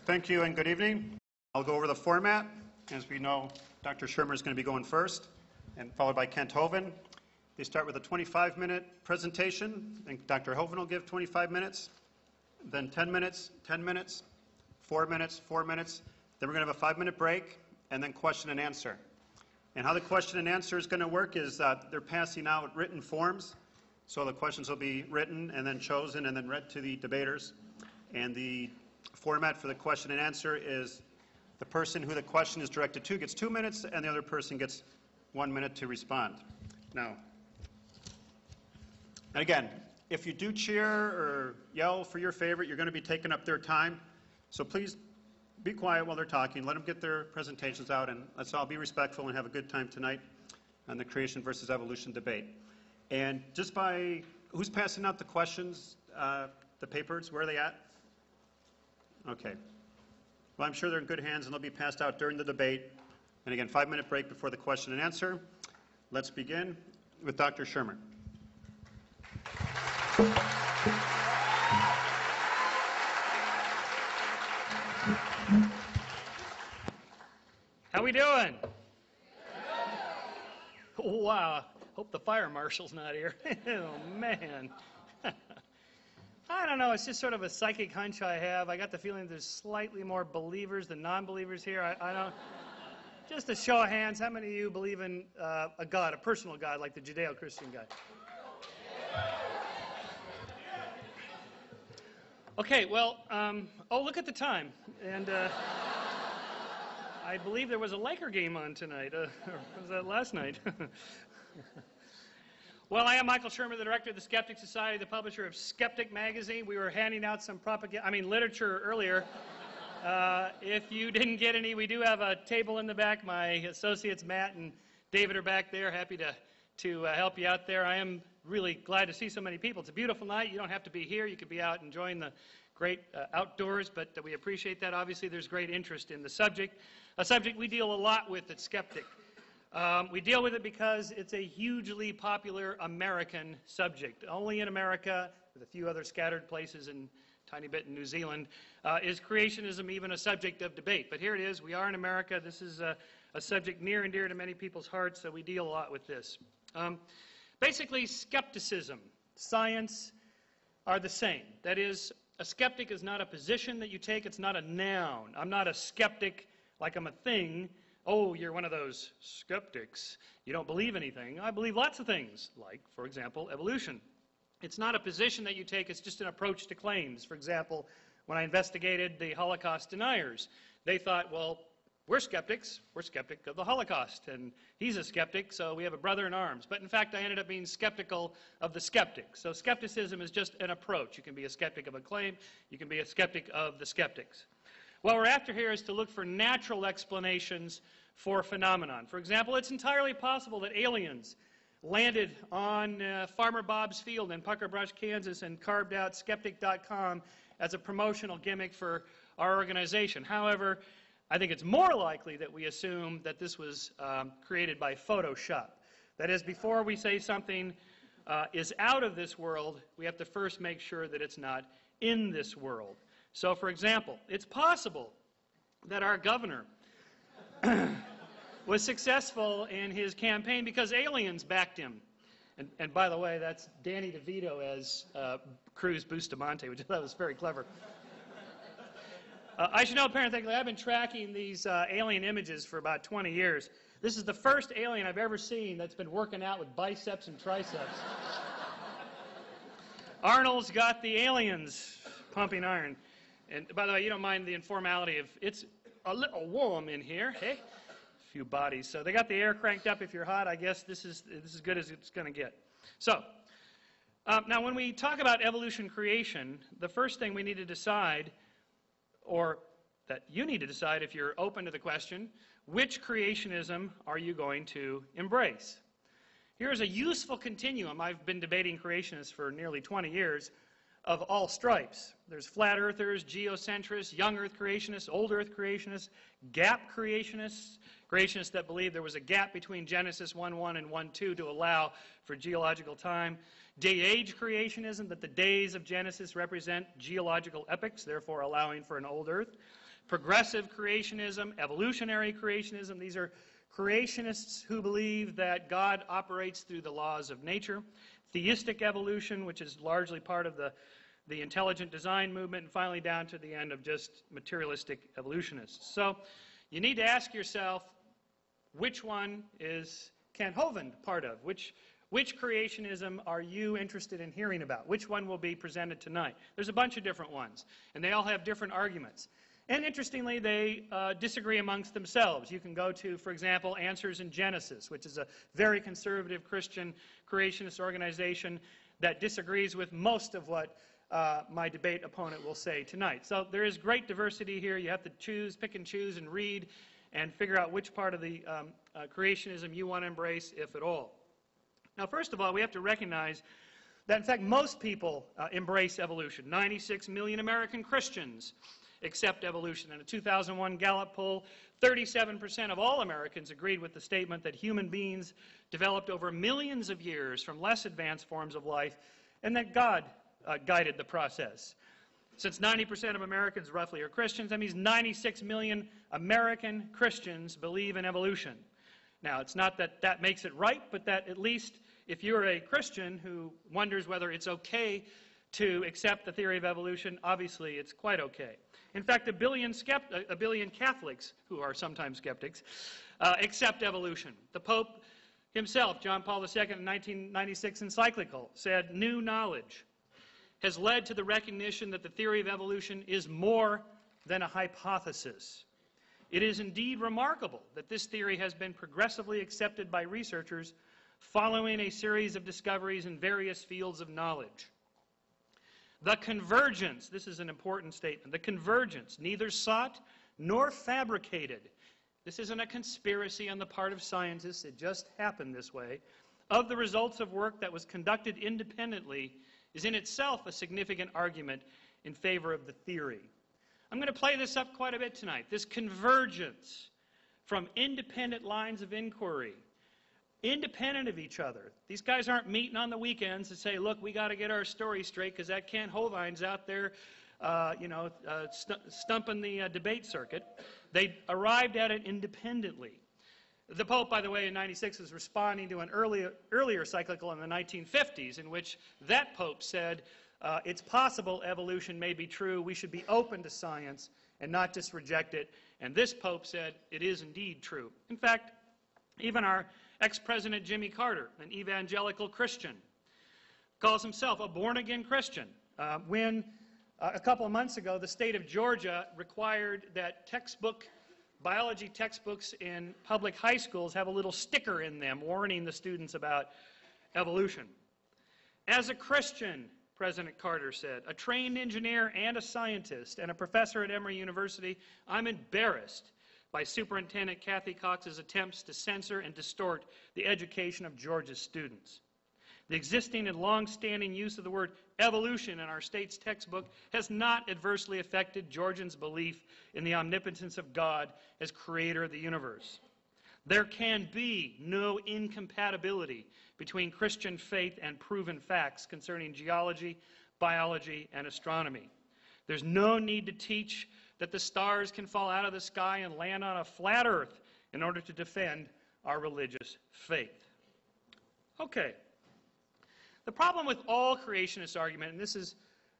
Thank you and good evening. I'll go over the format. As we know, Dr. Shermer is going to be going first, and followed by Kent Hovind. They start with a 25-minute presentation, and Dr. Hovind will give 25 minutes, then 10 minutes, 10 minutes, 4 minutes, 4 minutes. Then we're going to have a 5-minute break, and then question and answer. And how the question and answer is going to work is they're passing out written forms. So the questions will be written and then chosen and then read to the debaters. And the format for the question and answer is the person who the question is directed to gets 2 minutes, and the other person gets 1 minute to respond. Now, and again, if you do cheer or yell for your favorite, you're going to be taking up their time. So please be quiet while they're talking. Let them get their presentations out, and let's all be respectful and have a good time tonight on the creation versus evolution debate. And just by who's passing out the questions, the papers, where are they at? Okay. Well, I'm sure they're in good hands, and they'll be passed out during the debate. And again, 5-minute break before the question and answer. Let's begin with Dr. Shermer. How we doing? Wow. Hope the fire marshal's not here. Oh, man. I don't know. It's just sort of a psychic hunch I have. I got the feeling there's slightly more believers than non-believers here. I don't. Just a show of hands, how many of you believe in a God, a personal God, like the Judeo-Christian God? Okay, well, oh, look at the time. And I believe there was a Laker game on tonight. Or was that last night? Well, I am Michael Shermer, the director of the Skeptic Society, the publisher of Skeptic magazine. We were handing out some literature earlier. If you didn't get any, we do have a table in the back. My associates, Matt and David, are back there, happy to help you out there. I am really glad to see so many people. It's a beautiful night. You don't have to be here. You could be out enjoying the great outdoors, but we appreciate that. Obviously, there's great interest in the subject, a subject we deal a lot with at Skeptic. We deal with it because it's a hugely popular American subject. Only in America, with a few other scattered places and a tiny bit in New Zealand, is creationism even a subject of debate. But here it is. We are in America. This is a subject near and dear to many people's hearts, so we deal a lot with this. Basically, skepticism, science are the same. That is, a skeptic is not a position that you take. It's not a noun. I'm not a skeptic like I'm a thing. Oh, you're one of those skeptics. You don't believe anything. I believe lots of things, like, for example, evolution. It's not a position that you take. It's just an approach to claims. For example, when I investigated the Holocaust deniers, they thought, well, we're skeptics. We're skeptic of the Holocaust, and he's a skeptic, so we have a brother in arms. But in fact, I ended up being skeptical of the skeptics. So skepticism is just an approach. You can be a skeptic of a claim. You can be a skeptic of the skeptics. What we're after here is to look for natural explanations for phenomenon. For example, it's entirely possible that aliens landed on Farmer Bob's field in Pucker Brush, Kansas, and carved out skeptic.com as a promotional gimmick for our organization. However, I think it's more likely that we assume that this was created by Photoshop. That is, before we say something is out of this world, we have to first make sure that it's not in this world. So, for example, it's possible that our governor was successful in his campaign because aliens backed him. And by the way, that's Danny DeVito as Cruz Bustamante, which I thought was very clever. I should know parenthetically, I've been tracking these alien images for about 20 years. This is the first alien I've ever seen that's been working out with biceps and triceps. Arnold's got the aliens pumping iron. And by the way, you don't mind the informality of, it's a little warm in here, hey? A few bodies. So they got the air cranked up. If you're hot, I guess this is as good as it's going to get. So, now when we talk about evolution creation, the first thing we need to decide, or that you need to decide if you're open to the question, which creationism are you going to embrace? Here's a useful continuum. I've been debating creationists for nearly 20 years. Of all stripes. There's flat earthers, geocentrists, young earth creationists, old earth creationists, gap creationists, creationists that believe there was a gap between Genesis 1:1 and 1:2 to allow for geological time, day-age creationism, that the days of Genesis represent geological epochs, therefore allowing for an old earth, progressive creationism, evolutionary creationism. These are creationists who believe that God operates through the laws of nature. Theistic evolution, which is largely part of the intelligent design movement, and finally down to the end of just materialistic evolutionists. So you need to ask yourself, which one is Kent Hovind part of? Which creationism are you interested in hearing about? Which one will be presented tonight? There's a bunch of different ones, and they all have different arguments. And interestingly, they disagree amongst themselves. You can go to, for example, Answers in Genesis, which is a very conservative Christian creationist organization that disagrees with most of what my debate opponent will say tonight. So there is great diversity here. You have to choose, pick and choose, and read, and figure out which part of the creationism you want to embrace, if at all. Now, first of all, we have to recognize that, in fact, most people embrace evolution. 96 million American Christians accept evolution. In a 2001 Gallup poll, 37% of all Americans agreed with the statement that human beings developed over millions of years from less advanced forms of life, and that God guided the process. Since 90% of Americans roughly are Christians, that means 96 million American Christians believe in evolution. Now, it's not that that makes it right, but that at least if you're a Christian who wonders whether it's okay to accept the theory of evolution, obviously it's quite okay. In fact, a billion Catholics, who are sometimes skeptics, accept evolution. The Pope himself, John Paul II, in 1996 encyclical, said, "New knowledge has led to the recognition that the theory of evolution is more than a hypothesis. It is indeed remarkable that this theory has been progressively accepted by researchers following a series of discoveries in various fields of knowledge. The convergence," this is an important statement, "the convergence, neither sought nor fabricated," this isn't a conspiracy on the part of scientists, it just happened this way, "of the results of work that was conducted independently is in itself a significant argument in favor of the theory." I'm going to play this up quite a bit tonight. This convergence from independent lines of inquiry, independent of each other. These guys aren't meeting on the weekends to say, look, we got to get our story straight because that Kent Hovind's out there, stumping the debate circuit. They arrived at it independently. The Pope, by the way, in 96 is responding to an earlier cyclical in the 1950s in which that Pope said, it's possible evolution may be true. We should be open to science and not just reject it. And this Pope said, it is indeed true. In fact, even our ex-president Jimmy Carter, an evangelical Christian, calls himself a born-again Christian. When a couple of months ago, the state of Georgia required that biology textbooks in public high schools have a little sticker in them warning the students about evolution. As a Christian, President Carter said, a trained engineer and a scientist and a professor at Emory University, I'm embarrassed by Superintendent Kathy Cox's attempts to censor and distort the education of Georgia's students. The existing and long-standing use of the word evolution in our state's textbook has not adversely affected Georgians' belief in the omnipotence of God as creator of the universe. There can be no incompatibility between Christian faith and proven facts concerning geology, biology, and astronomy. There's no need to teach that the stars can fall out of the sky and land on a flat earth in order to defend our religious faith. Okay. The problem with all creationist argument, and this is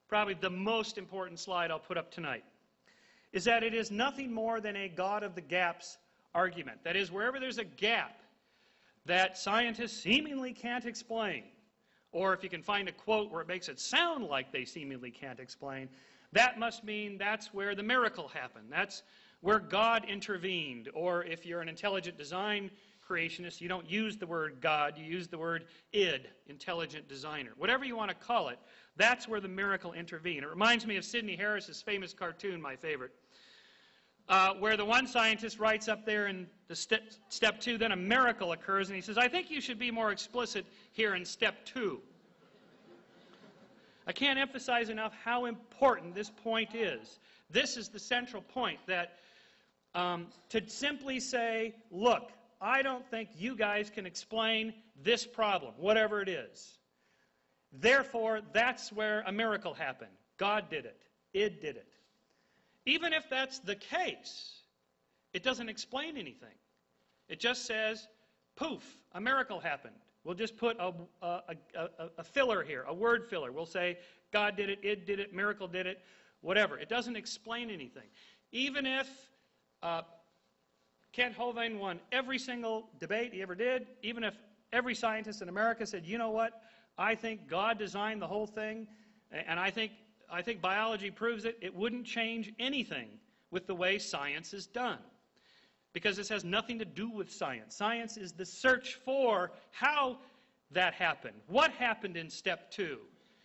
probably the most important slide I'll put up tonight, is that it is nothing more than a God of the gaps argument. That is, wherever there's a gap that scientists seemingly can't explain, or if you can find a quote where it makes it sound like they seemingly can't explain, that must mean that's where the miracle happened. That's where God intervened. Or if you're an intelligent design creationist, you don't use the word God, you use the word id, intelligent designer. Whatever you want to call it, that's where the miracle intervened. It reminds me of Sidney Harris's famous cartoon, my favorite, where the one scientist writes up there in the step 2, then a miracle occurs, and he says, I think you should be more explicit here in step 2. I can't emphasize enough how important this point is. This is the central point, that to simply say, look, I don't think you guys can explain this problem, whatever it is. Therefore, that's where a miracle happened. God did it. Id did it. Even if that's the case, it doesn't explain anything. It just says, poof, a miracle happened. We'll just put a filler here, a word filler. We'll say, God did it, miracle did it, whatever. It doesn't explain anything. Even if Kent Hovind won every single debate he ever did, even if every scientist in America said, you know what, I think God designed the whole thing, and I think biology proves it, it wouldn't change anything with the way science is done. Because this has nothing to do with science. Science is the search for how that happened. What happened in step 2?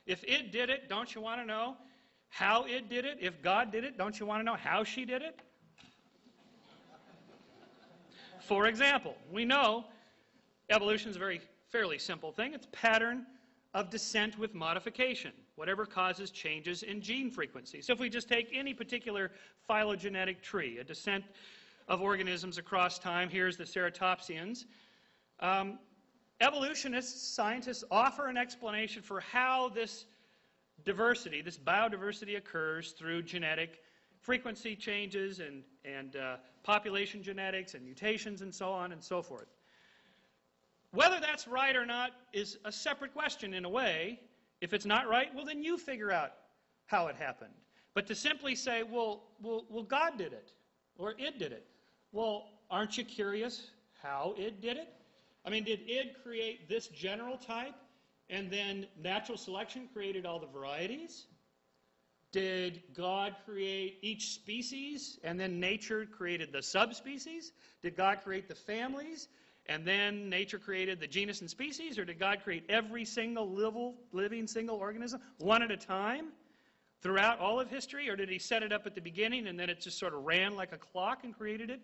If it did it, don't you want to know how it did it? If God did it, don't you want to know how she did it? For example, we know evolution is a fairly simple thing. It's a pattern of descent with modification, whatever causes changes in gene frequency. So if we just take any particular phylogenetic tree, a descent of organisms across time, here's the ceratopsians. Evolutionists, scientists offer an explanation for how this diversity, this biodiversity occurs through genetic frequency changes and population genetics and mutations and so on and so forth. Whether that's right or not is a separate question in a way. If it's not right, well, then you figure out how it happened. But to simply say, well, God did it, or it did it, well, aren't you curious how it did it? I mean, did it create this general type, and then natural selection created all the varieties? Did God create each species, and then nature created the subspecies? Did God create the families, and then nature created the genus and species? Or did God create every single living single organism one at a time throughout all of history? Or did he set it up at the beginning and then it just sort of ran like a clock and created it?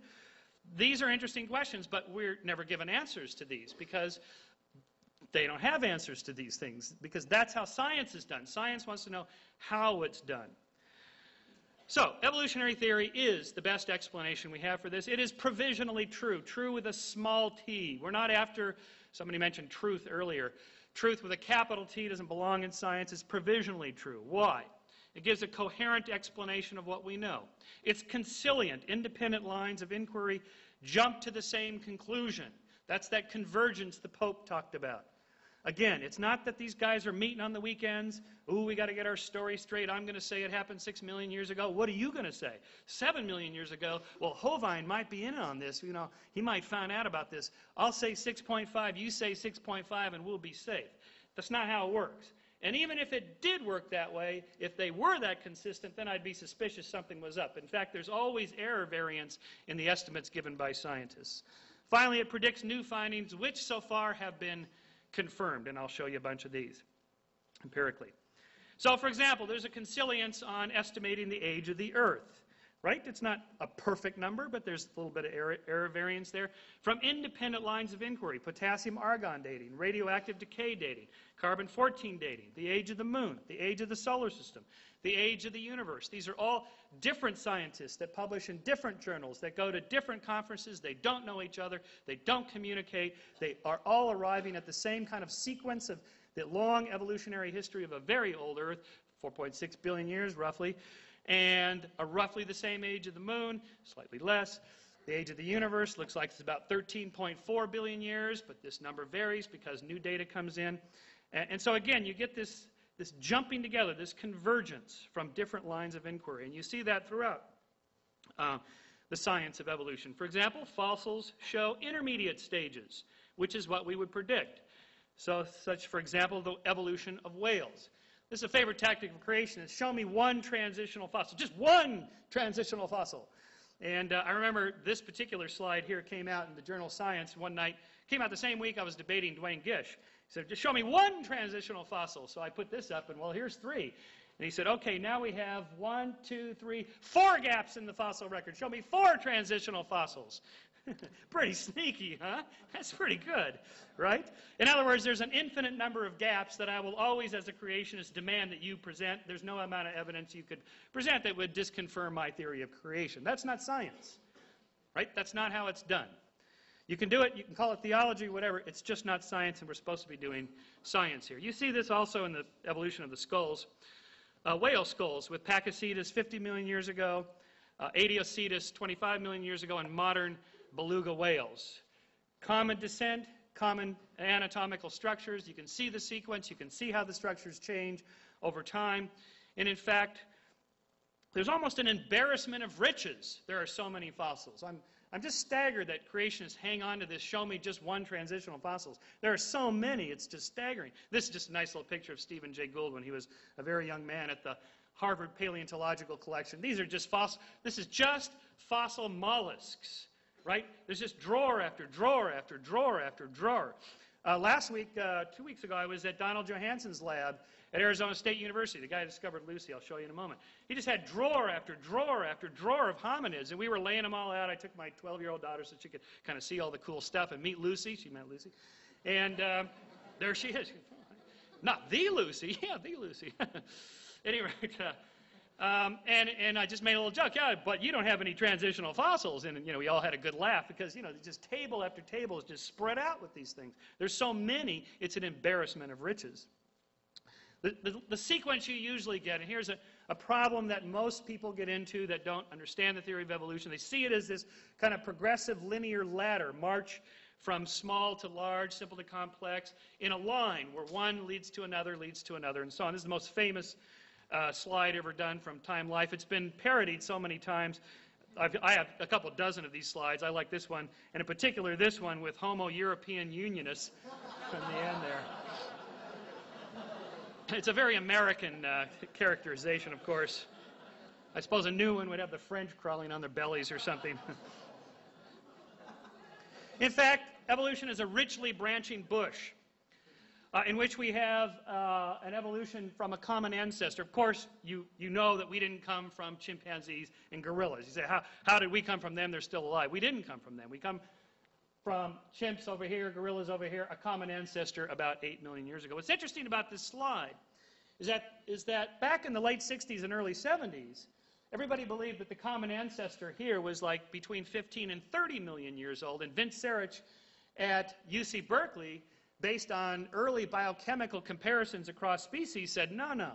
These are interesting questions, but we're never given answers to these because they don't have answers to these things, because that's how science is done. Science wants to know how it's done. So, evolutionary theory is the best explanation we have for this. It is provisionally true, true with a small t. We're not after, somebody mentioned truth earlier. Truth with a capital T doesn't belong in science. It's provisionally true. Why? It gives a coherent explanation of what we know. It's conciliant. Independent lines of inquiry jump to the same conclusion. That's that convergence the Pope talked about. Again, it's not that these guys are meeting on the weekends. Ooh, we got to get our story straight. I'm going to say it happened 6 million years ago. What are you going to say? 7 million years ago. Well, Hovind might be in on this. You know, he might find out about this. I'll say 6.5. You say 6.5, and we'll be safe. That's not how it works. And even if it did work that way, if they were that consistent, then I'd be suspicious something was up. In fact, there's always error variance in the estimates given by scientists. Finally, it predicts new findings, which so far have been confirmed, and I'll show you a bunch of these empirically. So, for example, there's a consilience on estimating the age of the Earth, right? It's not a perfect number, but there's a little bit of error variance there. From independent lines of inquiry, potassium-argon dating, radioactive decay dating, carbon-14 dating, the age of the moon, the age of the solar system, the age of the universe. These are all different scientists that publish in different journals, that go to different conferences. They don't know each other. They don't communicate. They are all arriving at the same kind of sequence of the long evolutionary history of a very old Earth, 4.6 billion years roughly, and roughly the same age of the moon, slightly less. The age of the universe looks like it's about 13.4 billion years, but this number varies because new data comes in. And so again, you get this jumping together, this convergence from different lines of inquiry. And you see that throughout the science of evolution. For example, fossils show intermediate stages, which is what we would predict. So, such, for example, the evolution of whales. This is a favorite tactic of creationists. Show me one transitional fossil, just one transitional fossil. And I remember this particular slide here came out in the journal Science one night. Came out the same week I was debating Dwayne Gish. He said, just show me one transitional fossil. So I put this up, and well, here's 3. And he said, okay, now we have 1, 2, 3, 4 gaps in the fossil record. Show me 4 transitional fossils. Pretty sneaky, huh? That's pretty good, right? In other words, there's an infinite number of gaps that I will always, as a creationist, demand that you present. There's no amount of evidence you could present that would disconfirm my theory of creation. That's not science, right? That's not how it's done. You can do it, you can call it theology, whatever. It's just not science, and we're supposed to be doing science here. You see this also in the evolution of the skulls. Whale skulls with Pakicetus 50 million years ago, Adiocetus 25 million years ago, and modern beluga whales. Common descent, common anatomical structures. You can see the sequence. You can see how the structures change over time. And in fact, there's almost an embarrassment of riches. There are so many fossils. I'm just staggered that creationists hang on to this, show me just one transitional fossils. There are so many, it's just staggering. This is just a nice little picture of Stephen Jay Gould when he was a very young man at the Harvard Paleontological Collection. These are just fossil, this is just fossil mollusks, right? There's just drawer after drawer after drawer after drawer. Last week, 2 weeks ago, I was at Donald Johansson's lab at Arizona State University. The guy who discovered Lucy, I'll show you in a moment. He just had drawer after drawer after drawer of hominids, and we were laying them all out. I took my 12-year-old daughter so she could kind of see all the cool stuff and meet Lucy. She met Lucy. And there she is. Not the Lucy. Yeah, the Lucy. Anyway, and I just made a little joke. Yeah, but you don't have any transitional fossils. And, you know, we all had a good laugh because, you know, just table after table is just spread out with these things. There's so many, it's an embarrassment of riches. The sequence you usually get, and here's a problem that most people get into that don't understand the theory of evolution. They see it as this kind of progressive linear ladder, march from small to large, simple to complex, in a line where one leads to another, and so on. This is the most famous slide ever done from Time Life. It's been parodied so many times. I have a couple dozen of these slides. I like this one, and in particular this one with Homo European Unionists in the end there. It's a very American characterization, of course. I suppose a new one would have the French crawling on their bellies or something. In fact, evolution is a richly branching bush in which we have an evolution from a common ancestor. Of course, you know that we didn't come from chimpanzees and gorillas. You say, how did we come from them? They're still alive. We didn't come from them. We come from chimps over here, gorillas over here, a common ancestor about 8 million years ago. What's interesting about this slide is that back in the late 60s and early 70s, everybody believed that the common ancestor here was like between 15 and 30 million years old. And Vince Sarich at UC Berkeley, based on early biochemical comparisons across species, said, no,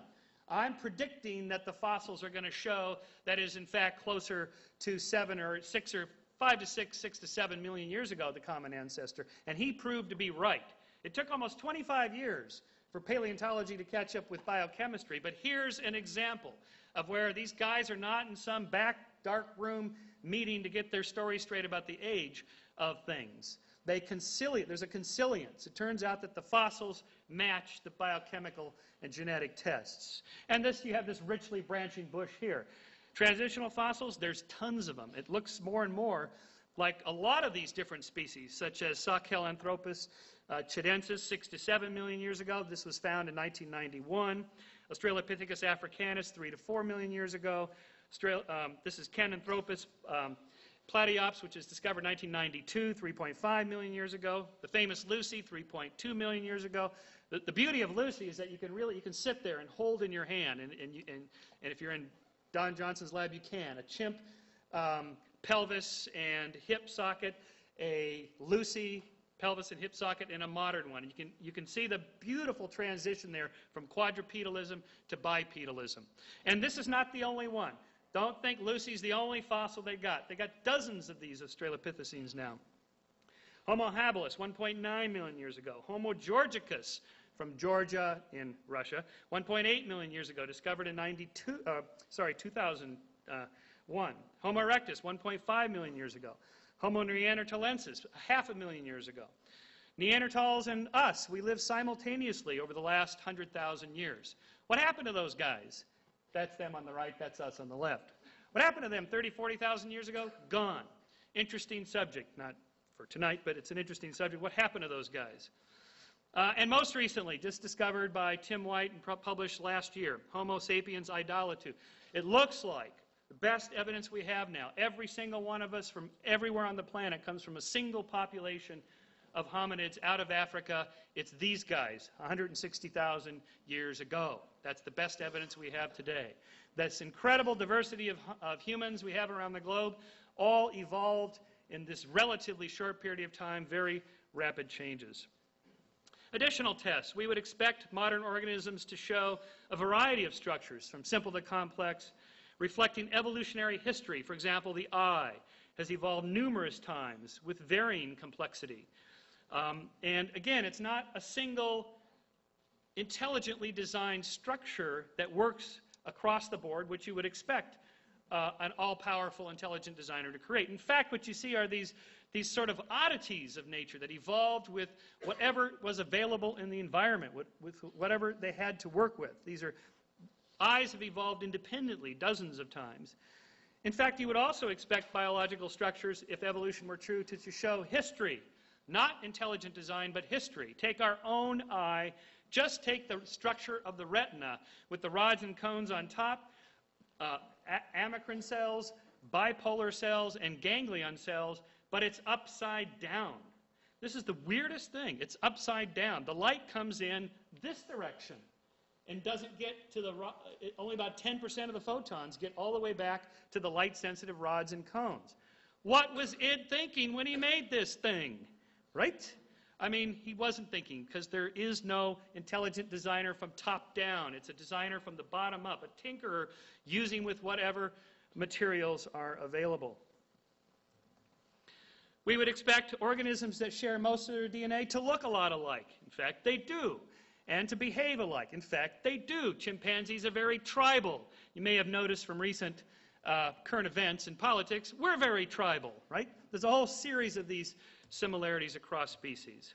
I'm predicting that the fossils are going to show that is in fact closer to 7 or 6 or 5 to 6, 6 to 7 million years ago, the common ancestor. And he proved to be right. It took almost 25 years for paleontology to catch up with biochemistry. But here's an example of where these guys are not in some back dark room meeting to get their story straight about the age of things. They conciliate. There's a consilience. It turns out that the fossils match the biochemical and genetic tests. And this, you have this richly branching bush here. Transitional fossils, there's tons of them. It looks more and more like a lot of these different species, such as Sahelanthropus chidensis 6 to 7 million years ago. This was found in 1991. Australopithecus africanus 3 to 4 million years ago. This is Kenanthropus platyops, which is discovered in 1992, 3.5 million years ago. The famous Lucy, 3.2 million years ago. The beauty of Lucy is that you can sit there and hold in your hand, and if you're in Don Johnson's lab, you can. A chimp pelvis and hip socket, a Lucy pelvis and hip socket, and a modern one. You can see the beautiful transition there from quadrupedalism to bipedalism. And this is not the only one. Don't think Lucy's the only fossil they got. They got dozens of these Australopithecines now. Homo habilis, 1.9 million years ago. Homo georgicus, from Georgia in Russia, 1.8 million years ago, discovered in 2001. Homo erectus, 1.5 million years ago. Homo neanderthalensis, 500,000 years ago. Neanderthals and us, we lived simultaneously over the last 100,000 years. What happened to those guys? That's them on the right, that's us on the left. What happened to them 30, 40,000 years ago? Gone. Interesting subject, not for tonight, but it's an interesting subject. What happened to those guys? And most recently, just discovered by Tim White and published last year, Homo sapiens idolitu. It looks like the best evidence we have now. Every single one of us from everywhere on the planet comes from a single population of hominids out of Africa. It's these guys, 160,000 years ago. That's the best evidence we have today. This incredible diversity of humans we have around the globe all evolved in this relatively short period of time, very rapid changes. Additional tests. We would expect modern organisms to show a variety of structures, from simple to complex. reflecting evolutionary history. For example, the eye has evolved numerous times with varying complexity. And again, it's not a single intelligently designed structure that works across the board, which you would expect an all-powerful intelligent designer to create. In fact, what you see are these sort of oddities of nature that evolved with whatever was available in the environment, with whatever they had to work with. Eyes have evolved independently dozens of times. In fact, you would also expect biological structures, if evolution were true, to show history. Not intelligent design, but history. Take our own eye. Just take the structure of the retina with the rods and cones on top, amacrine cells, bipolar cells, and ganglion cells, but it's upside down. This is the weirdest thing. It's upside down. The light comes in this direction and doesn't get to only about 10% of the photons get all the way back to the light-sensitive rods and cones. What was Id thinking when he made this thing? Right? I mean, he wasn't thinking, because there is no intelligent designer from top down. It's a designer from the bottom up, a tinkerer using with whatever materials are available. We would expect organisms that share most of their DNA to look a lot alike. In fact, they do. And to behave alike. In fact, they do. Chimpanzees are very tribal. You may have noticed from recent current events in politics, we're very tribal, right? There's a whole series of these similarities across species.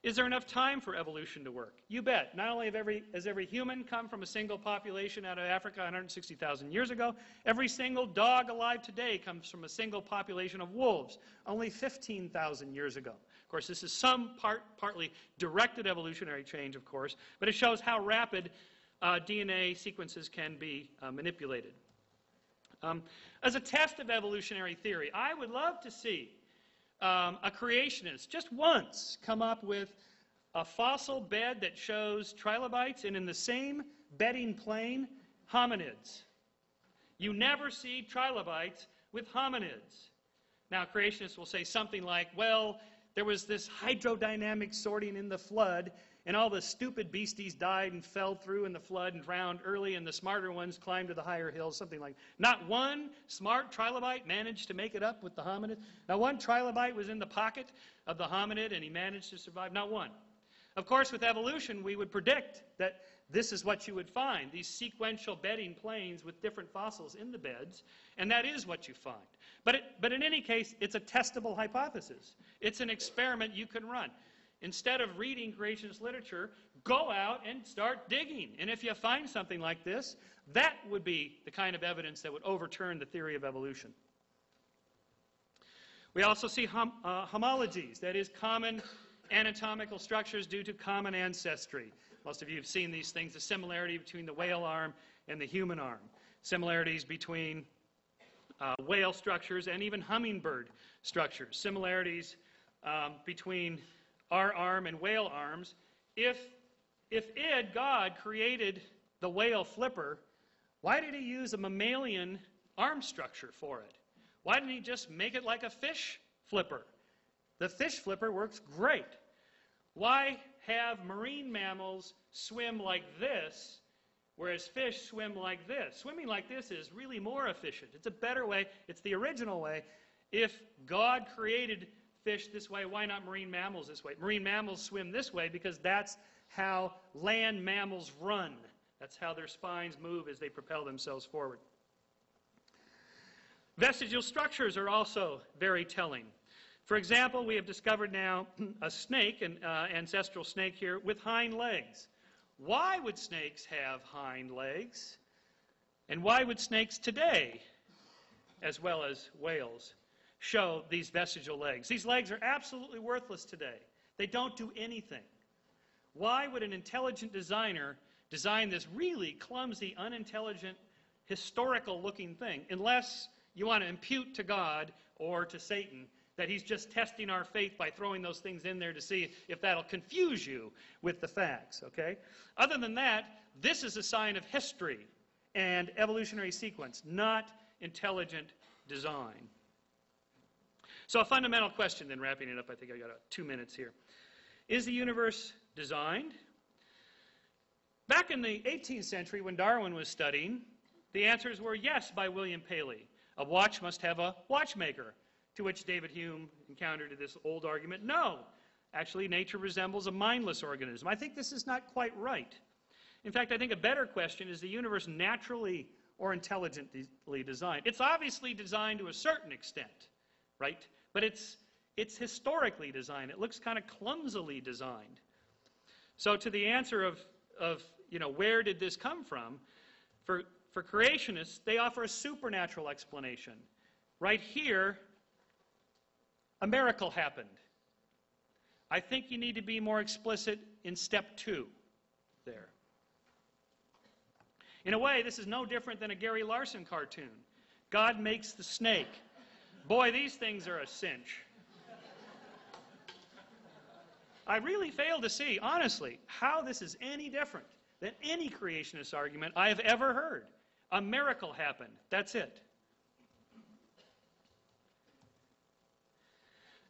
Is there enough time for evolution to work? You bet. Not only has every human come from a single population out of Africa 160,000 years ago, every single dog alive today comes from a single population of wolves only 15,000 years ago. Of course, this is partly directed evolutionary change, of course, but it shows how rapid DNA sequences can be manipulated. As a test of evolutionary theory, I would love to see a creationist just once come up with a fossil bed that shows trilobites and in the same bedding plane, hominids. You never see trilobites with hominids. Now, creationists will say something like, well, there was this hydrodynamic sorting in the flood, and all the stupid beasties died and fell through in the flood and drowned early, and the smarter ones climbed to the higher hills, something like that. Not one smart trilobite managed to make it up with the hominid. Not one trilobite was in the pocket of the hominid, and he managed to survive. Not one. Of course, with evolution, we would predict that this is what you would find, these sequential bedding planes with different fossils in the beds, and that is what you find. But in any case, it's a testable hypothesis. It's an experiment you can run. Instead of reading creationist literature, go out and start digging. And if you find something like this, that would be the kind of evidence that would overturn the theory of evolution. We also see homologies, that is, common anatomical structures due to common ancestry. Most of you have seen these things, the similarity between the whale arm and the human arm, similarities between whale structures and even hummingbird structures, similarities between our arm and whale arms. If God created the whale flipper, why did he use a mammalian arm structure for it? Why didn't he just make it like a fish flipper? The fish flipper works great. Why have marine mammals swim like this, whereas fish swim like this? Swimming like this is really more efficient. It's a better way. It's the original way. If God created fish this way, why not marine mammals this way? Marine mammals swim this way because that's how land mammals run. That's how their spines move as they propel themselves forward. Vestigial structures are also very telling. For example, we have discovered now a snake, an ancestral snake here, with hind legs. Why would snakes have hind legs? And why would snakes today, as well as whales, show these vestigial legs? These legs are absolutely worthless today. They don't do anything. Why would an intelligent designer design this really clumsy, unintelligent, historical-looking thing, unless you want to impute to God or to Satan that he's just testing our faith by throwing those things in there to see if that'll confuse you with the facts, okay? Other than that, this is a sign of history and evolutionary sequence, not intelligent design. So a fundamental question, then, wrapping it up. I think I got 2 minutes here. Is the universe designed? Back in the 18th century, when Darwin was studying, The answers were yes by William Paley. A watch must have a watchmaker, to which David Hume encountered this old argument, no, actually nature resembles a mindless organism. I think this is not quite right. In fact, I think a better question is the universe naturally or intelligently designed? It's obviously designed to a certain extent, right? But it's historically designed. It looks kind of clumsily designed. So to the answer of where did this come from, for creationists, they offer a supernatural explanation. Right here, a miracle happened. I think you need to be more explicit in step 2 there. In a way, this is no different than a Gary Larson cartoon. God makes the snake. Boy, these things are a cinch. I really fail to see, honestly, how this is any different than any creationist argument I have ever heard. A miracle happened. That's it.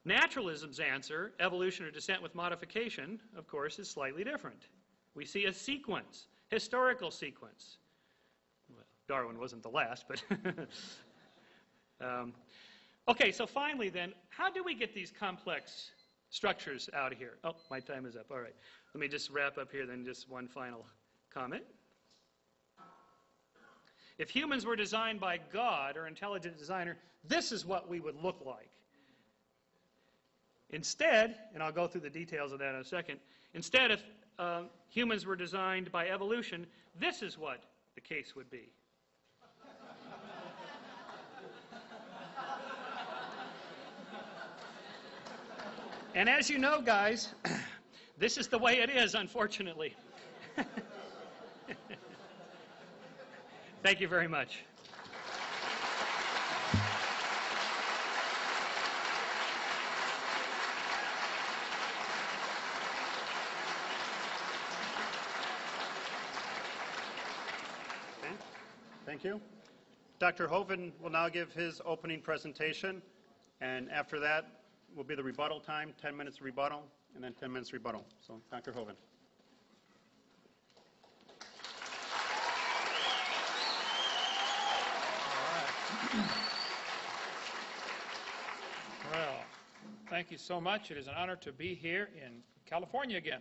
Naturalism's answer, evolution or descent with modification, of course, is slightly different. We see a sequence, historical sequence. Well, Darwin wasn't the last, but... okay, so finally then, how do we get these complex structures out of here? Oh, my time is up. All right. Let me just wrap up here then, just one final comment. If humans were designed by God or intelligent designer, this is what we would look like. Instead, and I'll go through the details of that in a second, instead if humans were designed by evolution, this is what the case would be. And as you know, guys, this is the way it is, unfortunately. Thank you very much. Okay. Thank you. Dr. Hoven will now give his opening presentation, and after that will be the rebuttal time, 10 minutes rebuttal, and then 10 minutes rebuttal. So, Dr. Hoven. Well, thank you so much. It is an honor to be here in California again.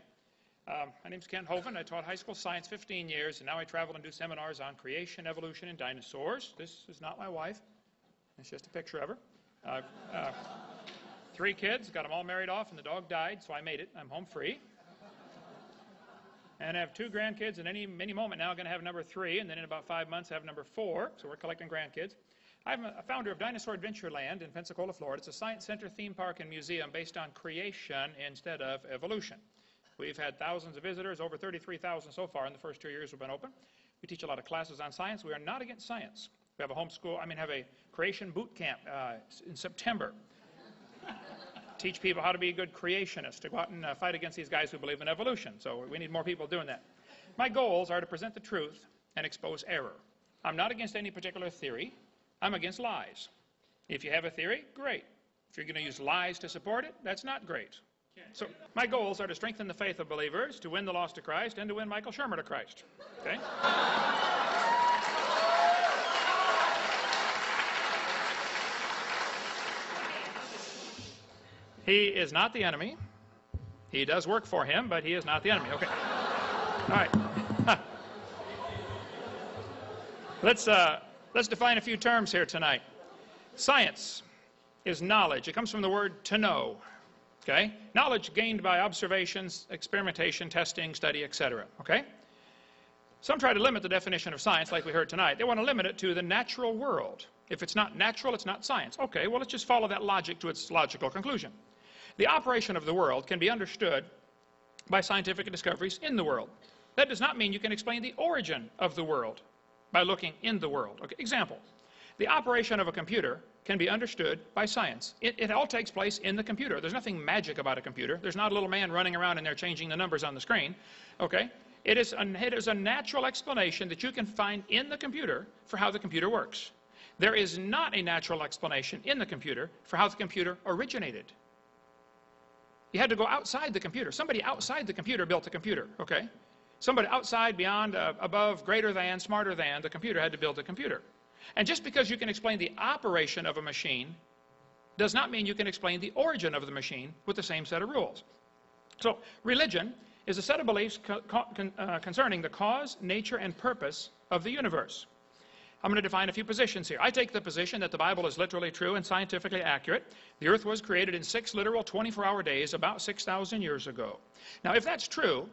My name is Kent Hoven. I taught high school science 15 years, and now I travel and do seminars on creation, evolution, and dinosaurs. This is not my wife. It's just a picture of her. 3 kids, got them all married off, and the dog died, so I made it. I'm home free. And I have 2 grandkids, and any moment now I'm going to have number 3, and then in about 5 months I have number 4, so we're collecting grandkids. I'm a founder of Dinosaur Adventureland in Pensacola, Florida. It's a science center, theme park, and museum based on creation instead of evolution. We've had thousands of visitors, over 33,000 so far in the first 2 years we've been open. We teach a lot of classes on science. We are not against science. We have a have a creation boot camp in September. Teach people how to be a good creationist, to go out and fight against these guys who believe in evolution. So we need more people doing that. My goals are to present the truth and expose error. I'm not against any particular theory. I'm against lies. If you have a theory, great. If you're going to use lies to support it, that's not great. So my goals are to strengthen the faith of believers, to win the lost to Christ, and to win Michael Shermer to Christ. Okay? He is not the enemy. He does work for him, but he is not the enemy. Okay. All right. Let's define a few terms here tonight. Science is knowledge. It comes from the word to know. Okay? Knowledge gained by observations, experimentation, testing, study, etc. Okay? Some try to limit the definition of science like we heard tonight. They want to limit it to the natural world. If it's not natural, it's not science. Okay, well, let's just follow that logic to its logical conclusion. The operation of the world can be understood by scientific discoveries in the world. That does not mean you can explain the origin of the world by looking in the world. Okay, example. The operation of a computer can be understood by science. It all takes place in the computer. There's nothing magic about a computer. There's not a little man running around in there changing the numbers on the screen. Okay? It is a natural explanation that you can find in the computer for how the computer works. There is not a natural explanation in the computer for how the computer originated. You had to go outside the computer. Somebody outside the computer built the computer, okay? somebody outside, beyond, above, greater than, smarter than the computer had to build the computer. And just because you can explain the operation of a machine does not mean you can explain the origin of the machine with the same set of rules. So religion is a set of beliefs concerning the cause, nature, and purpose of the universe. I'm going to define a few positions here. I take the position that the Bible is literally true and scientifically accurate. The earth was created in 6 literal 24-hour days about 6,000 years ago. Now, if that's true,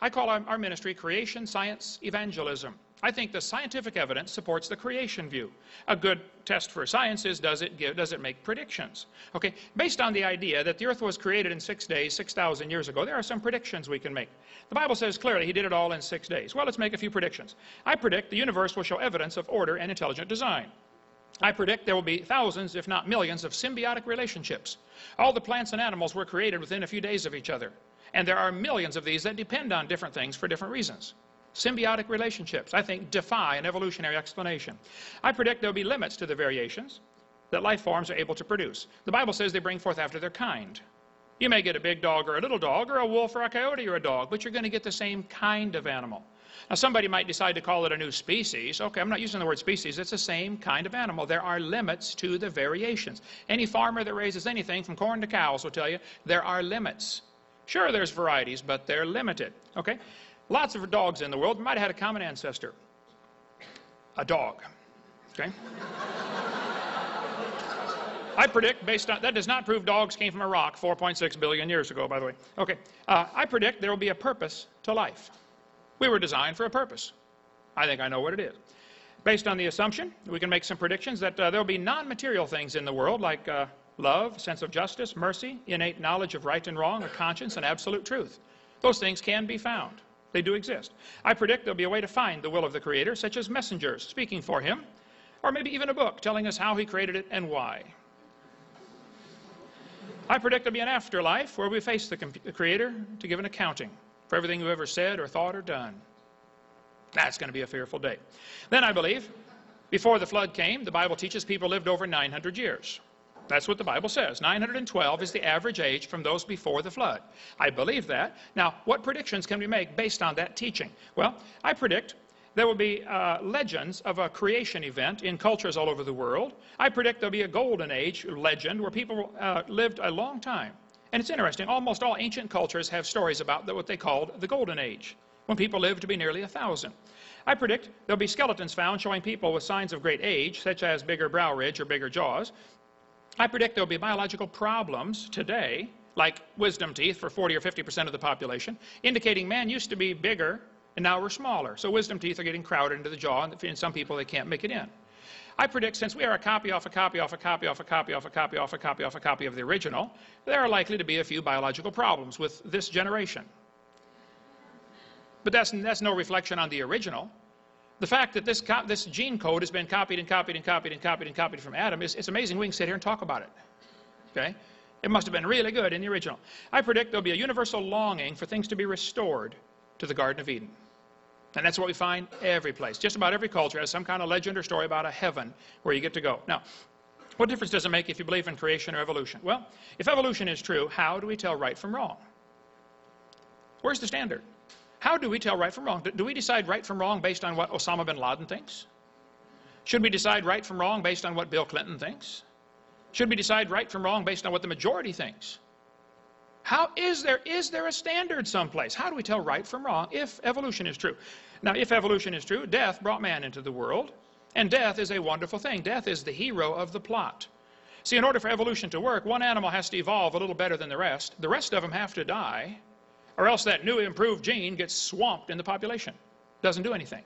I call our ministry Creation Science Evangelism. I think the scientific evidence supports the creation view. A good test for science is, does it make predictions? Okay, based on the idea that the earth was created in 6 days, 6,000 years ago, there are some predictions we can make. The Bible says clearly he did it all in 6 days. Well, let's make a few predictions. I predict the universe will show evidence of order and intelligent design. I predict there will be thousands, if not millions, of symbiotic relationships. All the plants and animals were created within a few days of each other. And there are millions of these that depend on different things for different reasons. Symbiotic relationships, I think, defy an evolutionary explanation. I predict there will be limits to the variations that life forms are able to produce. The Bible says they bring forth after their kind. You may get a big dog or a little dog, or a wolf or a coyote or a dog, but you're going to get the same kind of animal. Now, somebody might decide to call it a new species. Okay, I'm not using the word species. It's the same kind of animal. There are limits to the variations. Any farmer that raises anything from corn to cows will tell you there are limits. Sure, there's varieties, but they're limited. Okay? Lots of dogs in the world might have had a common ancestor. A dog. Okay? I predict, based on, that does not prove dogs came from a rock 4.6 billion years ago, by the way. Okay. I predict there will be a purpose to life. We were designed for a purpose. I think I know what it is. Based on the assumption, we can make some predictions that there will be non-material things in the world like love, sense of justice, mercy, innate knowledge of right and wrong, a conscience, and absolute truth. Those things can be found. They do exist. I predict there'll be a way to find the will of the Creator, such as messengers speaking for Him, or maybe even a book telling us how He created it and why. I predict there'll be an afterlife where we face the Creator to give an accounting for everything we've ever said or thought or done. That's going to be a fearful day. Then I believe, before the flood came, the Bible teaches people lived over 900 years. That's what the Bible says. 912 is the average age from those before the flood. I believe that. Now, what predictions can we make based on that teaching? Well, I predict there will be legends of a creation event in cultures all over the world. I predict there'll be a golden age legend where people lived a long time. And it's interesting, almost all ancient cultures have stories about what they called the golden age, when people lived to be nearly 1,000. I predict there'll be skeletons found showing people with signs of great age, such as bigger brow ridge or bigger jaws. I predict there'll be biological problems today, like wisdom teeth for 40 or 50% of the population, indicating man used to be bigger and now we're smaller. So wisdom teeth are getting crowded into the jaw, and in some people they can't make it in. I predict since we are a copy off a copy off a copy off a copy off a copy off a copy off a copy of the original, there are likely to be a few biological problems with this generation. But that's no reflection on the original. The fact that this gene code has been copied and copied and copied and copied and copied from Adam, it's amazing we can sit here and talk about it. Okay? It must have been really good in the original. I predict there'll be a universal longing for things to be restored to the Garden of Eden. And that's what we find every place. Just about every culture has some kind of legend or story about a heaven where you get to go. Now, what difference does it make if you believe in creation or evolution? Well, if evolution is true, how do we tell right from wrong? Where's the standard? How do we tell right from wrong? Do we decide right from wrong based on what Osama bin Laden thinks? Should we decide right from wrong based on what Bill Clinton thinks? Should we decide right from wrong based on what the majority thinks? Is there a standard someplace? How do we tell right from wrong if evolution is true? Now, if evolution is true, death brought man into the world, and death is a wonderful thing. Death is the hero of the plot. See, in order for evolution to work, one animal has to evolve a little better than the rest. The rest of them have to die, or else that new improved gene gets swamped in the population. Doesn't do anything.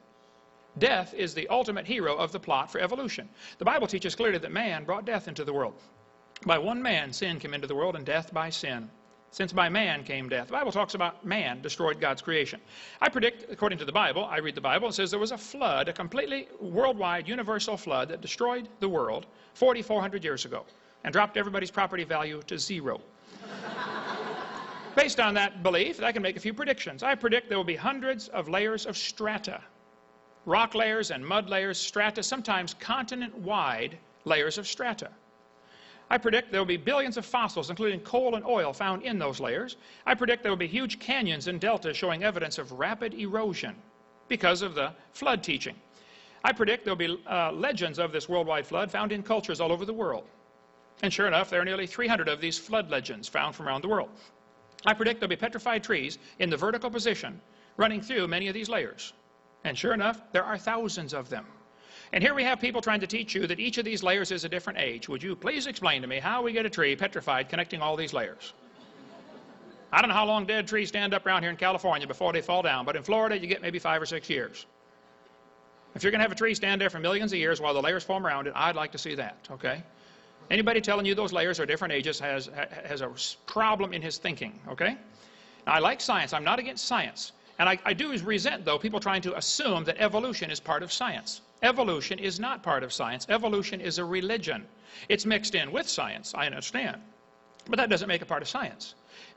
Death is the ultimate hero of the plot for evolution. The Bible teaches clearly that man brought death into the world. By one man, sin came into the world, and death by sin. Since by man came death. The Bible talks about man destroyed God's creation. I predict, according to the Bible, I read the Bible, it says there was a flood, a completely worldwide, universal flood that destroyed the world 4,400 years ago and dropped everybody's property value to zero. Based on that belief, I can make a few predictions. I predict there will be hundreds of layers of strata. Rock layers and mud layers, strata, sometimes continent-wide layers of strata. I predict there will be billions of fossils, including coal and oil, found in those layers. I predict there will be huge canyons and deltas showing evidence of rapid erosion because of the flood teaching. I predict there will be legends of this worldwide flood found in cultures all over the world. And sure enough, there are nearly 300 of these flood legends found from around the world. I predict there will be petrified trees in the vertical position running through many of these layers. And sure enough, there are thousands of them. And here we have people trying to teach you that each of these layers is a different age. Would you please explain to me how we get a tree petrified connecting all these layers? I don't know how long dead trees stand up around here in California before they fall down, but in Florida you get maybe 5 or 6 years. If you're going to have a tree stand there for millions of years while the layers form around it, I'd like to see that, okay? Anybody telling you those layers are different ages has a problem in his thinking, okay? Now, I like science. I'm not against science. And I do resent, though, people trying to assume that evolution is part of science. Evolution is not part of science. Evolution is a religion. It's mixed in with science, I understand. But that doesn't make it part of science.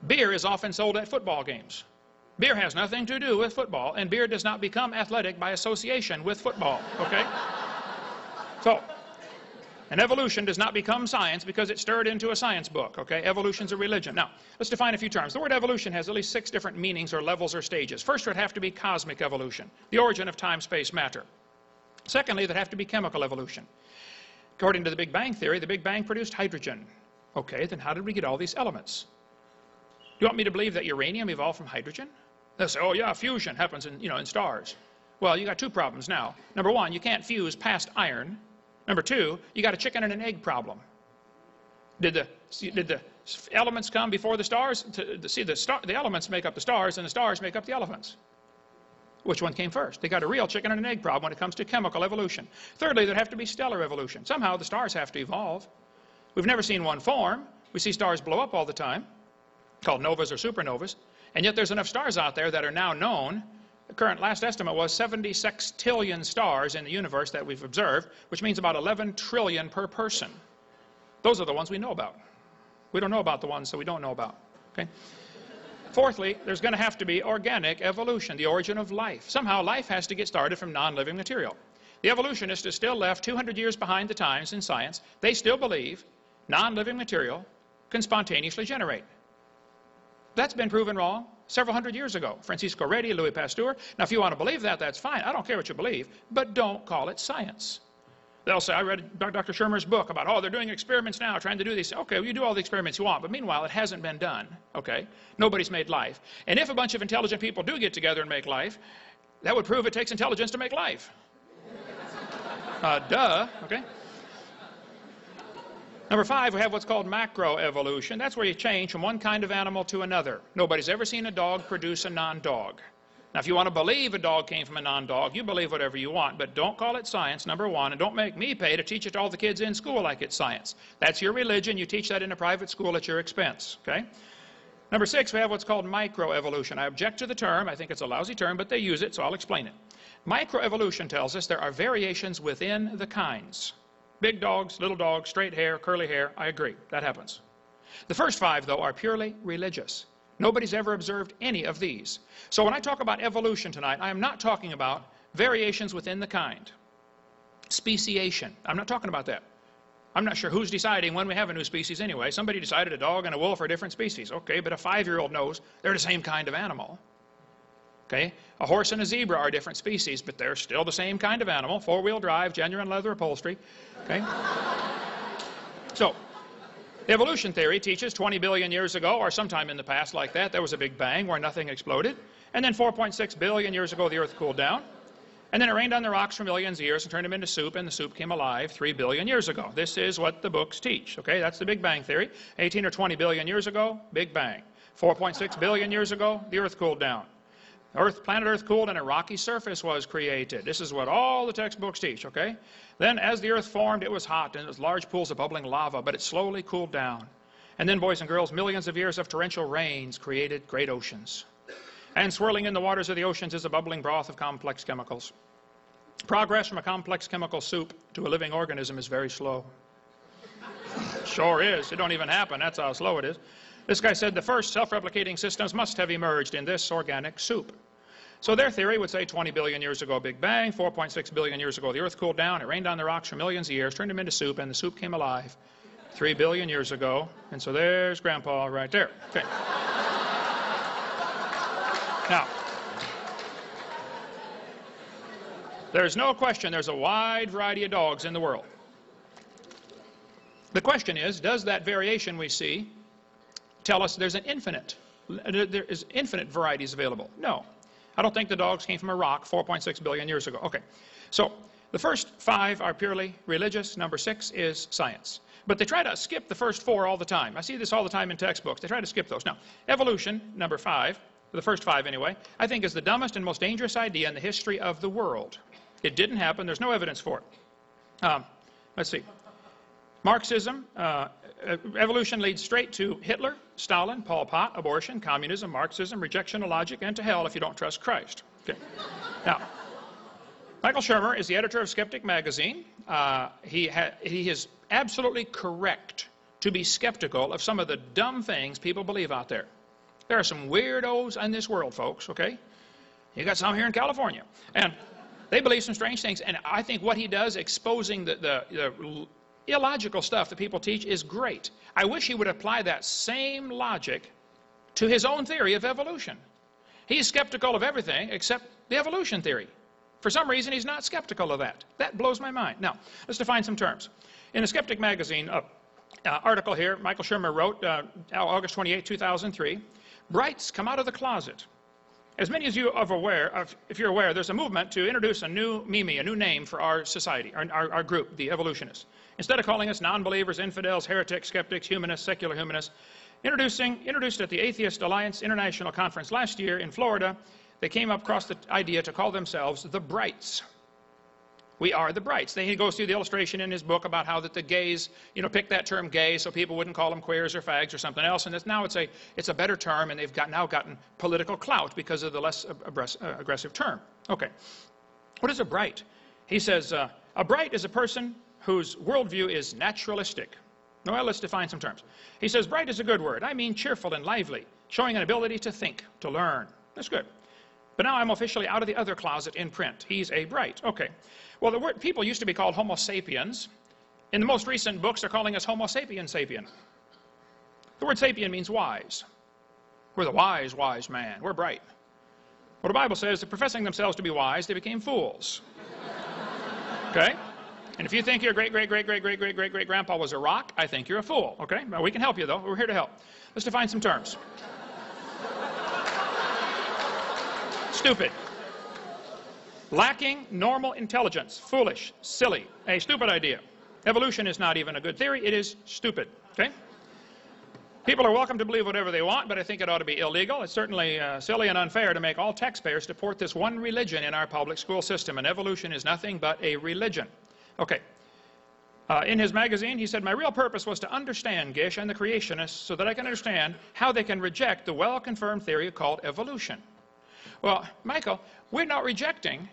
Beer is often sold at football games. Beer has nothing to do with football, and beer does not become athletic by association with football, okay? So, and evolution does not become science because it's stirred into a science book, okay? Evolution's a religion. Now, let's define a few terms. The word evolution has at least 6 different meanings or levels or stages. First, it would have to be cosmic evolution, the origin of time, space, matter. Secondly, there'd have to be chemical evolution. According to the Big Bang Theory, the Big Bang produced hydrogen. Okay, then how did we get all these elements? Do you want me to believe that uranium evolved from hydrogen? They'll say, oh yeah, fusion happens in stars. Well, you got 2 problems now. Number 1, you can't fuse past iron. Number 2, you got a chicken and an egg problem. Did the elements come before the stars? The elements make up the stars, and the stars make up the elements. Which one came first? They got a real chicken and an egg problem when it comes to chemical evolution. Thirdly, there'd have to be stellar evolution. Somehow the stars have to evolve. We've never seen one form. We see stars blow up all the time, called novas or supernovas. And yet there's enough stars out there that are now known. The current last estimate was 70 sextillion stars in the universe that we've observed, which means about 11 trillion per person. Those are the ones we know about. We don't know about the ones that we don't know about. Okay? Fourthly, there's going to have to be organic evolution, the origin of life. Somehow life has to get started from non-living material. The evolutionist is still left 200 years behind the times in science. They still believe non-living material can spontaneously generate. That's been proven wrong several hundred years ago. Francisco Redi, Louis Pasteur. Now, if you want to believe that, that's fine. I don't care what you believe, but don't call it science. They'll say, I read Dr. Shermer's book about, oh, they're doing experiments now, trying to do these. Okay, well, you do all the experiments you want, but meanwhile, it hasn't been done, okay? Nobody's made life. And if a bunch of intelligent people do get together and make life, that would prove it takes intelligence to make life. Duh, okay? Number 5, we have what's called macroevolution. That's where you change from one kind of animal to another. Nobody's ever seen a dog produce a non-dog. Now, if you want to believe a dog came from a non-dog, you believe whatever you want, but don't call it science, number 1, and don't make me pay to teach it to all the kids in school like it's science. That's your religion. You teach that in a private school at your expense, okay? Number 6, we have what's called microevolution. I object to the term. I think it's a lousy term, but they use it, so I'll explain it. Microevolution tells us there are variations within the kinds. Big dogs, little dogs, straight hair, curly hair, I agree. That happens. The first 5, though, are purely religious. Nobody's ever observed any of these. So when I talk about evolution tonight, I am not talking about variations within the kind. Speciation. I'm not talking about that. I'm not sure who's deciding when we have a new species anyway. Somebody decided a dog and a wolf are different species. Okay, but a 5-year-old knows they're the same kind of animal. Okay, a horse and a zebra are different species, but they're still the same kind of animal. 4-wheel drive, genuine leather upholstery. Okay? So, evolution theory teaches 20 billion years ago, or sometime in the past like that, there was a big bang where nothing exploded. And then 4.6 billion years ago, the earth cooled down. And then it rained on the rocks for millions of years and turned them into soup, and the soup came alive 3 billion years ago. This is what the books teach. Okay, that's the Big Bang theory. 18 or 20 billion years ago, Big Bang. 4.6 billion years ago, the earth cooled down. Planet Earth cooled and a rocky surface was created. This is what all the textbooks teach, okay? Then as the earth formed, it was hot and it was large pools of bubbling lava, but it slowly cooled down. And then, boys and girls, millions of years of torrential rains created great oceans. And swirling in the waters of the oceans is a bubbling broth of complex chemicals. Progress from a complex chemical soup to a living organism is very slow. Sure is. It don't even happen. That's how slow it is. This guy said the first self-replicating systems must have emerged in this organic soup. So their theory would say 20 billion years ago, Big Bang, 4.6 billion years ago, the earth cooled down, it rained on the rocks for millions of years, turned them into soup, and the soup came alive 3 billion years ago. And so there's Grandpa right there. Okay. Now, there's no question there's a wide variety of dogs in the world. The question is, does that variation we see tell us there is infinite varieties available? No. I don't think the dogs came from a rock 4.6 billion years ago. Okay. So the first 5 are purely religious. Number 6 is science. But they try to skip the first 4 all the time. I see this all the time in textbooks. They try to skip those. Now, evolution, number 5, the first 5 anyway, I think is the dumbest and most dangerous idea in the history of the world. It didn't happen. There's no evidence for it. Let's see. Marxism, evolution leads straight to Hitler, Stalin, Pol Pot, abortion, communism, Marxism, rejection of logic, and to hell if you don't trust Christ. Okay. Now, Michael Shermer is the editor of Skeptic magazine. He is absolutely correct to be skeptical of some of the dumb things people believe out there. There are some weirdos in this world, folks, okay? You got some here in California. And they believe some strange things. And I think what he does, exposing the illogical stuff that people teach, is great. I wish he would apply that same logic to his own theory of evolution. He's skeptical of everything except the evolution theory. For some reason, he's not skeptical of that. That blows my mind. Now, let's define some terms. In the Skeptic magazine article here, Michael Shermer wrote, August 28, 2003, Brights come out of the closet. As many as you are aware, if you're aware, there's a movement to introduce a new Mimi, a new name for our society, our group, the evolutionists. Instead of calling us non-believers, infidels, heretics, skeptics, humanists, secular humanists, introduced at the Atheist Alliance International Conference last year in Florida, they came across the idea to call themselves the Brights. We are the Brights. He goes through the illustration in his book about how that the gays, picked that term gay so people wouldn't call them queers or fags or something else. And now it's a better term, and they've now gotten political clout because of the less aggressive term. Okay. What is a Bright? He says, a Bright is a person whose worldview is naturalistic. Well, let's define some terms. He says, bright is a good word. I mean cheerful and lively, showing an ability to think, to learn. That's good. But now I'm officially out of the other closet in print. He's a Bright. Okay. Well, the word people used to be called Homo sapiens. In the most recent books, they're calling us Homo sapien. The word sapien means wise. We're the wise man. We're bright. Well, the Bible says that professing themselves to be wise, they became fools. Okay? And if you think your great-great-great-great-great-great-great-grandpa was a rock, I think you're a fool. Okay? Well, we can help you, though. We're here to help. Let's define some terms. Stupid. Lacking normal intelligence. Foolish. Silly. A stupid idea. Evolution is not even a good theory. It is stupid. Okay? People are welcome to believe whatever they want, but I think it ought to be illegal. It's certainly silly and unfair to make all taxpayers support this one religion in our public school system, and evolution is nothing but a religion. Okay. In his magazine, he said, my real purpose was to understand Gish and the creationists so that I can understand how they can reject the well-confirmed theory called evolution. Well, Michael, we're not rejecting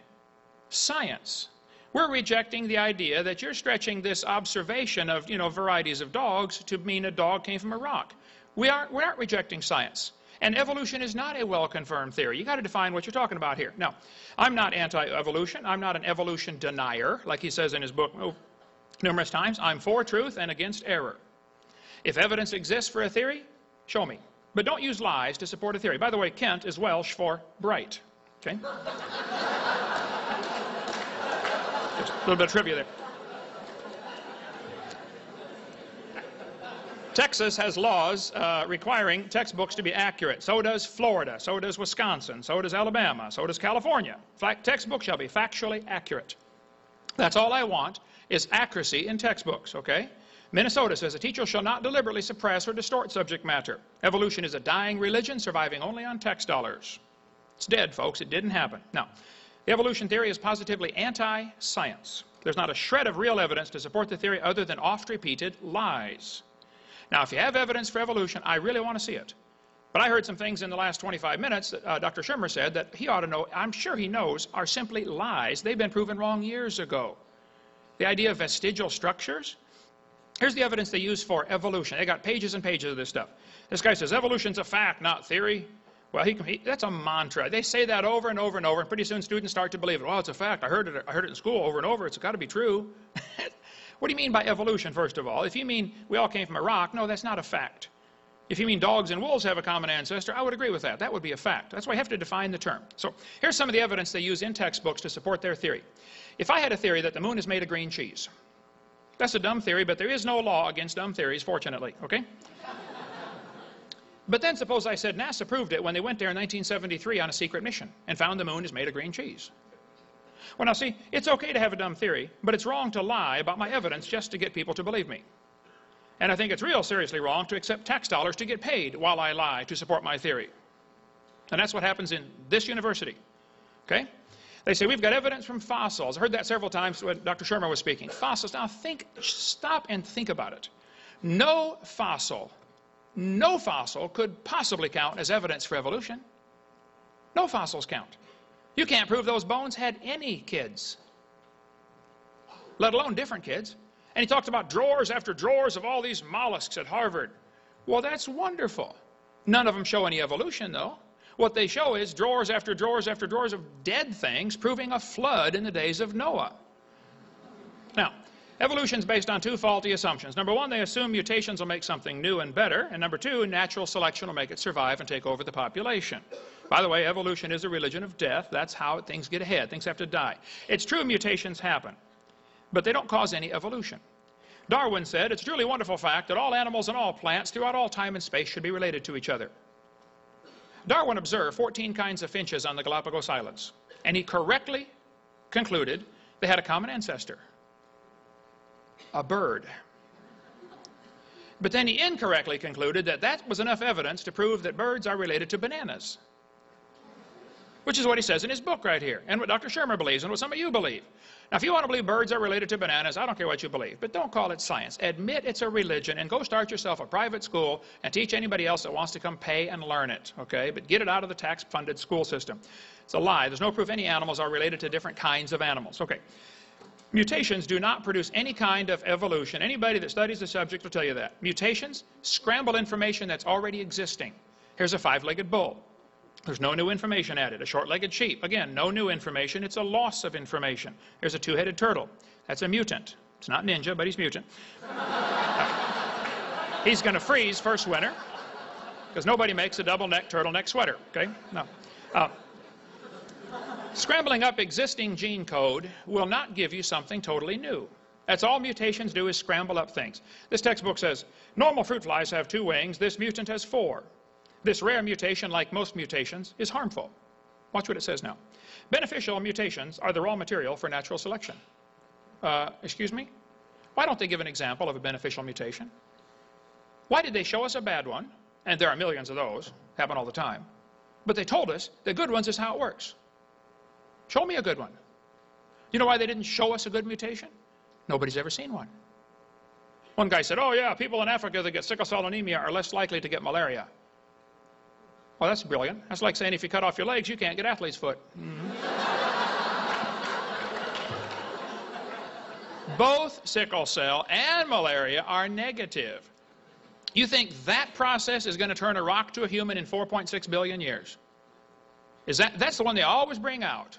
science. We're rejecting the idea that you're stretching this observation of, varieties of dogs to mean a dog came from a rock. We're not rejecting science. And evolution is not a well-confirmed theory. You've got to define what you're talking about here. Now, I'm not anti-evolution. I'm not an evolution denier, like he says in his book numerous times. I'm for truth and against error. If evidence exists for a theory, show me. But don't use lies to support a theory. By the way, Kent is Welsh for bright. Okay? Just a little bit of trivia there. Texas has laws requiring textbooks to be accurate. So does Florida. So does Wisconsin. So does Alabama. So does California. Textbooks shall be factually accurate. That's all I want is accuracy in textbooks, okay? Minnesota says a teacher shall not deliberately suppress or distort subject matter. Evolution is a dying religion surviving only on tax dollars. It's dead, folks. It didn't happen. Now, the evolution theory is positively anti-science. There's not a shred of real evidence to support the theory other than oft-repeated lies. Now, if you have evidence for evolution, I really want to see it. But I heard some things in the last 25 minutes that Dr. Shermer said that he ought to know, I'm sure he knows, are simply lies. They've been proven wrong years ago. The idea of vestigial structures. Here's the evidence they use for evolution. They got pages and pages of this stuff. This guy says evolution's a fact, not theory. Well, that's a mantra. They say that over and over and over, and pretty soon students start to believe it. Well, it's a fact. I heard it in school over and over. It's got to be true. What do you mean by evolution, first of all? If you mean we all came from a rock, no, that's not a fact. If you mean dogs and wolves have a common ancestor, I would agree with that. That would be a fact. That's why you have to define the term. So here's some of the evidence they use in textbooks to support their theory. If I had a theory that the moon is made of green cheese, that's a dumb theory, but there is no law against dumb theories, fortunately, okay? But then suppose I said NASA proved it when they went there in 1973 on a secret mission and found the moon is made of green cheese. Well, now see, it's okay to have a dumb theory, but it's wrong to lie about my evidence just to get people to believe me. And I think it's real seriously wrong to accept tax dollars to get paid while I lie to support my theory. And that's what happens in this university, okay? They say, we've got evidence from fossils. I heard that several times when Dr. Shermer was speaking. Fossils. Now stop and think about it. No fossil could possibly count as evidence for evolution. No fossils count. You can't prove those bones had any kids, let alone different kids. And he talked about drawers after drawers of all these mollusks at Harvard. Well, that's wonderful. None of them show any evolution, though. What they show is drawers after drawers after drawers of dead things proving a flood in the days of Noah. Now, evolution is based on two faulty assumptions. Number one, they assume mutations will make something new and better. And number two, natural selection will make it survive and take over the population. By the way, evolution is a religion of death. That's how things get ahead. Things have to die. It's true mutations happen, but they don't cause any evolution. Darwin said, it's a truly wonderful fact that all animals and all plants throughout all time and space should be related to each other. Darwin observed 14 kinds of finches on the Galapagos Islands, and he correctly concluded they had a common ancestor, a bird. But then he incorrectly concluded that that was enough evidence to prove that birds are related to bananas, which is what he says in his book right here, and what Dr. Shermer believes, and what some of you believe. Now, if you want to believe birds are related to bananas, I don't care what you believe, but don't call it science. Admit it's a religion, and go start yourself a private school and teach anybody else that wants to come pay and learn it, okay? But get it out of the tax-funded school system. It's a lie. There's no proof any animals are related to different kinds of animals, okay? Mutations do not produce any kind of evolution. Anybody that studies the subject will tell you that. Mutations scramble information that's already existing. Here's a five-legged bull. There's no new information added. A short-legged sheep. Again, no new information. It's a loss of information. Here's a two-headed turtle. That's a mutant. It's not ninja, but he's mutant. He's going to freeze first winter because nobody makes a double-neck turtleneck sweater. Okay? No. Scrambling up existing gene code will not give you something totally new. That's all mutations do, is scramble up things. This textbook says, normal fruit flies have 2 wings. This mutant has 4. This rare mutation, like most mutations, is harmful. Watch what it says now. Beneficial mutations are the raw material for natural selection. Excuse me? Why don't they give an example of a beneficial mutation? Why did they show us a bad one? And there are millions of those, happen all the time. But they told us the good ones is how it works. Show me a good one. You know why they didn't show us a good mutation? Nobody's ever seen one. One guy said, oh yeah, people in Africa that get sickle cell anemia are less likely to get malaria. Well, that's brilliant. That's like saying if you cut off your legs, you can't get athlete's foot. Both sickle cell and malaria are negative. You think that process is going to turn a rock to a human in 4.6 billion years? That's the one they always bring out.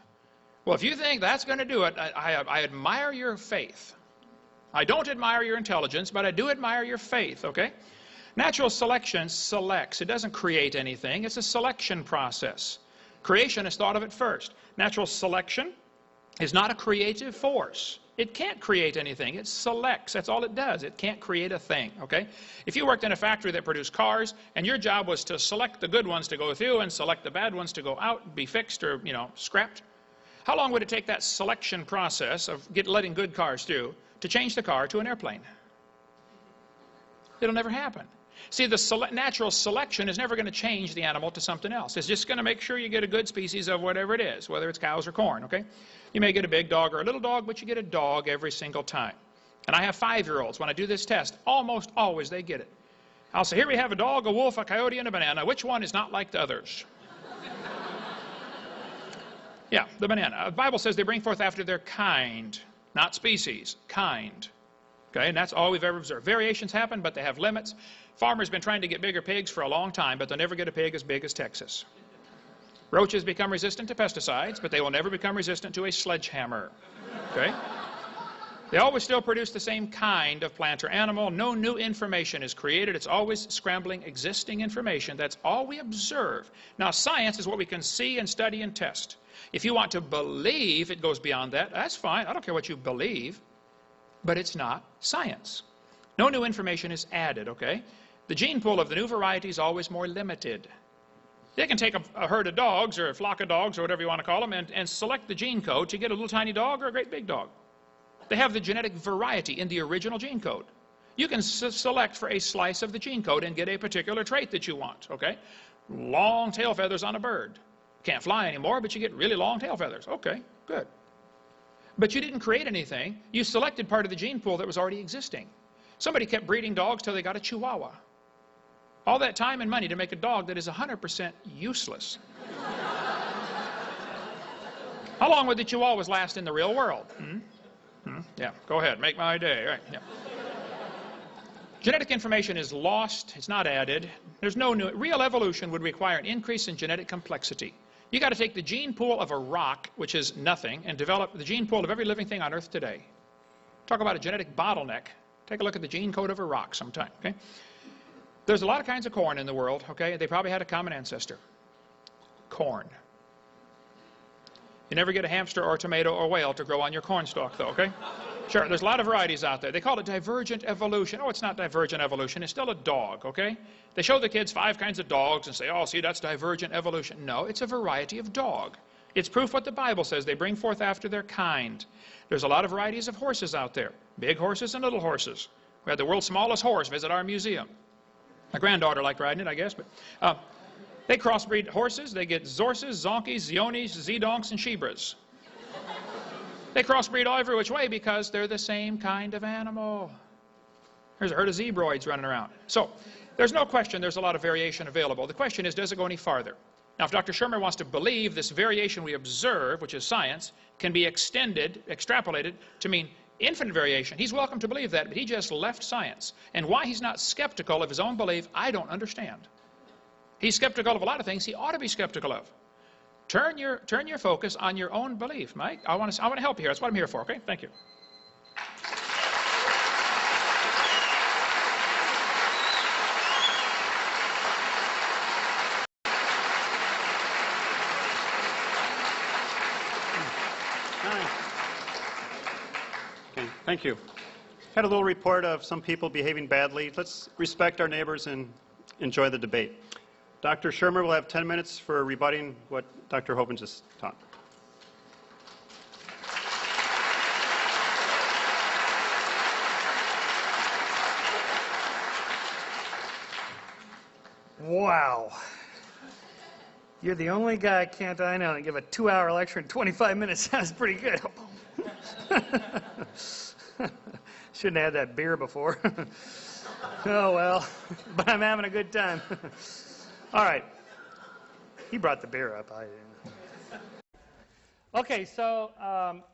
Well, if you think that's going to do it, I admire your faith. I don't admire your intelligence, but I do admire your faith, okay? Natural selection selects. It doesn't create anything. It's a selection process. Creation is thought of it first. Natural selection is not a creative force. It can't create anything. It selects. That's all it does. It can't create a thing, okay? If you worked in a factory that produced cars and your job was to select the good ones to go through and select the bad ones to go out, be fixed or, scrapped, how long would it take that selection process of letting good cars through to change the car to an airplane? It'll never happen. See, the natural selection is never going to change the animal to something else. It's just going to make sure you get a good species of whatever it is, whether it's cows or corn, okay? You may get a big dog or a little dog, but you get a dog every single time. And I have 5-year-olds. When I do this test, almost always they get it. I'll say, here we have a dog, a wolf, a coyote, and a banana. Which one is not like the others? Yeah, the banana. The Bible says they bring forth after their kind, not species, kind. Okay, and that's all we've ever observed. Variations happen, but they have limits. Farmers have been trying to get bigger pigs for a long time, but they'll never get a pig as big as Texas. Roaches become resistant to pesticides, but they will never become resistant to a sledgehammer. Okay? They always still produce the same kind of plant or animal. No new information is created. It's always scrambling existing information. That's all we observe. Now, science is what we can see and study and test. If you want to believe it goes beyond that, that's fine. I don't care what you believe. But it's not science. No new information is added, okay? The gene pool of the new variety is always more limited. They can take a herd of dogs or a flock of dogs or whatever you want to call them and select the gene code to get a little tiny dog or a great big dog. They have the genetic variety in the original gene code. You can select for a slice of the gene code and get a particular trait that you want, okay? Long tail feathers on a bird. Can't fly anymore, but you get really long tail feathers. Okay, good. But you didn't create anything. You selected part of the gene pool that was already existing. Somebody kept breeding dogs till they got a Chihuahua. All that time and money to make a dog that is 100% useless. How long would the Chihuahuas last in the real world? Yeah, go ahead, make my day. Right, yeah. Genetic information is lost, it's not added. There's no new. Real evolution would require an increase in genetic complexity. You got to take the gene pool of a rock, which is nothing, and develop the gene pool of every living thing on Earth today. Talk about a genetic bottleneck. Take a look at the gene code of a rock sometime, okay? There's a lot of kinds of corn in the world, okay? They probably had a common ancestor. Corn. You never get a hamster or a tomato or whale to grow on your corn stalk, though, okay? Sure, there's a lot of varieties out there. They call it divergent evolution. Oh, it's not divergent evolution. It's still a dog, okay? They show the kids 5 kinds of dogs and say, oh, see, that's divergent evolution. No, it's a variety of dog. It's proof what the Bible says. They bring forth after their kind. There's a lot of varieties of horses out there. Big horses and little horses. We had the world's smallest horse visit our museum. My granddaughter liked riding it, I guess, but they crossbreed horses. They get Zorses, Zonkies, Zionis, Zedonks, and Shebras. They crossbreed all every which way because they're the same kind of animal. There's a herd of zebroids running around. So there's no question there's a lot of variation available. The question is, does it go any farther? Now, if Dr. Shermer wants to believe this variation we observe, which is science, can be extended, extrapolated to mean infinite variation, he's welcome to believe that, but he just left science. And why he's not skeptical of his own belief, I don't understand. He's skeptical of a lot of things he ought to be skeptical of. Turn your focus on your own belief, Mike. I want to help you here. That's what I'm here for, okay? Thank you. Okay, thank you. Had a little report of some people behaving badly. Let's respect our neighbors and enjoy the debate. Dr. Shermer will have 10 minutes for rebutting what Dr. Hovind just taught. Wow. You're the only guy, can't I know, and give a 2-hour lecture in 25 minutes. Sounds pretty good. Shouldn't have had that beer before. Oh, well, but I'm having a good time. All right. He brought the beer up. I didn't. Okay, so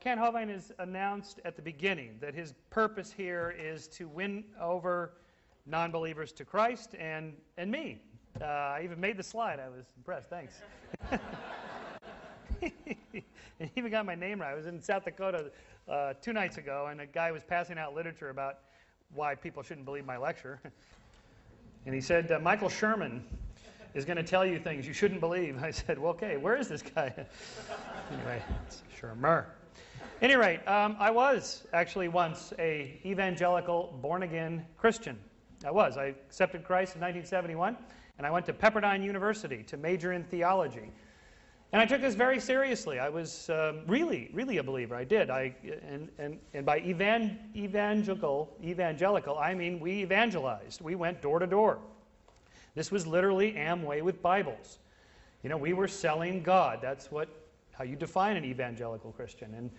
Ken Hovind has announced at the beginning that his purpose here is to win over non-believers to Christ and me. I even made the slide. I was impressed. Thanks. And even got my name right. I was in South Dakota 2 nights ago, and a guy was passing out literature about why people shouldn't believe my lecture. And he said, Michael Sherman is going to tell you things you shouldn't believe. I said, well, okay, where is this guy? Anyway, it's Shermer. At any rate, I was actually once a evangelical, born-again Christian. I accepted Christ in 1971, and I went to Pepperdine University to major in theology. And I took this very seriously. I was really, really a believer. I did. And by evangelical, I mean we evangelized. We went door to door. This was literally Amway with Bibles. You know, we were selling God. That's how you define an evangelical Christian. And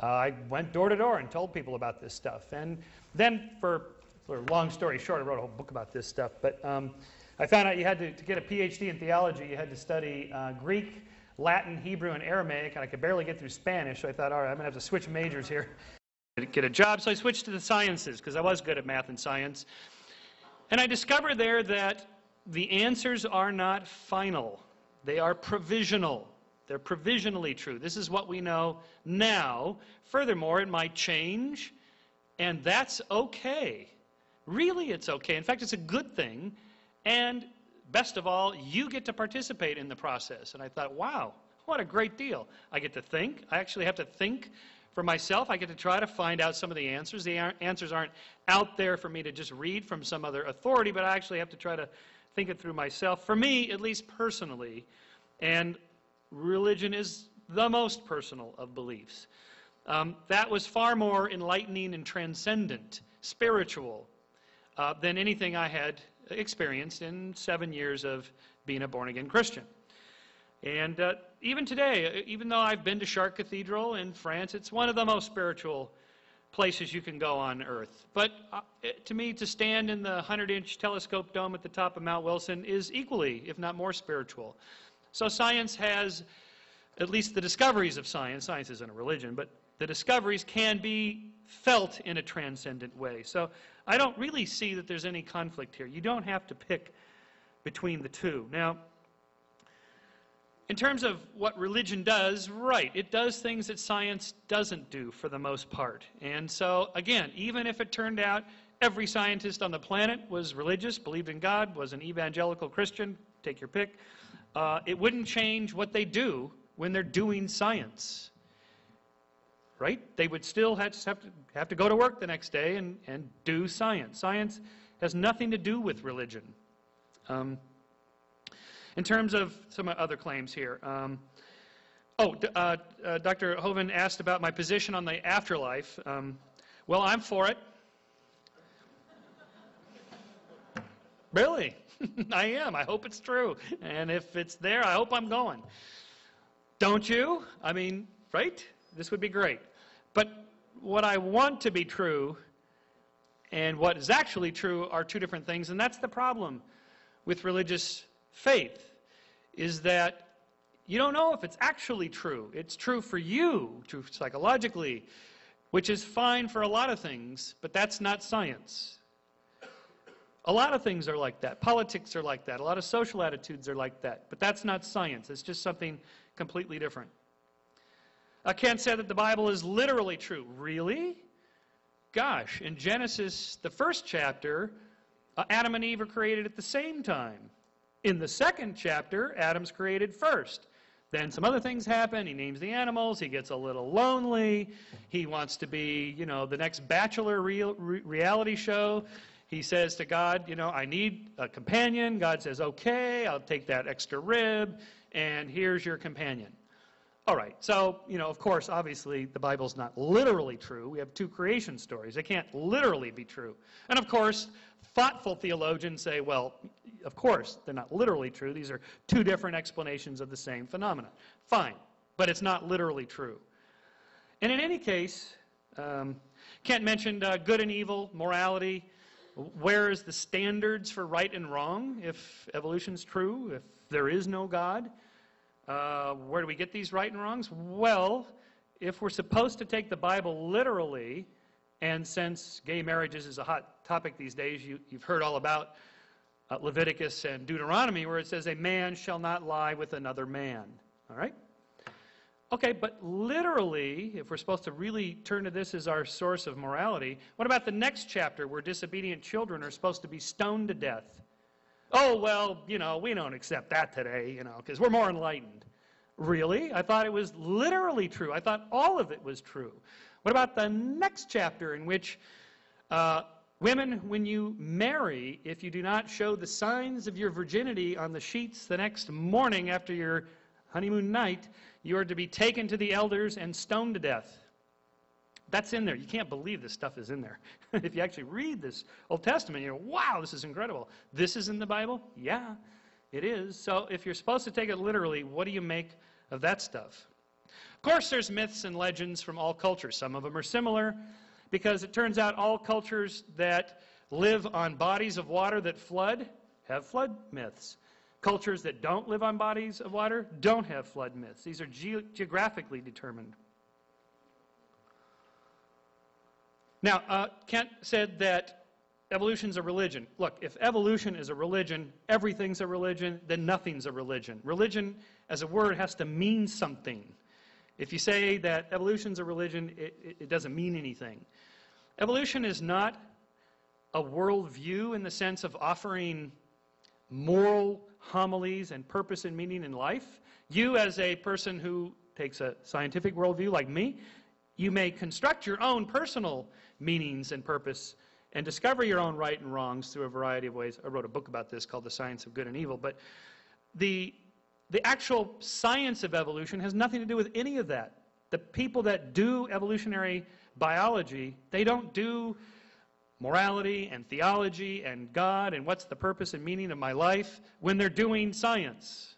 I went door to door and told people about this stuff. And then, for a long story short, I wrote a whole book about this stuff. But I found out you had to get a PhD in theology, you had to study Greek, Latin, Hebrew, and Aramaic, and I could barely get through Spanish, so I thought, all right, I'm going to have to switch majors here to get a job. So I switched to the sciences, because I was good at math and science. And I discovered there that the answers are not final. They are provisional. They're provisionally true. This is what we know now. Furthermore, it might change. And that's okay. Really, it's okay. In fact, it's a good thing. And best of all, you get to participate in the process. And I thought, wow, what a great deal. I get to think. I actually have to think for myself. I get to try to find out some of the answers. The answers aren't out there for me to just read from some other authority, but I actually have to try to think it through myself. For me, at least personally, and religion is the most personal of beliefs. That was far more enlightening and transcendent, spiritual, than anything I had experienced in 7 years of being a born-again Christian. And even today, even though I've been to Chartres Cathedral in France, it's one of the most spiritual places you can go on earth. But to me, to stand in the 100-inch telescope dome at the top of Mount Wilson is equally, if not more, spiritual. So science has, at least the discoveries of science isn't a religion, but the discoveries can be felt in a transcendent way. So I don't really see that there's any conflict here. You don't have to pick between the two. Now, in terms of what religion does, right, it does things that science doesn't do for the most part. And so, again, even if it turned out every scientist on the planet was religious, believed in God, was an evangelical Christian, take your pick, it wouldn't change what they do when they're doing science. Right? They would still have to go to work the next day and do science. Science has nothing to do with religion. In terms of some other claims here. Dr. Hoven asked about my position on the afterlife. Well, I'm for it. Really? I am. I hope it's true. And if it's there, I hope I'm going. Don't you? I mean, right? This would be great. But what I want to be true and what is actually true are two different things, and that's the problem with religious faith, is that you don't know if it's actually true. It's true for you, true psychologically, which is fine for a lot of things, but that's not science. A lot of things are like that. Politics are like that. A lot of social attitudes are like that. But that's not science. It's just something completely different. Kant said that the Bible is literally true. Really? Gosh, in Genesis, the first chapter, Adam and Eve are created at the same time. In the second chapter, Adam's created first. Then some other things happen. He names the animals. He gets a little lonely. He wants to be, the next Bachelor reality show. He says to God, I need a companion. God says, okay, I'll take that extra rib, and here's your companion. All right, so, of course, obviously, the Bible's not literally true. We have two creation stories. They can't literally be true. And, of course, thoughtful theologians say, well, of course, they're not literally true. These are two different explanations of the same phenomenon. Fine, but it's not literally true. And in any case, Kent mentioned good and evil, morality. Where is the standards for right and wrong if evolution's true, if there is no God? Where do we get these right and wrongs? Well, if we're supposed to take the Bible literally, and since gay marriages is a hot topic these days, you've heard all about Leviticus and Deuteronomy, where it says a man shall not lie with another man. All right? Okay, but literally, if we're supposed to really turn to this as our source of morality, what about the next chapter where disobedient children are supposed to be stoned to death? Oh, well, we don't accept that today, because we're more enlightened. Really? I thought it was literally true. I thought all of it was true. What about the next chapter in which women, when you marry, if you do not show the signs of your virginity on the sheets the next morning after your honeymoon night, you are to be taken to the elders and stoned to death? That's in there. You can't believe this stuff is in there. If you actually read this Old Testament, wow, this is incredible. This is in the Bible? Yeah, it is. So if you're supposed to take it literally, what do you make of that stuff? Of course, there's myths and legends from all cultures. Some of them are similar because it turns out all cultures that live on bodies of water that flood have flood myths. Cultures that don't live on bodies of water don't have flood myths. These are geographically determined. Now, Kent said that evolution's a religion. Look, if evolution is a religion, everything's a religion, then nothing's a religion. Religion, as a word, has to mean something. If you say that evolution's a religion, it doesn't mean anything. Evolution is not a worldview in the sense of offering moral homilies and purpose and meaning in life. You, as a person who takes a scientific worldview like me, you may construct your own personal meanings and purpose and discover your own right and wrongs through a variety of ways. I wrote a book about this called The Science of Good and Evil. But the actual science of evolution has nothing to do with any of that. The people that do evolutionary biology, they don't do morality and theology and God and what's the purpose and meaning of my life when they're doing science.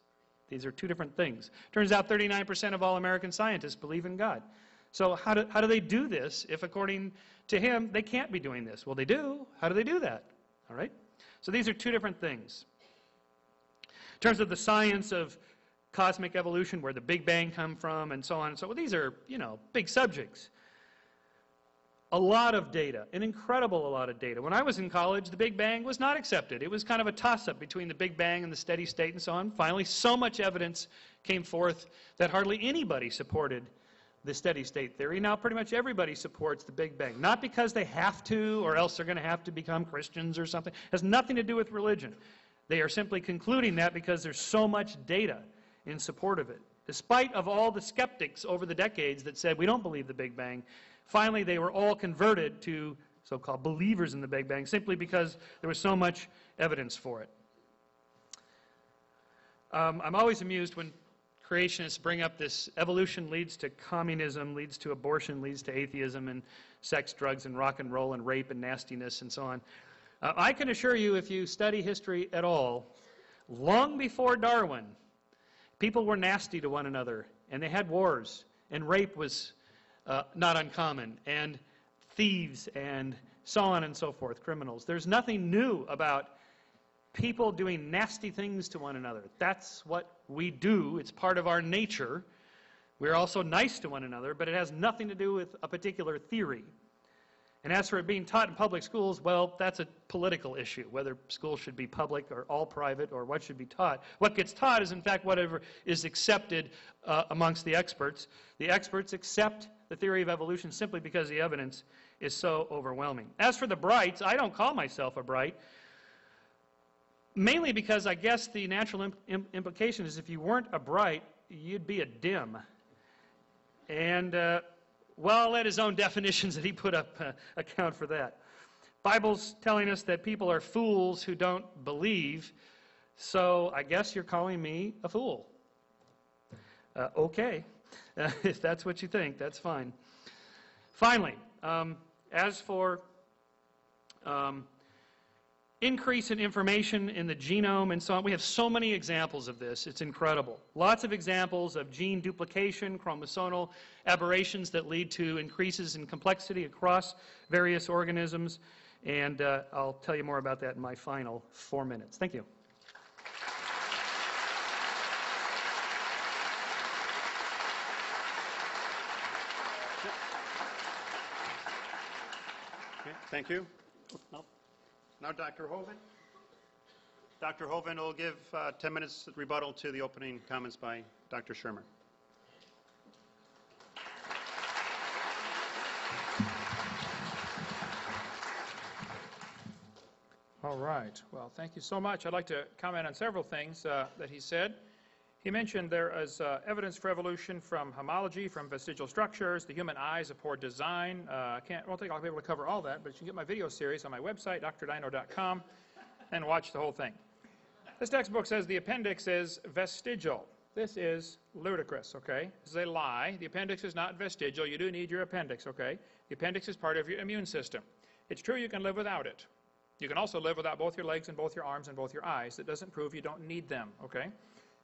These are two different things. Turns out 39% of all American scientists believe in God. So how do they do this if, according to him, they can't be doing this? Well, they do. How do they do that? All right? So these are two different things. In terms of the science of cosmic evolution, where the Big Bang come from, and so on and so on, these are, big subjects. A lot of data, an incredible lot of data. When I was in college, the Big Bang was not accepted. It was kind of a toss-up between the Big Bang and the steady state and so on. Finally, so much evidence came forth that hardly anybody supported the steady state theory. Now pretty much everybody supports the Big Bang. Not because they have to, or else they're going to have to become Christians or something. It has nothing to do with religion. They are simply concluding that because there's so much data in support of it. Despite of all the skeptics over the decades that said, we don't believe the Big Bang, finally they were all converted to so-called believers in the Big Bang simply because there was so much evidence for it. I'm always amused when creationists bring up this evolution leads to communism, leads to abortion, leads to atheism, and sex, drugs, and rock and roll, and rape, and nastiness, and so on. I can assure you, if you study history at all, long before Darwin, people were nasty to one another, and they had wars, and rape was not uncommon, and thieves, and so on and so forth, criminals. There's nothing new about people doing nasty things to one another. That's what we do. It's part of our nature. We're also nice to one another, but it has nothing to do with a particular theory. And as for it being taught in public schools, well, that's a political issue, whether schools should be public or all private or what should be taught. What gets taught is, in fact, whatever is accepted amongst the experts. The experts accept the theory of evolution simply because the evidence is so overwhelming. As for the brights, I don't call myself a bright, mainly because I guess the natural implication is if you weren't a bright, you'd be a dim. And, well, I'll let his own definitions that he put up account for that. Bible's telling us that people are fools who don't believe, so I guess you're calling me a fool. Okay, if that's what you think, that's fine. Finally, as for increase in information in the genome and so on, we have so many examples of this, it's incredible. Lots of examples of gene duplication, chromosomal aberrations that lead to increases in complexity across various organisms, and I'll tell you more about that in my final 4 minutes. Thank you. Okay, thank you. Now Dr. Hoven. Dr. Hoven will give 10 minutes rebuttal to the opening comments by Dr. Shermer. All right. Well, thank you so much. I'd like to comment on several things that he said. He mentioned there is evidence for evolution from homology, from vestigial structures. The human eye is a poor design. I won't think I'll be able to cover all that, but you can get my video series on my website, drdino.com, and watch the whole thing. This textbook says the appendix is vestigial. This is ludicrous, okay? This is a lie. The appendix is not vestigial. You do need your appendix, okay? The appendix is part of your immune system. It's true you can live without it. You can also live without both your legs and both your arms and both your eyes. That doesn't prove you don't need them, okay?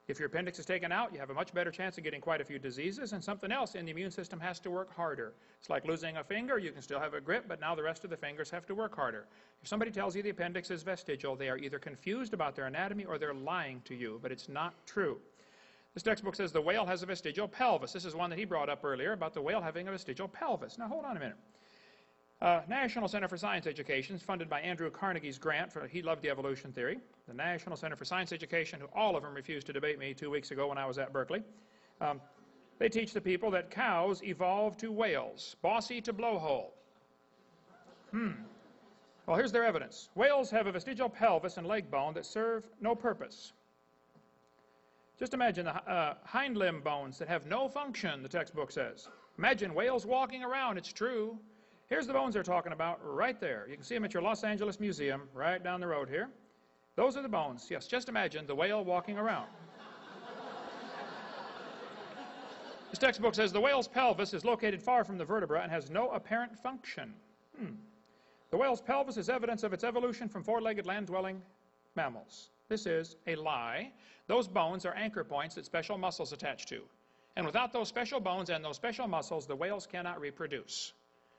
If your appendix is taken out, you have a much better chance of getting quite a few diseases, and something else in the immune system has to work harder. It's like losing a finger. You can still have a grip, but now the rest of the fingers have to work harder. If somebody tells you the appendix is vestigial, they are either confused about their anatomy or they're lying to you, but it's not true. This textbook says the whale has a vestigial pelvis. This is one that he brought up earlier about the whale having a vestigial pelvis. Now, hold on a minute. National Center for Science Education is funded by Andrew Carnegie's grant. He loved the evolution theory. The National Center for Science Education, who all of them refused to debate me 2 weeks ago when I was at Berkeley, they teach the people that cows evolved to whales, bossy to blowhole. Well, here's their evidence. Whales have a vestigial pelvis and leg bone that serve no purpose. Just imagine the hind limb bones that have no function, the textbook says. Imagine whales walking around. It's true. Here's the bones they're talking about right there. You can see them at your Los Angeles Museum right down the road here. Those are the bones. Yes, just imagine the whale walking around. This textbook says the whale's pelvis is located far from the vertebra and has no apparent function. The whale's pelvis is evidence of its evolution from four-legged land-dwelling mammals. This is a lie. Those bones are anchor points that special muscles attach to. And without those special bones and those special muscles, the whales cannot reproduce.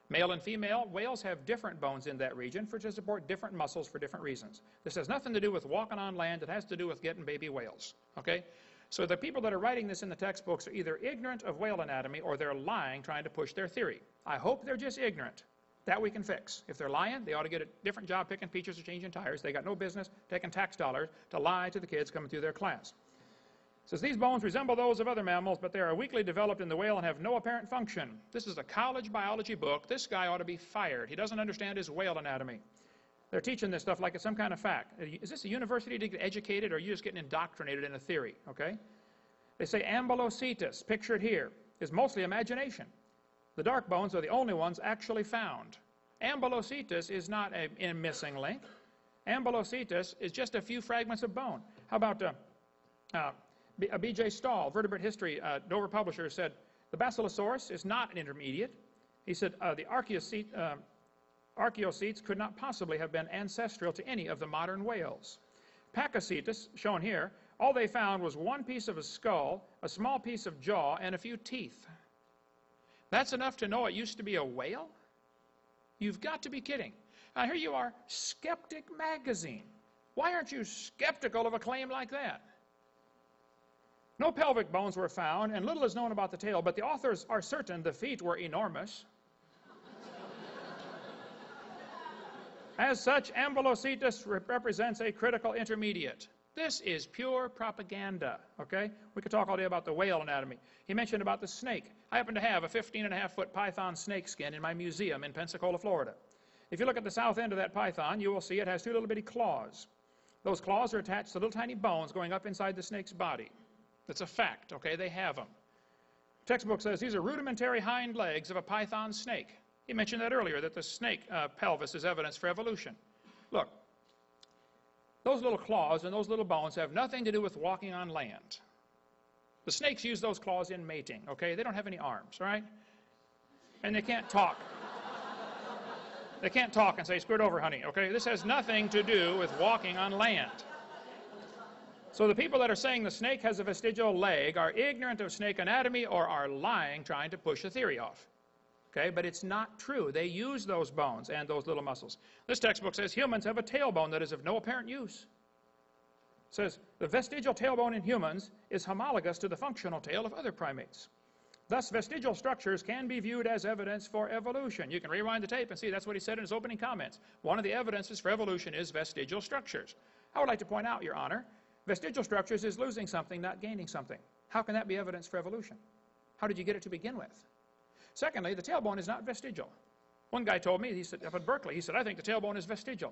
Male and female whales have different bones in that region to support different muscles for different reasons. This has nothing to do with walking on land. It has to do with getting baby whales. Okay? So the people that are writing this in the textbooks are either ignorant of whale anatomy or they're lying trying to push their theory. I hope they're just ignorant. That we can fix. If they're lying, they ought to get a different job picking peaches or changing tires. They got no business taking tax dollars to lie to the kids coming through their class. It says these bones resemble those of other mammals, but they are weakly developed in the whale and have no apparent function. This is a college biology book. This guy ought to be fired. He doesn't understand his whale anatomy. They're teaching this stuff like it's some kind of fact. Is this a university to get educated, or are you just getting indoctrinated in a theory? Okay? They say ambulocetus, pictured here, is mostly imagination. The dark bones are the only ones actually found. Ambulocetus is not a missing link. Ambulocetus is just a few fragments of bone. How about B.J. Stahl, Vertebrate History, Dover publisher, said the Basilosaurus is not an intermediate. He said the Archaeocetes could not possibly have been ancestral to any of the modern whales. Pakicetus, shown here, all they found was one piece of a skull, a small piece of jaw, and a few teeth. That's enough to know it used to be a whale? You've got to be kidding. Now here you are, Skeptic Magazine. Why aren't you skeptical of a claim like that? No pelvic bones were found, and little is known about the tail, but the authors are certain the feet were enormous. As such, Ambulocetus represents a critical intermediate. This is pure propaganda, okay? We could talk all day about the whale anatomy. He mentioned about the snake. I happen to have a 15.5-foot python snake skin in my museum in Pensacola, Florida. If you look at the south end of that python, you will see it has two little bitty claws. Those claws are attached to little tiny bones going up inside the snake's body. That's a fact, okay? They have them. Textbook says these are rudimentary hind legs of a python snake. He mentioned that earlier, that the snake pelvis is evidence for evolution. Look, those little claws and those little bones have nothing to do with walking on land. The snakes use those claws in mating, okay? They don't have any arms, right? And they can't talk. They can't talk and say, "Squirt over, honey," okay? This has nothing to do with walking on land. So the people that are saying the snake has a vestigial leg are ignorant of snake anatomy or are lying trying to push a theory off. Okay, but it's not true. They use those bones and those little muscles. This textbook says humans have a tailbone that is of no apparent use. It says the vestigial tailbone in humans is homologous to the functional tail of other primates. Thus, vestigial structures can be viewed as evidence for evolution. You can rewind the tape and see that's what he said in his opening comments. One of the evidences for evolution is vestigial structures. I would like to point out, Your Honor, vestigial structures is losing something, not gaining something. How can that be evidence for evolution? How did you get it to begin with? Secondly, the tailbone is not vestigial. One guy told me, he said, up at Berkeley, he said, "I think the tailbone is vestigial."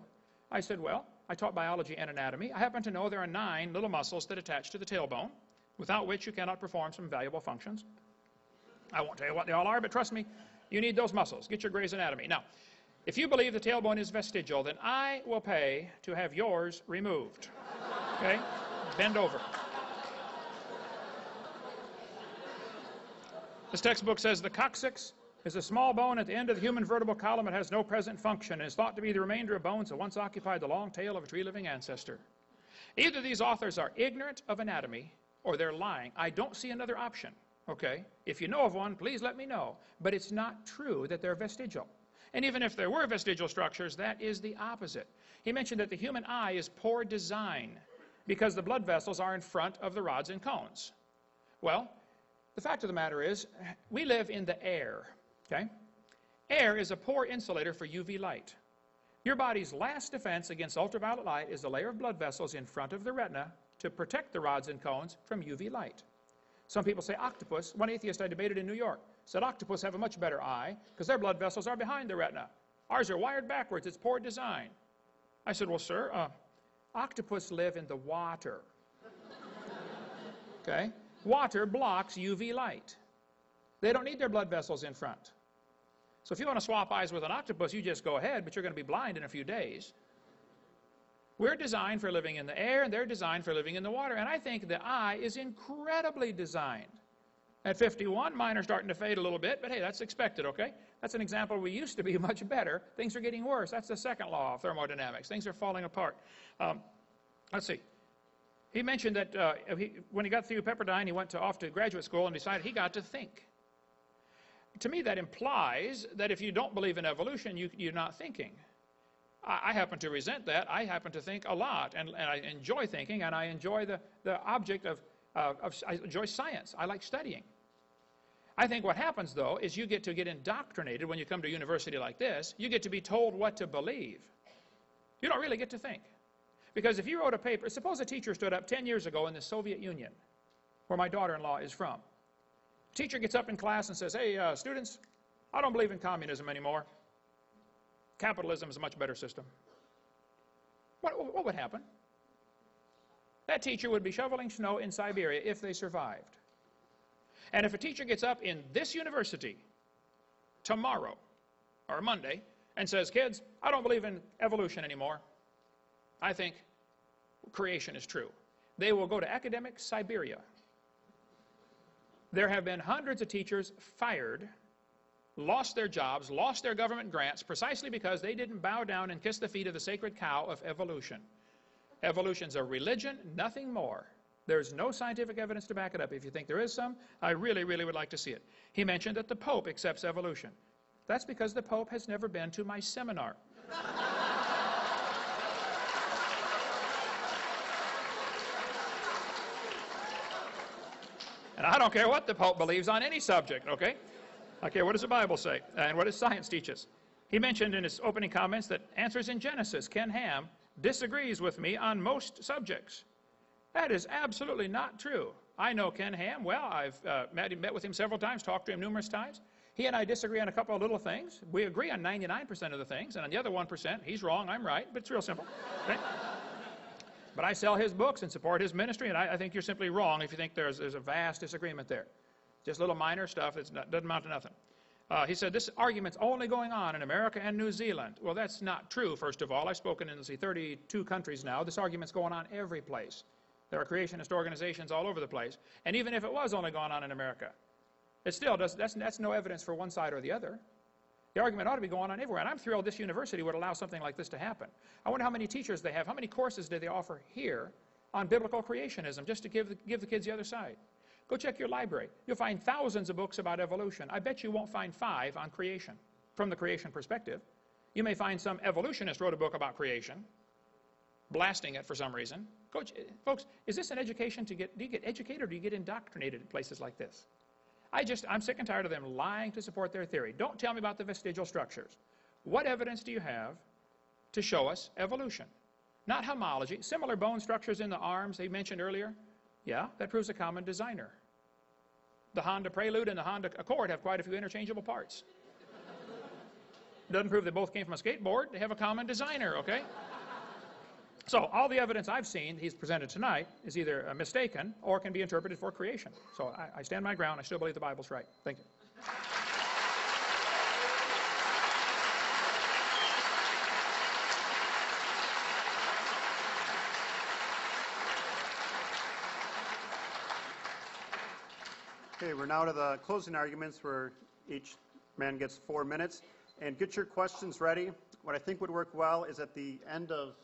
I said, well, I taught biology and anatomy. I happen to know there are 9 little muscles that attach to the tailbone, without which you cannot perform some valuable functions. I won't tell you what they all are, but trust me, you need those muscles. Get your Gray's Anatomy. Now, if you believe the tailbone is vestigial, then I will pay to have yours removed. Okay? Bend over. This textbook says the coccyx is a small bone at the end of the human vertebral column. It has no present function and is thought to be the remainder of bones that once occupied the long tail of a tree-living ancestor. Either these authors are ignorant of anatomy or they're lying. I don't see another option, okay? If you know of one, please let me know. But it's not true that they're vestigial. And even if there were vestigial structures, that is the opposite. He mentioned that the human eye is poor design because the blood vessels are in front of the rods and cones. Well, the fact of the matter is, we live in the air, okay? Air is a poor insulator for UV light. Your body's last defense against ultraviolet light is a layer of blood vessels in front of the retina to protect the rods and cones from UV light. Some people say octopus. One atheist I debated in New York said octopus have a much better eye because their blood vessels are behind the retina. Ours are wired backwards. It's poor design. I said, well, sir, octopus live in the water. Okay? Water blocks UV light. They don't need their blood vessels in front. So if you want to swap eyes with an octopus, you just go ahead, but you're going to be blind in a few days. We're designed for living in the air, and they're designed for living in the water. And I think the eye is incredibly designed. At 51, mine are starting to fade a little bit, but hey, that's expected, okay? That's an example. We used to be much better. Things are getting worse. That's the second law of thermodynamics. Things are falling apart. Let's see. He mentioned that when he got through Pepperdine, he went off to graduate school and decided he got to think. To me, that implies that if you don't believe in evolution, you're not thinking. I happen to resent that. I happen to think a lot, and I enjoy thinking, and I enjoy the object of I enjoy science. I like studying. I think what happens, though, is you get indoctrinated when you come to a university like this. You get to be told what to believe. You don't really get to think. Because if you wrote a paper, suppose a teacher stood up 10 years ago in the Soviet Union, where my daughter-in-law is from. Teacher gets up in class and says, hey, students, I don't believe in communism anymore. Capitalism is a much better system. What would happen? That teacher would be shoveling snow in Siberia if they survived. And if a teacher gets up in this university tomorrow or Monday and says, kids, I don't believe in evolution anymore. I think creation is true. They will go to academic Siberia. There have been hundreds of teachers fired, lost their jobs, lost their government grants, precisely because they didn't bow down and kiss the feet of the sacred cow of evolution. Evolution's a religion, nothing more. There's no scientific evidence to back it up. If you think there is some, I really, really would like to see it. He mentioned that the Pope accepts evolution. That's because the Pope has never been to my seminar. And I don't care what the Pope believes on any subject, okay? I care what does the Bible say and what does science teach us. He mentioned in his opening comments that Answers in Genesis, Ken Ham, disagrees with me on most subjects. That is absolutely not true. I know Ken Ham well. I've met with him several times, talked to him numerous times. He and I disagree on a couple of little things. We agree on 99% of the things, and on the other 1%, he's wrong, I'm right, but it's real simple. Okay? But I sell his books and support his ministry, and I think you're simply wrong if you think there's a vast disagreement there. Just little minor stuff that doesn't amount to nothing. He said this argument's only going on in America and New Zealand. Well, that's not true, first of all. I've spoken in, 32 countries now. This argument's going on every place. There are creationist organizations all over the place. And even if it was only going on in America, it still does, that's no evidence for one side or the other. The argument ought to be going on everywhere. And I'm thrilled this university would allow something like this to happen. I wonder how many teachers they have, how many courses do they offer here on biblical creationism, just to give the kids the other side. Go check your library. You'll find thousands of books about evolution. I bet you won't find 5 on creation, from the creation perspective. You may find some evolutionist wrote a book about creation, blasting it for some reason. Folks, is this an education do you get educated or do you get indoctrinated in places like this? I'm sick and tired of them lying to support their theory. Don't tell me about the vestigial structures. What evidence do you have to show us evolution? Not homology. Similar bone structures in the arms they mentioned earlier. Yeah, that proves a common designer. The Honda Prelude and the Honda Accord have quite a few interchangeable parts. Doesn't prove they both came from a skateboard. They have a common designer, okay? So all the evidence I've seen he's presented tonight is either mistaken or can be interpreted for creation. So I stand my ground. I still believe the Bible's right. Thank you. Okay, we're now to the closing arguments where each man gets 4 minutes. And get your questions ready. What I think would work well is at the end of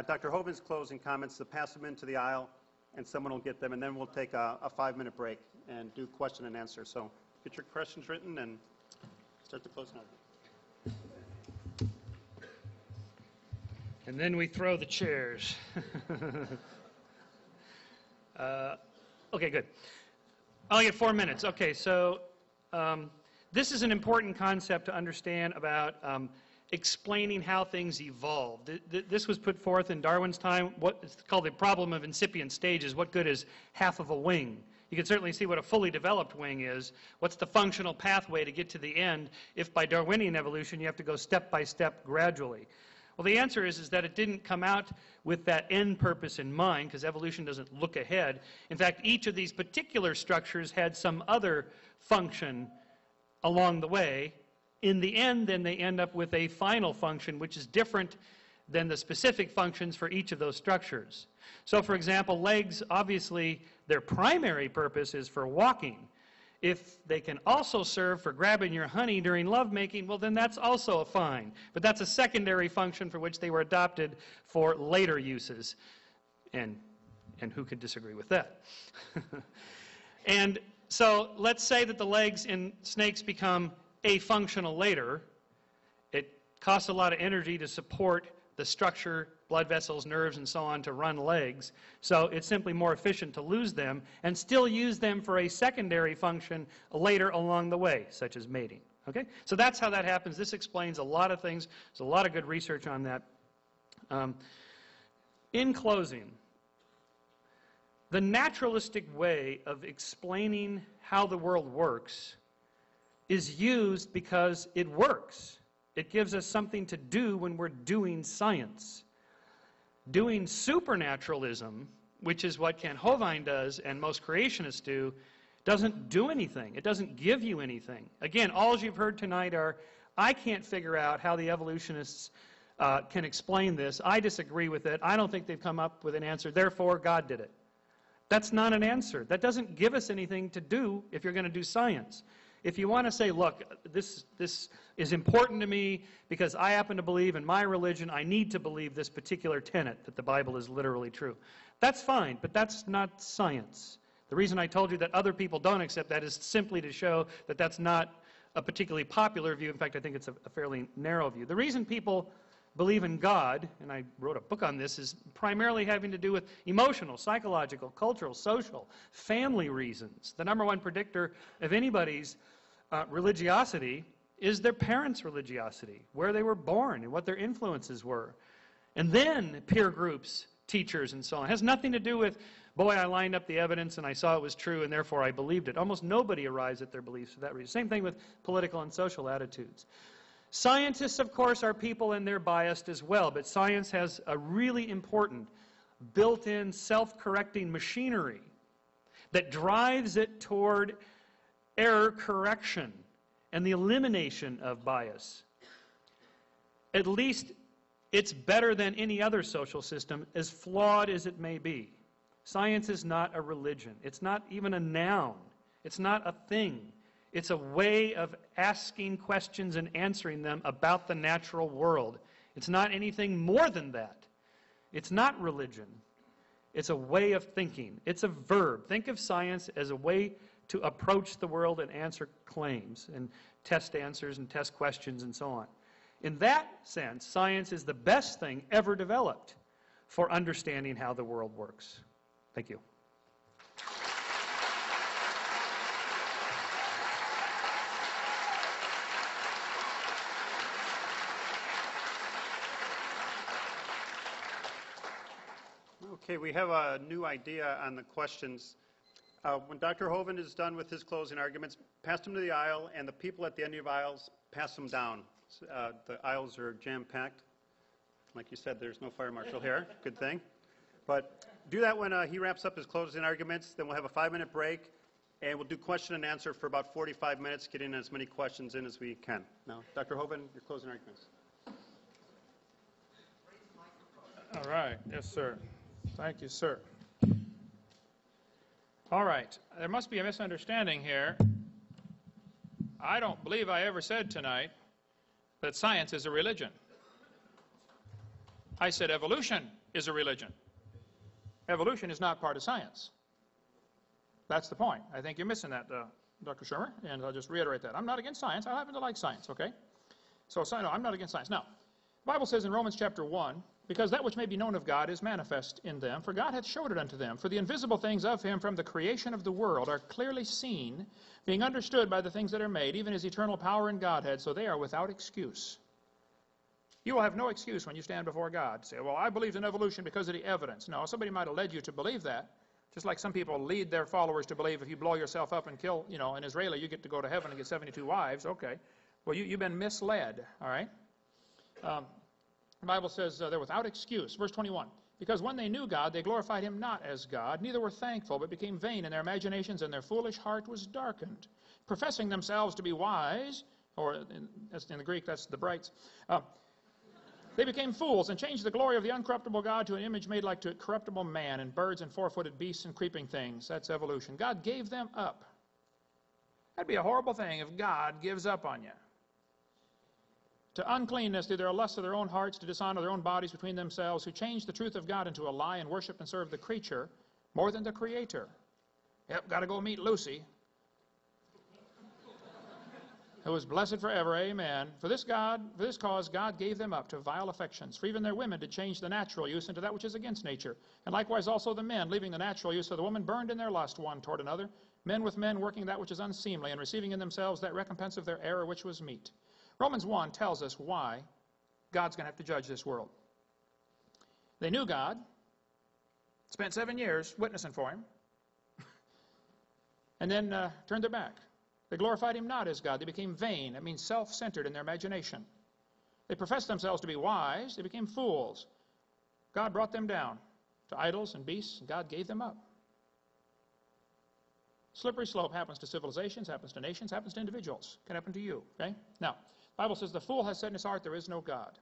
Dr. Hovind's closing comments to pass them into the aisle, and someone will get them, and then we'll take a 5-minute break and do question and answer. So get your questions written and start the closing argument. And then we throw the chairs. Okay, good. I'll get 4 minutes. Okay, so this is an important concept to understand about explaining how things evolved. This was put forth in Darwin's time. What is called the problem of incipient stages. What good is half of a wing? You can certainly see what a fully developed wing is. What's the functional pathway to get to the end if by Darwinian evolution you have to go step by step gradually? Well, the answer is that it didn't come out with that end purpose in mind, because evolution doesn't look ahead. In fact, each of these particular structures had some other function along the way. In the end, then they end up with a final function which is different than the specific functions for each of those structures. So, for example, legs, obviously, their primary purpose is for walking. If they can also serve for grabbing your honey during lovemaking, well, then that's also fine. But that's a secondary function for which they were adopted for later uses. And who could disagree with that? And so let's say that the legs in snakes become afunctional later. It costs a lot of energy to support the structure, blood vessels, nerves, and so on to run legs. So it's simply more efficient to lose them and still use them for a secondary function later along the way, such as mating. Okay? So that's how that happens. This explains a lot of things. There's a lot of good research on that. In closing, the naturalistic way of explaining how the world works is used because it works. It gives us something to do when we're doing science. Doing supernaturalism, which is what Kent Hovind does and most creationists do, doesn't do anything. It doesn't give you anything. Again, all you've heard tonight are, I can't figure out how the evolutionists can explain this. I disagree with it. I don't think they've come up with an answer. Therefore, God did it. That's not an answer. That doesn't give us anything to do if you're going to do science. If you want to say, look, this is important to me because I happen to believe in my religion, I need to believe this particular tenet that the Bible is literally true. That's fine, but that's not science. The reason I told you that other people don't accept that is simply to show that that's not a particularly popular view. In fact, I think it's a fairly narrow view. The reason people believe in God, and I wrote a book on this, is primarily having to do with emotional, psychological, cultural, social, family reasons. The number one predictor of anybody's religiosity is their parents' religiosity, where they were born and what their influences were. And then peer groups, teachers, and so on. It has nothing to do with, boy, I lined up the evidence and I saw it was true and therefore I believed it. Almost nobody arrives at their beliefs for that reason. Same thing with political and social attitudes. Scientists, of course, are people and they're biased as well, but science has a really important built-in self-correcting machinery that drives it toward error correction and the elimination of bias. At least it's better than any other social system, as flawed as it may be. Science is not a religion. It's not even a noun. It's not a thing. It's a way of asking questions and answering them about the natural world. It's not anything more than that. It's not religion. It's a way of thinking. It's a verb. Think of science as a way to approach the world and answer claims and test answers and test questions and so on. In that sense, science is the best thing ever developed for understanding how the world works. Thank you. Okay, we have a new idea on the questions. When Dr. Hovind is done with his closing arguments, pass them to the aisle, and the people at the end of the aisles, pass them down. The aisles are jam-packed. Like you said, there's no fire marshal here. Good thing. But do that when he wraps up his closing arguments. Then we'll have a 5-minute break, and we'll do question and answer for about 45 minutes, getting as many questions in as we can. Now, Dr. Hovind, your closing arguments. All right. Yes, sir. Thank you, sir. All right. There must be a misunderstanding here. I don't believe I ever said tonight that science is a religion. I said evolution is a religion. Evolution is not part of science. That's the point. I think you're missing that, Dr. Shermer, and I'll just reiterate that. I'm not against science. I happen to like science, okay? So, no, I'm not against science. Now, the Bible says in Romans chapter 1, because that which may be known of God is manifest in them, for God hath showed it unto them. For the invisible things of him from the creation of the world are clearly seen, being understood by the things that are made, even his eternal power and Godhead, so they are without excuse. You will have no excuse when you stand before God. Say, well, I believed in evolution because of the evidence. No, somebody might have led you to believe that, Just like some people lead their followers to believe if you blow yourself up and kill, an Israeli, you get to go to heaven and get 72 wives. Okay. Well, you've been misled, all right? The Bible says they're without excuse. Verse 21. Because when they knew God, they glorified him not as God, neither were thankful, but became vain in their imaginations, and their foolish heart was darkened. Professing themselves to be wise, or in the Greek, that's the brights, they became fools and changed the glory of the uncorruptible God to an image made like to a corruptible man, and birds and four-footed beasts and creeping things. That's evolution. God gave them up. That'd be a horrible thing if God gives up on you. To uncleanness through their lusts of their own hearts, to dishonor their own bodies between themselves, who changed the truth of God into a lie and worship and serve the creature more than the Creator. Yep, got to go meet Lucy, who is blessed forever. Amen. For this cause God gave them up to vile affections. For even their women did change the natural use into that which is against nature. And likewise also the men, leaving the natural use of the woman, burned in their lust one toward another, men with men working that which is unseemly, and receiving in themselves that recompense of their error which was meet. Romans 1 tells us why God's going to have to judge this world. They knew God, spent 7 years witnessing for him, and then turned their back. They glorified him not as God. They became vain. That means self-centered in their imagination. They professed themselves to be wise. They became fools. God brought them down to idols and beasts, and God gave them up. Slippery slope happens to civilizations, happens to nations, happens to individuals. Can happen to you, okay? Now, the Bible says the fool has said in his heart there is no God.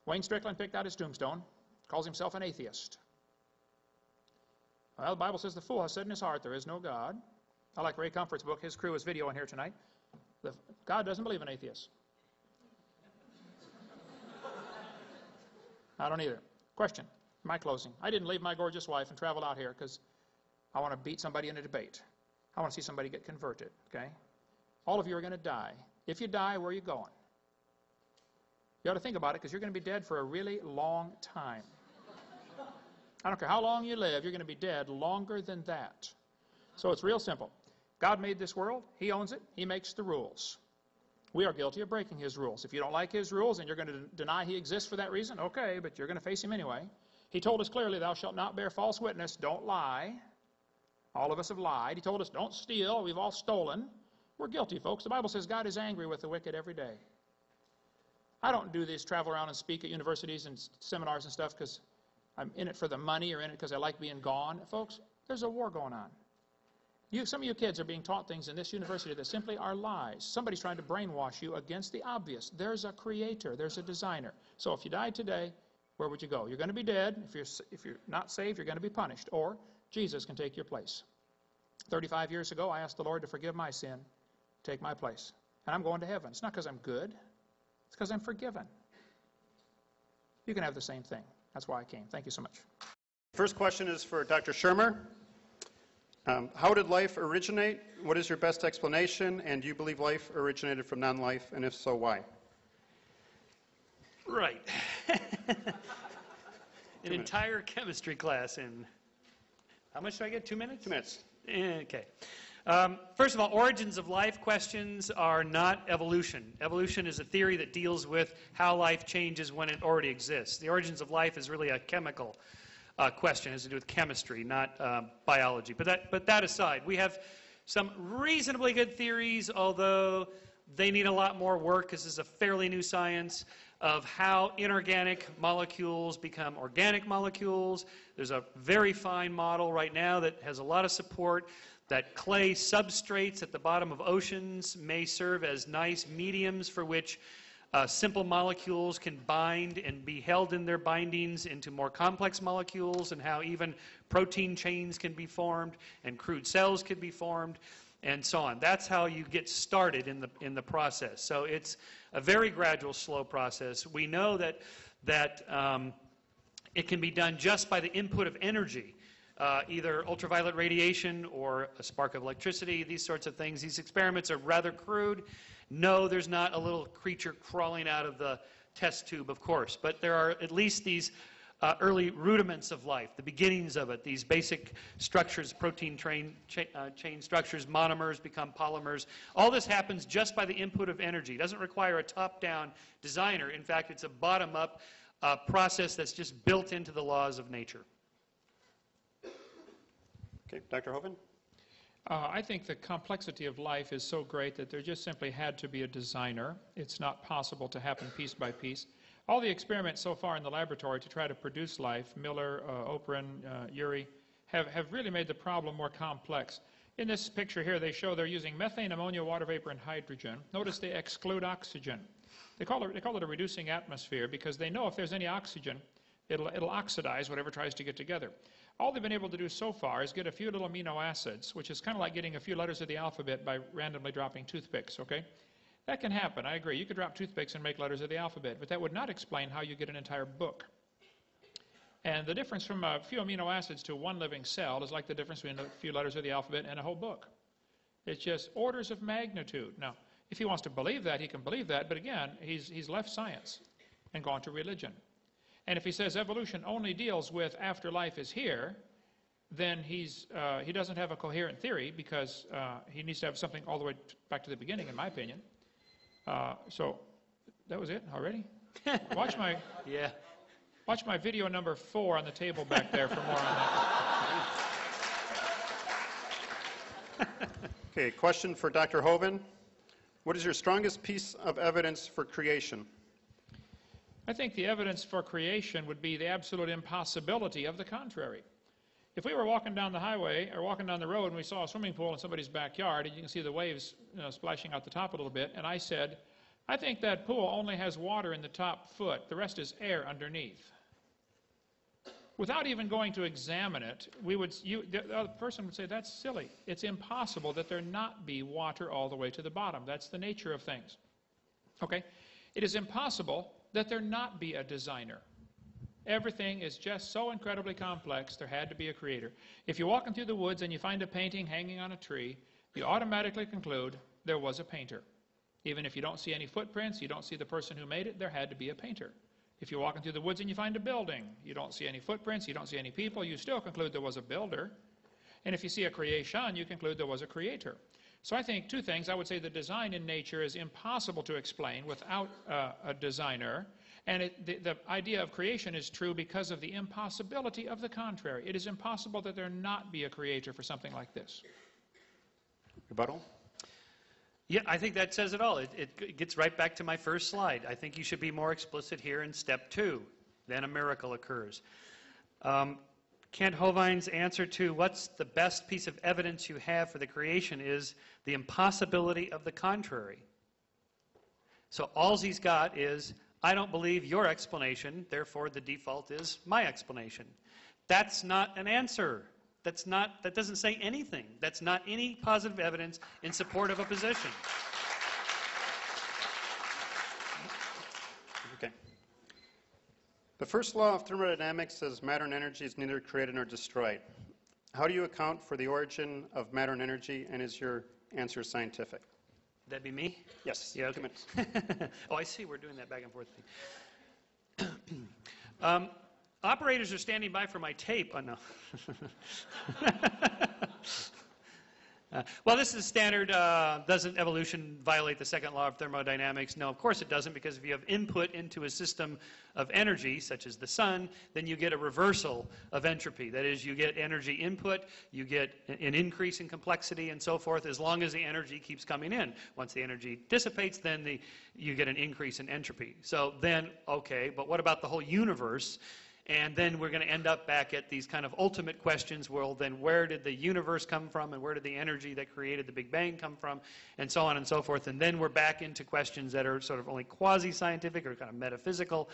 Wayne Strickland picked out his tombstone, calls himself an atheist. Well, the Bible says the fool has said in his heart there is no God. I like Ray Comfort's book. His crew is video in here tonight. God doesn't believe in atheists. I don't either. Question, my closing. I didn't leave my gorgeous wife and travel out here because I want to beat somebody in a debate. I want to see somebody get converted, okay? All of you are going to die. If you die, where are you going? You ought to think about it because you're going to be dead for a really long time. I don't care how long you live, you're going to be dead longer than that. So it's real simple. God made this world. He owns it. He makes the rules. We are guilty of breaking his rules. If you don't like his rules and you're going to deny he exists for that reason, okay, but you're going to face him anyway. He told us clearly, thou shalt not bear false witness. Don't lie. All of us have lied. He told us, don't steal. We've all stolen. We're guilty, folks. The Bible says God is angry with the wicked every day. I don't do this, travel around and speak at universities and seminars and stuff because I'm in it for the money or in it because I like being gone. Folks, there's a war going on. Some of you kids are being taught things in this university that simply are lies. Somebody's trying to brainwash you against the obvious. There's a creator. There's a designer. So if you died today, where would you go? You're going to be dead. If you're not saved, you're going to be punished. Or Jesus can take your place. 35 years ago, I asked the Lord to forgive my sin, take my place. And I'm going to heaven. It's not because I'm good. It's because I'm forgiven. You can have the same thing. That's why I came. Thank you so much. First question is for Dr. Shermer. How did life originate? What is your best explanation? And do you believe life originated from non-life? And if so, why? Right. An entire chemistry class in, how much do I get, 2 minutes? 2 minutes. Okay. First of all, origins of life questions are not evolution. Evolution is a theory that deals with how life changes when it already exists. The origins of life is really a chemical question. It has to do with chemistry, not biology. But that aside, we have some reasonably good theories, although they need a lot more work because this is a fairly new science, of how inorganic molecules become organic molecules. There's a very fine model right now that has a lot of support that clay substrates at the bottom of oceans may serve as nice mediums for which simple molecules can bind and be held in their bindings into more complex molecules, and how even protein chains can be formed and crude cells can be formed, and so on. That's how you get started in the process. So it's a very gradual, slow process. We know that it can be done just by the input of energy, either ultraviolet radiation or a spark of electricity, these sorts of things. These experiments are rather crude. No, there's not a little creature crawling out of the test tube, of course, but there are at least these early rudiments of life, the beginnings of it, these basic structures, protein chain structures, monomers become polymers. All this happens just by the input of energy. It doesn't require a top-down designer. In fact, it's a bottom-up process that's just built into the laws of nature. Okay, Dr. Hovind? I think the complexity of life is so great that there just simply had to be a designer. It's not possible to happen piece by piece. All the experiments so far in the laboratory to try to produce life, Miller, Operin, Urey, have really made the problem more complex. In this picture here, they show they're using methane, ammonia, water vapor, and hydrogen. Notice they exclude oxygen. They call it a reducing atmosphere because they know if there's any oxygen, it'll oxidize whatever tries to get together. All they've been able to do so far is get a few little amino acids, which is kind of like getting a few letters of the alphabet by randomly dropping toothpicks, okay? That can happen, I agree. You could drop toothpicks and make letters of the alphabet, but that would not explain how you get an entire book. And the difference from a few amino acids to one living cell is like the difference between a few letters of the alphabet and a whole book. It's just orders of magnitude. Now, if he wants to believe that, he can believe that, but again, he's left science and gone to religion. And if he says evolution only deals with after life is here, then he doesn't have a coherent theory because he needs to have something all the way back to the beginning, in my opinion. So that was it already? Watch my video number 4 on the table back there for more on that. Okay, question for Dr. Hovind. What is your strongest piece of evidence for creation? I think the evidence for creation would be the absolute impossibility of the contrary. If we were walking down the highway or walking down the road and we saw a swimming pool in somebody's backyard and you can see the waves splashing out the top a little bit, and I said, I think that pool only has water in the top foot, the rest is air underneath. Without even going to examine it, the other person would say, that's silly. It's impossible that there not be water all the way to the bottom. That's the nature of things. Okay? It is impossible that there not be a designer. Everything is just so incredibly complex, there had to be a creator. If you're walking through the woods and you find a painting hanging on a tree, you automatically conclude there was a painter. Even if you don't see any footprints, you don't see the person who made it, there had to be a painter. If you're walking through the woods and you find a building, you don't see any footprints, you don't see any people, you still conclude there was a builder. And if you see a creation, you conclude there was a creator. So I think two things. I would say the design in nature is impossible to explain without a designer. And the idea of creation is true because of the impossibility of the contrary. It is impossible that there not be a creator for something like this. Rebuttal? Yeah, I think that says it all. It gets right back to my first slide. I think you should be more explicit here in step 2. Then a miracle occurs. Kent Hovind's answer to what's the best piece of evidence you have for the creation is the impossibility of the contrary. So all he's got is, I don't believe your explanation, therefore the default is my explanation. That's not an answer. That doesn't say anything. That's not any positive evidence in support of a position. Okay. The first law of thermodynamics says matter and energy is neither created nor destroyed. How do you account for the origin of matter and energy, and is your answer scientific? Would that be me? Yes. Yeah, 2 okay. minutes. Oh, I see. We're doing that back and forth thing. Operators are standing by for my tape. Oh, no. Well, this is standard. Doesn't evolution violate the second law of thermodynamics? No, of course it doesn't, because if you have input into a system of energy, such as the sun, then you get a reversal of entropy. That is, you get energy input, you get an increase in complexity and so forth, as long as the energy keeps coming in. Once the energy dissipates, then you get an increase in entropy. So then, okay, but what about the whole universe? And then we're going to end up back at these kind of ultimate questions. Well, then where did the universe come from, and where did the energy that created the Big Bang come from, and so on and so forth. And then we're back into questions that are sort of only quasi-scientific or kind of metaphysical,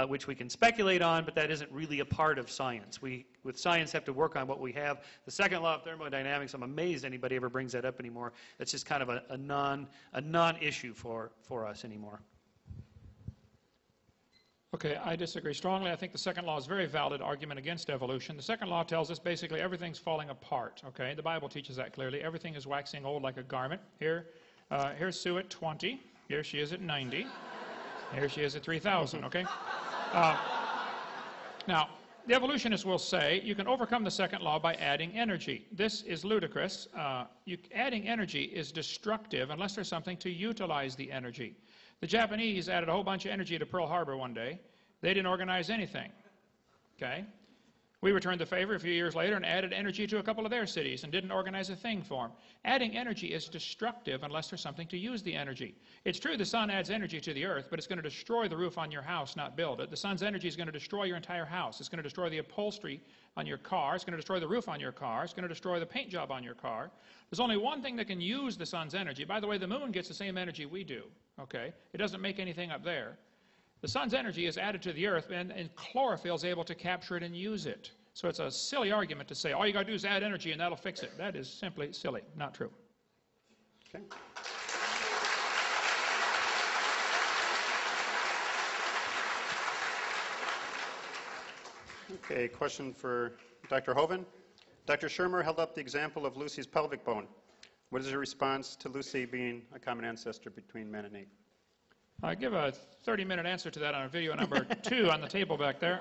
which we can speculate on, but that isn't really a part of science. We, with science, have to work on what we have. The second law of thermodynamics, I'm amazed anybody ever brings that up anymore. That's just kind of a non-issue for us anymore. Okay, I disagree strongly. I think the second law is a very valid argument against evolution. The second law tells us basically everything's falling apart, okay? The Bible teaches that clearly. Everything is waxing old like a garment. Here's Sue at 20. Here she is at 90. Here she is at 3,000, okay? Now, the evolutionists will say you can overcome the second law by adding energy. This is ludicrous. Adding energy is destructive unless there's something to utilize the energy. The Japanese added a whole bunch of energy to Pearl Harbor one day. They didn't organize anything, okay? We returned the favor a few years later and added energy to a couple of their cities and didn't organize a thing for them. Adding energy is destructive unless there's something to use the energy. It's true the sun adds energy to the earth, but it's going to destroy the roof on your house, not build it. The sun's energy is going to destroy your entire house. It's going to destroy the upholstery on your car. It's going to destroy the roof on your car. It's going to destroy the paint job on your car. There's only one thing that can use the sun's energy. By the way, the moon gets the same energy we do. Okay? It doesn't make anything up there. The sun's energy is added to the earth, and chlorophyll is able to capture it and use it. So it's a silly argument to say, all you got to do is add energy and that'll fix it. That is simply silly, not true. Okay. Okay, question for Dr. Hovind. Dr. Shermer held up the example of Lucy's pelvic bone. What is your response to Lucy being a common ancestor between men and ape? I give a 30-minute answer to that on video number 2 on the table back there.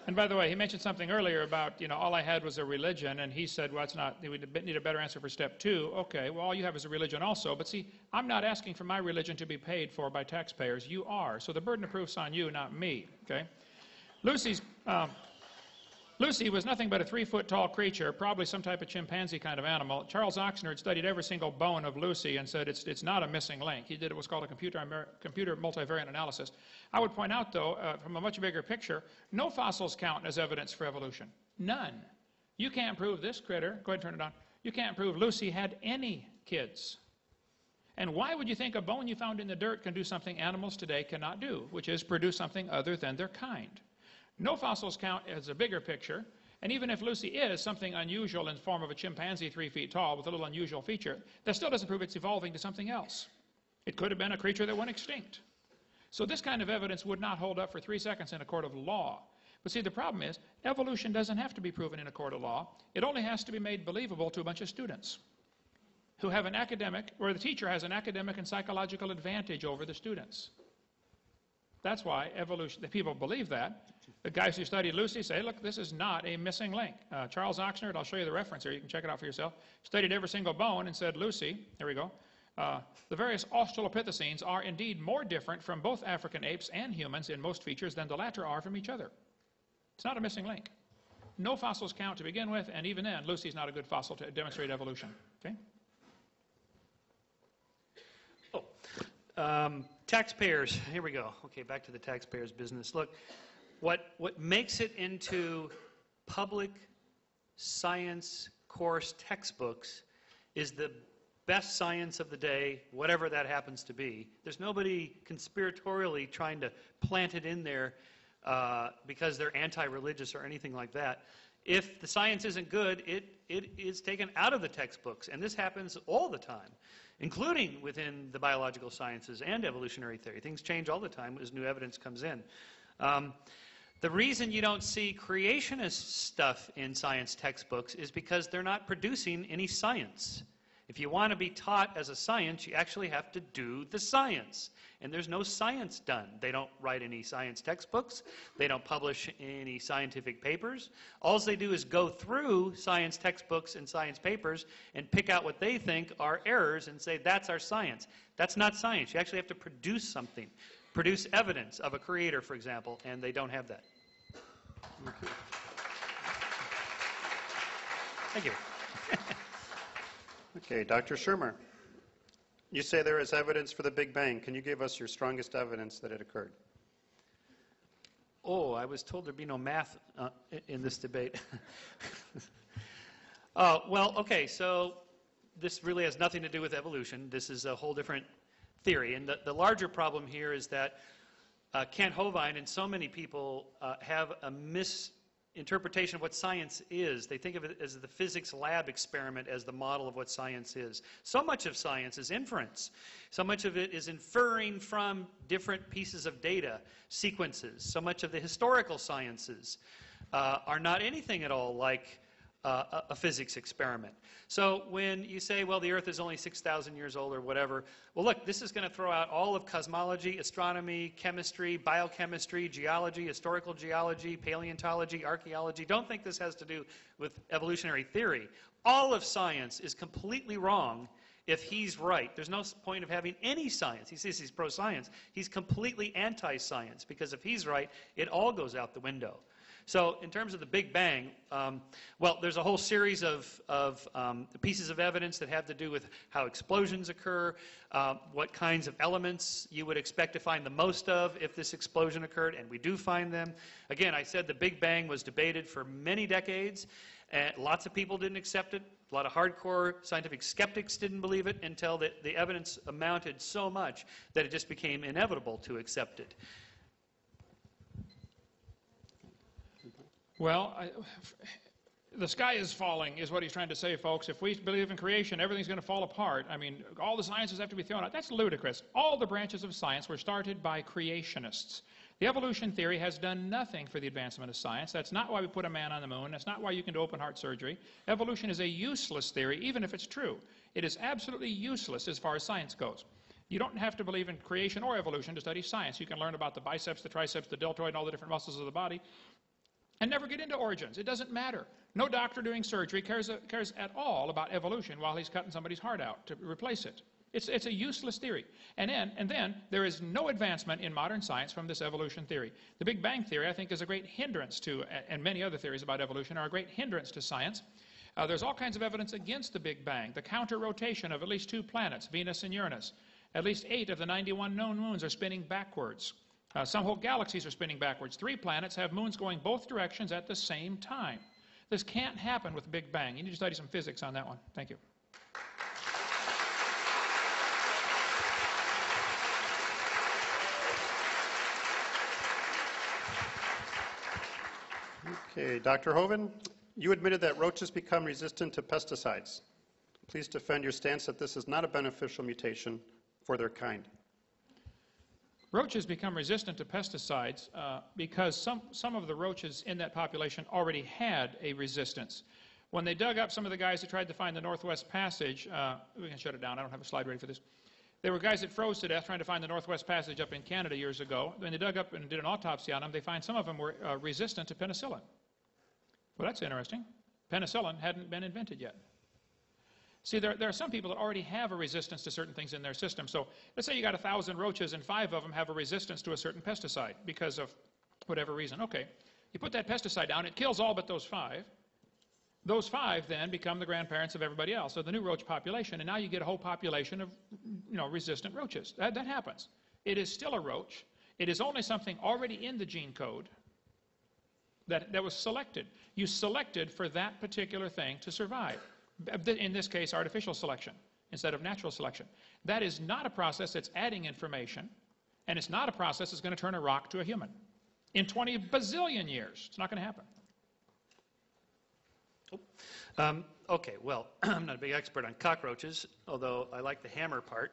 And by the way, he mentioned something earlier about, all I had was a religion, and he said, well, it's not, we need a better answer for step 2. Okay, well, all you have is a religion also. But see, I'm not asking for my religion to be paid for by taxpayers. You are. So the burden of proof's on you, not me. Okay? Lucy was nothing but a 3-foot-tall creature, probably some type of chimpanzee kind of animal. Charles Oxner had studied every single bone of Lucy and said it's not a missing link. He did what's called a computer multivariate analysis. I would point out, though, from a much bigger picture, no fossils count as evidence for evolution. None. You can't prove this critter. Go ahead and turn it on. You can't prove Lucy had any kids. And why would you think a bone you found in the dirt can do something animals today cannot do, which is produce something other than their kind? No fossils count as a bigger picture, and even if Lucy is something unusual in the form of a chimpanzee 3 feet tall with a little unusual feature, that still doesn't prove it's evolving to something else. It could have been a creature that went extinct. So this kind of evidence would not hold up for 3 seconds in a court of law. But see, the problem is, evolution doesn't have to be proven in a court of law. It only has to be made believable to a bunch of students who have an academic, where the teacher has an academic and psychological advantage over the students. That's why evolution, the people believe that. The guys who studied Lucy say, look, this is not a missing link. Charles Oxner, I'll show you the reference here, you can check it out for yourself, studied every single bone and said, Lucy, here we go, the various Australopithecines are indeed more different from both African apes and humans in most features than the latter are from each other. It's not a missing link. No fossils count to begin with, and even then, Lucy's not a good fossil to demonstrate evolution. Okay? Taxpayers, here we go. Okay, back to the taxpayers business. Look, what makes it into public science course textbooks is the best science of the day, whatever that happens to be. There's nobody conspiratorially trying to plant it in there because they're anti-religious or anything like that. If the science isn't good, it is taken out of the textbooks, and this happens all the time, including within the biological sciences and evolutionary theory. Things change all the time as new evidence comes in. The reason you don't see creationist stuff in science textbooks is because they're not producing any science. If you want to be taught as a science, you actually have to do the science. And there's no science done. They don't write any science textbooks. They don't publish any scientific papers. All they do is go through science textbooks and science papers and pick out what they think are errors and say, that's our science. That's not science. You actually have to produce something. Produce evidence of a creator, for example, and they don't have that. Thank you. Okay, Dr. Shermer, you say there is evidence for the Big Bang. Can you give us your strongest evidence that it occurred? Oh, I was told there'd be no math in this debate. Well, okay, so this really has nothing to do with evolution. This is a whole different theory. And the larger problem here is that Kent Hovind and so many people have a misinterpretation of what science is. They think of it as the physics lab experiment as the model of what science is. So much of science is inference. So much of it is inferring from different pieces of data, sequences. So much of the historical sciences are not anything at all like a physics experiment. So when you say, well, the Earth is only 6,000 years old or whatever, well, look, this is going to throw out all of cosmology, astronomy, chemistry, biochemistry, geology, historical geology, paleontology, archaeology. Don't think this has to do with evolutionary theory. All of science is completely wrong if he's right. There's no point of having any science. He says he's pro-science. He's completely anti-science because if he's right, it all goes out the window. So in terms of the Big Bang, well, there's a whole series of pieces of evidence that have to do with how explosions occur, what kinds of elements you would expect to find the most of if this explosion occurred, and we do find them. Again, I said the Big Bang was debated for many decades, and lots of people didn't accept it. A lot of hardcore scientific skeptics didn't believe it until the evidence amounted so much that it just became inevitable to accept it. Well, the sky is falling is what he's trying to say, folks. If we believe in creation, everything's going to fall apart. I mean, all the sciences have to be thrown out. That's ludicrous. All the branches of science were started by creationists. The evolution theory has done nothing for the advancement of science. That's not why we put a man on the moon. That's not why you can do open heart surgery. Evolution is a useless theory, even if it's true. It is absolutely useless as far as science goes. You don't have to believe in creation or evolution to study science. You can learn about the biceps, the triceps, the deltoid, and all the different muscles of the body, and never get into origins. It doesn't matter. No doctor doing surgery cares at all about evolution while he's cutting somebody's heart out to replace it. It's a useless theory. And then there is no advancement in modern science from this evolution theory. The Big Bang theory, I think, is a great hindrance to, and many other theories about evolution are a great hindrance to science. There's all kinds of evidence against the Big Bang. The counter-rotation of at least 2 planets, Venus and Uranus. At least 8 of the 91 known moons are spinning backwards. Some whole galaxies are spinning backwards. 3 planets have moons going both directions at the same time. This can't happen with the Big Bang. You need to study some physics on that one. Thank you. Okay, Dr. Hoven, you admitted that roaches become resistant to pesticides. Please defend your stance that this is not a beneficial mutation for their kind. Roaches become resistant to pesticides because some of the roaches in that population already had a resistance. When they dug up some of the guys that tried to find the Northwest Passage, we can shut it down, I don't have a slide ready for this. There were guys that froze to death trying to find the Northwest Passage up in Canada years ago. When they dug up and did an autopsy on them, they find some of them were resistant to penicillin. Well, that's interesting. Penicillin hadn't been invented yet. See, there are some people that already have a resistance to certain things in their system. So let's say you got 1,000 roaches and 5 of them have a resistance to a certain pesticide because of whatever reason. Okay, you put that pesticide down, it kills all but those 5. Those 5 then become the grandparents of everybody else, so the new roach population, and now you get a whole population of, resistant roaches. That happens. It is still a roach. It is only something already in the gene code that was selected. You selected for that particular thing to survive. In this case, artificial selection instead of natural selection. That is not a process that's adding information, and it's not a process that's going to turn a rock to a human. In 20 bazillion years, it's not going to happen. Okay, well, I'm not a big expert on cockroaches, although I like the hammer part.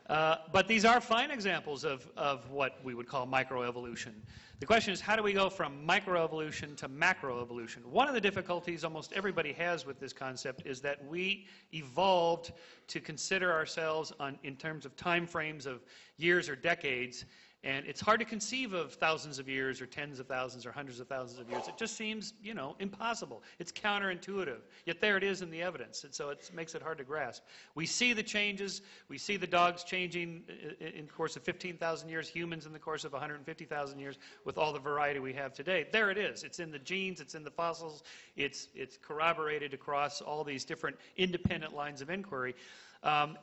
But these are fine examples of what we would call microevolution. The question is, how do we go from microevolution to macroevolution? One of the difficulties almost everybody has with this concept is that we evolved to consider ourselves in terms of time frames of years or decades. And it's hard to conceive of thousands of years or tens of thousands or hundreds of thousands of years. It just seems, impossible. It's counterintuitive. Yet there it is in the evidence. And so it makes it hard to grasp. We see the changes. We see the dogs changing in the course of 15,000 years, humans in the course of 150,000 years with all the variety we have today. There it is. It's in the genes. It's in the fossils. It's corroborated across all these different independent lines of inquiry.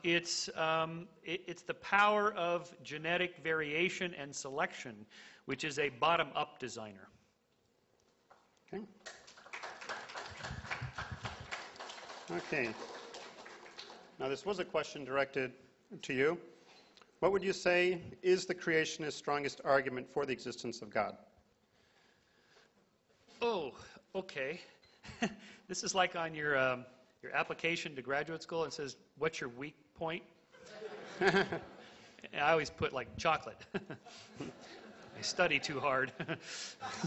It's the power of genetic variation and selection, which is a bottom-up designer. Okay. Okay. Now, this was a question directed to you. What would you say is the creationist's strongest argument for the existence of God? Oh, okay. This is like on your application to graduate school. It says, what's your weak point? I always put like chocolate. I study too hard.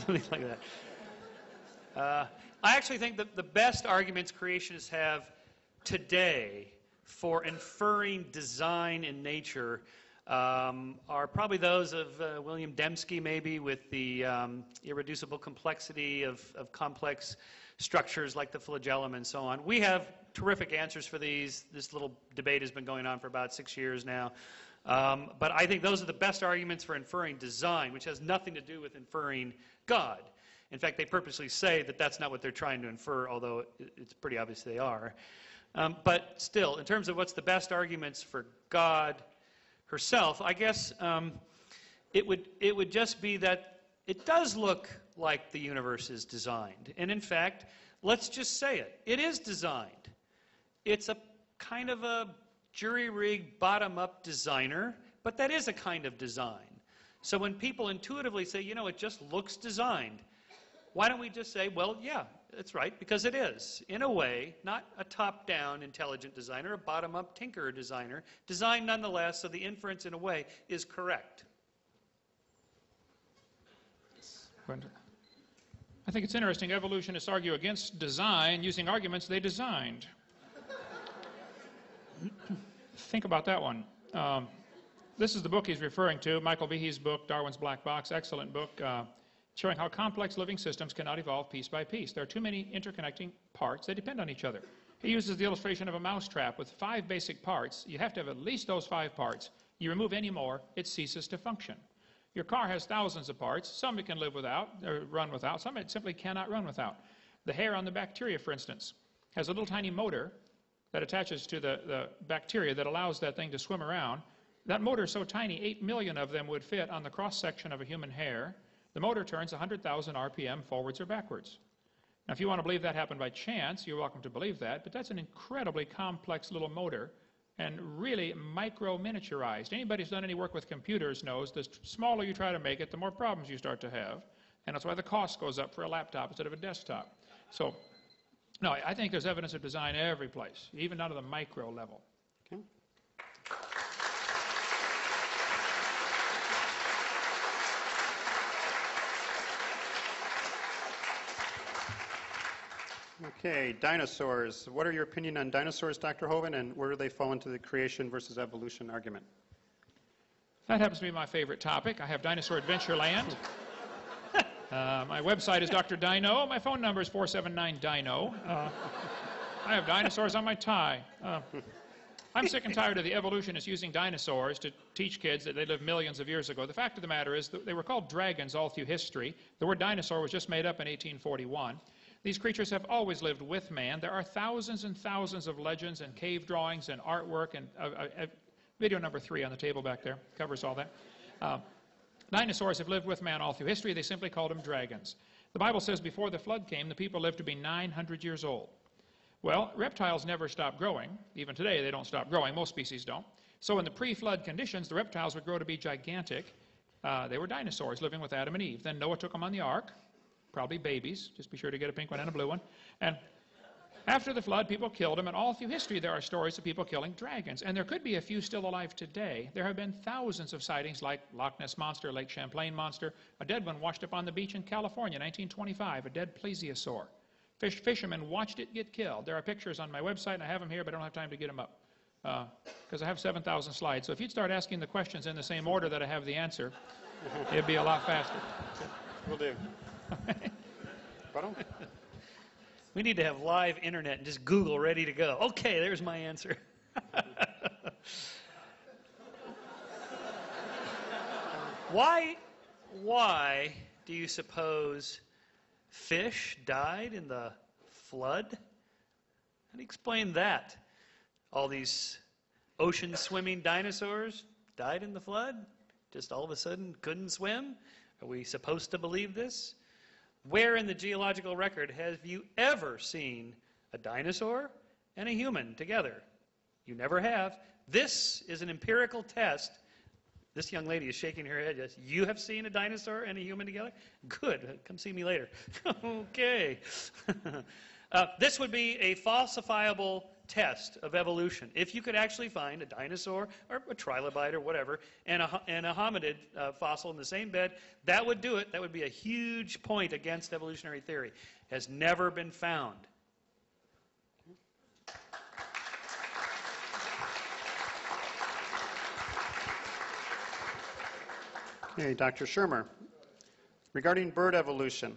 Something like that. I actually think that the best arguments creationists have today for inferring design in nature are probably those of William Dembski, maybe, with the irreducible complexity of complex structures like the flagellum and so on. We have terrific answers for these. This little debate has been going on for about 6 years now. But I think those are the best arguments for inferring design, which has nothing to do with inferring God. In fact, they purposely say that that's not what they're trying to infer, although it's pretty obvious they are. But still, in terms of what's the best arguments for God herself, I guess it would just be that it does look like the universe is designed. And in fact, let's just say it. It is designed. It's a kind of a jury-rigged, bottom-up designer, but that is a kind of design. So when people intuitively say, you know, it just looks designed, why don't we just say, well, yeah, that's right, because it is. In a way, not a top-down intelligent designer, a bottom-up tinkerer designer, designed nonetheless, so the inference, in a way, is correct. I think it's interesting evolutionists argue against design using arguments they designed. Think about that one. This is the book he's referring to, Michael Behe's book, Darwin's Black Box, excellent book, showing how complex living systems cannot evolve piece by piece. There are too many interconnecting parts. They depend on each other. He uses the illustration of a mousetrap with 5 basic parts. You have to have at least those 5 parts. You remove any more, it ceases to function. Your car has thousands of parts. Some it can live without, or run without. Some it simply cannot run without. The hair on the bacteria, for instance, has a little tiny motor that attaches to the bacteria that allows that thing to swim around. That motor is so tiny, 8 million of them would fit on the cross-section of a human hair. The motor turns 100,000 RPM forwards or backwards. Now, if you want to believe that happened by chance, you're welcome to believe that, but that's an incredibly complex little motor and really micro-miniaturized. Anybody who's done any work with computers knows the smaller you try to make it, the more problems you start to have, and that's why the cost goes up for a laptop instead of a desktop. So, no, I think there's evidence of design every place, even down to the micro level. Okay. Okay, dinosaurs. What are your opinion on dinosaurs, Dr. Hoven, and where do they fall into the creation versus evolution argument? That happens to be my favorite topic. I have Dinosaur Adventureland. My website is Dr. Dino. My phone number is 479-DINO. I have dinosaurs on my tie. I'm sick and tired of the evolutionists using dinosaurs to teach kids that they lived millions of years ago. The fact of the matter is that they were called dragons all through history. The word dinosaur was just made up in 1841. These creatures have always lived with man. There are thousands and thousands of legends and cave drawings and artwork, and video number 3 on the table back there covers all that. Dinosaurs have lived with man all through history. They simply called them dragons. The Bible says before the flood came, the people lived to be 900 years old. Well, reptiles never stop growing. Even today, they don't stop growing. Most species don't. So in the pre-flood conditions, the reptiles would grow to be gigantic. They were dinosaurs living with Adam and Eve. Then Noah took them on the ark. Probably babies. Just be sure to get a pink one and a blue one. And after the flood, people killed them, and all through history there are stories of people killing dragons. And there could be a few still alive today. There have been thousands of sightings like Loch Ness Monster, Lake Champlain Monster. A dead one washed up on the beach in California, 1925, a dead plesiosaur. Fishermen watched it get killed. There are pictures on my website, and I have them here, but I don't have time to get them up because I have 7,000 slides. So if you'd start asking the questions in the same order that I have the answer, it'd be a lot faster. Will do. We need to have live internet and just Google ready to go. Okay, there's my answer. Why do you suppose fish died in the flood? How do you explain that? All these ocean swimming dinosaurs died in the flood? Just all of a sudden couldn't swim? Are we supposed to believe this? Where in the geological record have you ever seen a dinosaur and a human together? You never have. This is an empirical test. This young lady is shaking her head. Yes, you have seen a dinosaur and a human together? Good. Come see me later. Okay. This would be a falsifiable test of evolution. If you could actually find a dinosaur or a trilobite or whatever and a hominid fossil in the same bed, that would do it. That would be a huge point against evolutionary theory. Has never been found. Okay, Dr. Shermer, regarding bird evolution,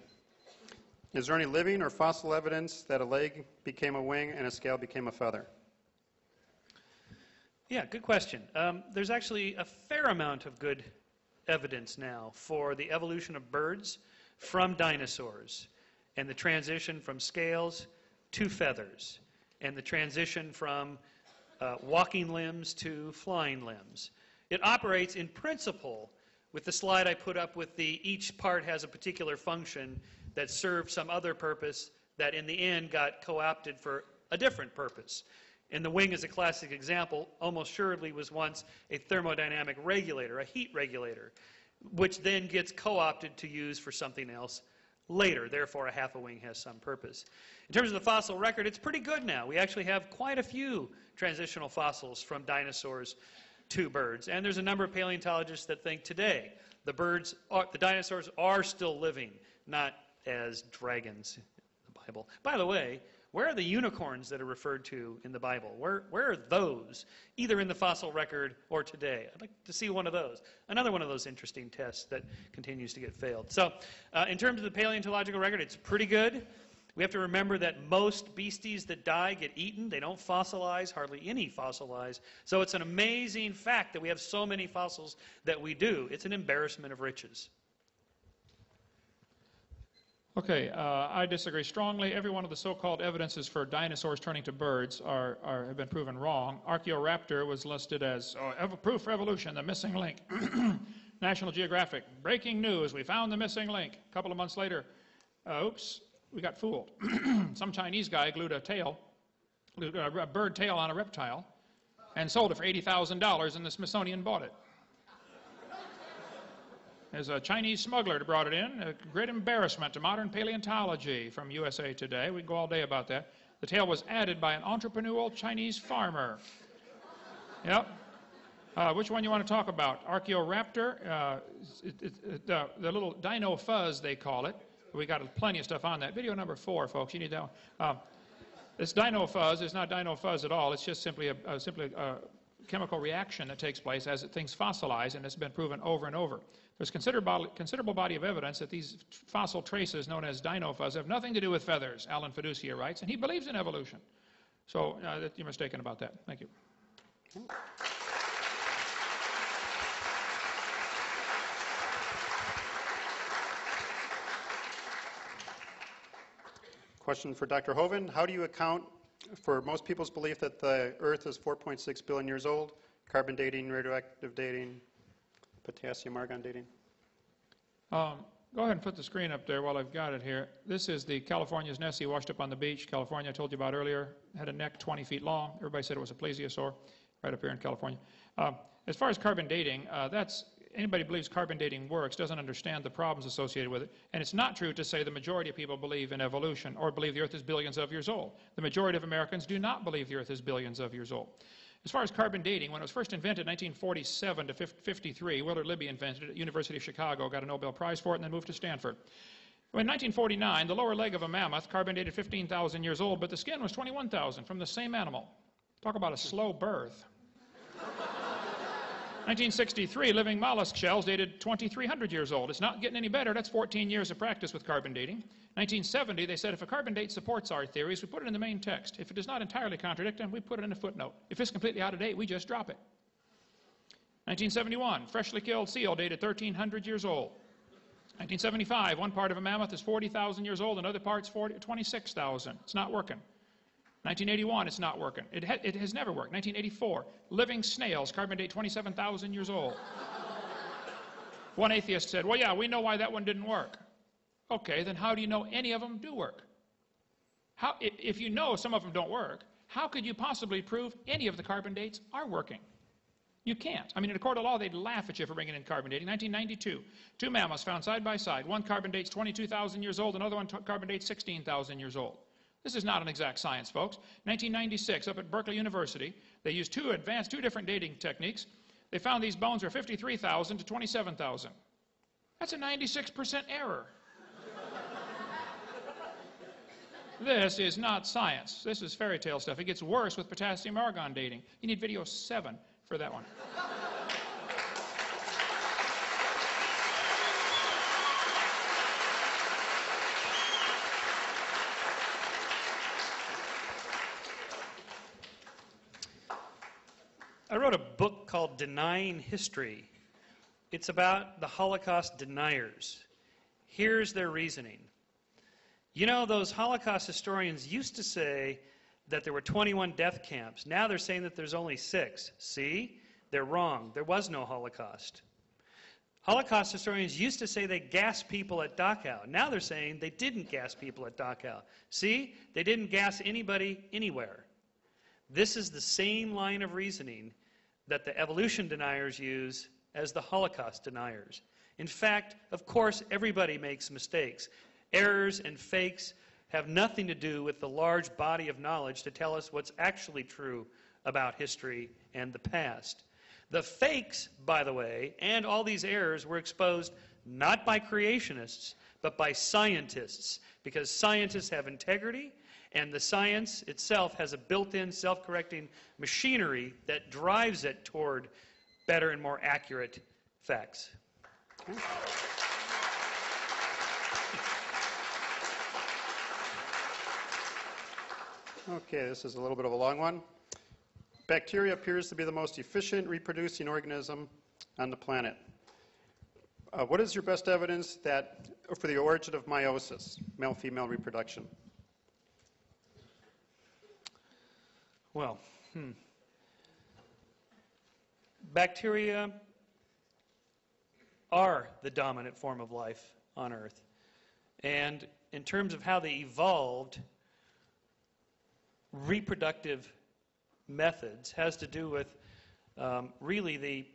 is there any living or fossil evidence that a leg became a wing and a scale became a feather? Yeah, good question. There's actually a fair amount of good evidence now for the evolution of birds from dinosaurs and the transition from scales to feathers and the transition from walking limbs to flying limbs. It operates in principle with the slide I put up with each part has a particular function that served some other purpose that in the end got co-opted for a different purpose. And the wing is a classic example, almost surely was once a thermodynamic regulator, a heat regulator, which then gets co-opted to use for something else later. Therefore, a half a wing has some purpose. In terms of the fossil record, it's pretty good now. We actually have quite a few transitional fossils from dinosaurs to birds. And there's a number of paleontologists that think today the dinosaurs are still living, not as dragons in the Bible. By the way, where are the unicorns that are referred to in the Bible? Where are those, either in the fossil record or today? I'd like to see one of those. Another one of those interesting tests that continues to get failed. So in terms of the paleontological record, it's pretty good. We have to remember that most beasties that die get eaten. They don't fossilize, hardly any fossilize. So it's an amazing fact that we have so many fossils that we do. It's an embarrassment of riches. Okay, I disagree strongly. Every one of the so-called evidences for dinosaurs turning to birds have been proven wrong. Archaeoraptor was listed as proof for evolution, the missing link. National Geographic, breaking news, we found the missing link. A couple of months later, oops, we got fooled. Some Chinese guy glued a bird tail on a reptile and sold it for $80,000, and the Smithsonian bought it. There's a Chinese smuggler that brought it in. A great embarrassment to modern paleontology from USA Today. We can go all day about that. The tail was added by an entrepreneurial Chinese farmer. Yep. Which one you want to talk about? Archaeoraptor, the little dino fuzz, they call it. We got plenty of stuff on that. Video number 4, folks. You need that one. This dino fuzz is not dino fuzz at all. It's just simply a chemical reaction that takes place as things fossilize, and it's been proven over and over. There's considerable body of evidence that these fossil traces known as dino fuzz have nothing to do with feathers, Alan Fiducia writes, and he believes in evolution. So you're mistaken about that. Thank you. Question for Dr. Hoven. How do you account for most people's belief that the Earth is 4.6 billion years old, carbon dating, radioactive dating, potassium argon dating? Go ahead and put the screen up there while I've got it here. This is the California's Nessie washed up on the beach. California, I told you about earlier, had a neck 20 feet long. Everybody said it was a plesiosaur right up here in California. As far as carbon dating, anybody who believes carbon dating works doesn't understand the problems associated with it. And it's not true to say the majority of people believe in evolution or believe the Earth is billions of years old. The majority of Americans do not believe the Earth is billions of years old. As far as carbon dating, when it was first invented in 1947 to 53, Willard Libby invented it at the University of Chicago, got a Nobel Prize for it, and then moved to Stanford. In 1949, the lower leg of a mammoth, carbon dated 15,000 years old, but the skin was 21,000 from the same animal. Talk about a slow birth. 1963, living mollusk shells dated 2,300 years old. It's not getting any better. That's 14 years of practice with carbon dating. 1970, they said if a carbon date supports our theories, we put it in the main text. If it does not entirely contradict them, we put it in a footnote. If it's completely out of date, we just drop it. 1971, freshly killed seal dated 1,300 years old. 1975, one part of a mammoth is 40,000 years old, another part's 26,000. It's not working. 1981, it's not working. It has never worked. 1984, living snails, carbon date 27,000 years old. One atheist said, well, yeah, we know why that one didn't work. Okay, then how do you know any of them do work? If you know some of them don't work, how could you possibly prove any of the carbon dates are working? You can't. I mean, in a court of law, they'd laugh at you for bringing in carbon dating. 1992, two mammoths found side by side. One carbon dates 22,000 years old, another one carbon dates 16,000 years old. This is not an exact science, folks. 1996, up at Berkeley University, they used two different dating techniques. They found these bones are 53,000 to 27,000. That's a 96% error. This is not science. This is fairy tale stuff. It gets worse with potassium argon dating. You need video 7 for that one. I wrote a book called Denying History. It's about the Holocaust deniers. Here's their reasoning. You know, those Holocaust historians used to say that there were 21 death camps. Now they're saying that there's only 6. See? They're wrong. There was no Holocaust. Holocaust historians used to say they gassed people at Dachau. Now they're saying they didn't gas people at Dachau. See? They didn't gas anybody anywhere. This is the same line of reasoning that the evolution deniers use as the Holocaust deniers. In fact, of course, everybody makes mistakes. Errors and fakes have nothing to do with the large body of knowledge to tell us what's actually true about history and the past. The fakes, by the way, and all these errors were exposed not by creationists, but by scientists, because scientists have integrity, and the science itself has a built-in self-correcting machinery that drives it toward better and more accurate facts. Okay. Okay, this is a little bit of a long one. Bacteria appears to be the most efficient reproducing organism on the planet. What is your best evidence that for the origin of meiosis, male-female reproduction? Well, bacteria are the dominant form of life on Earth. And in terms of how they evolved, reproductive methods has to do with really the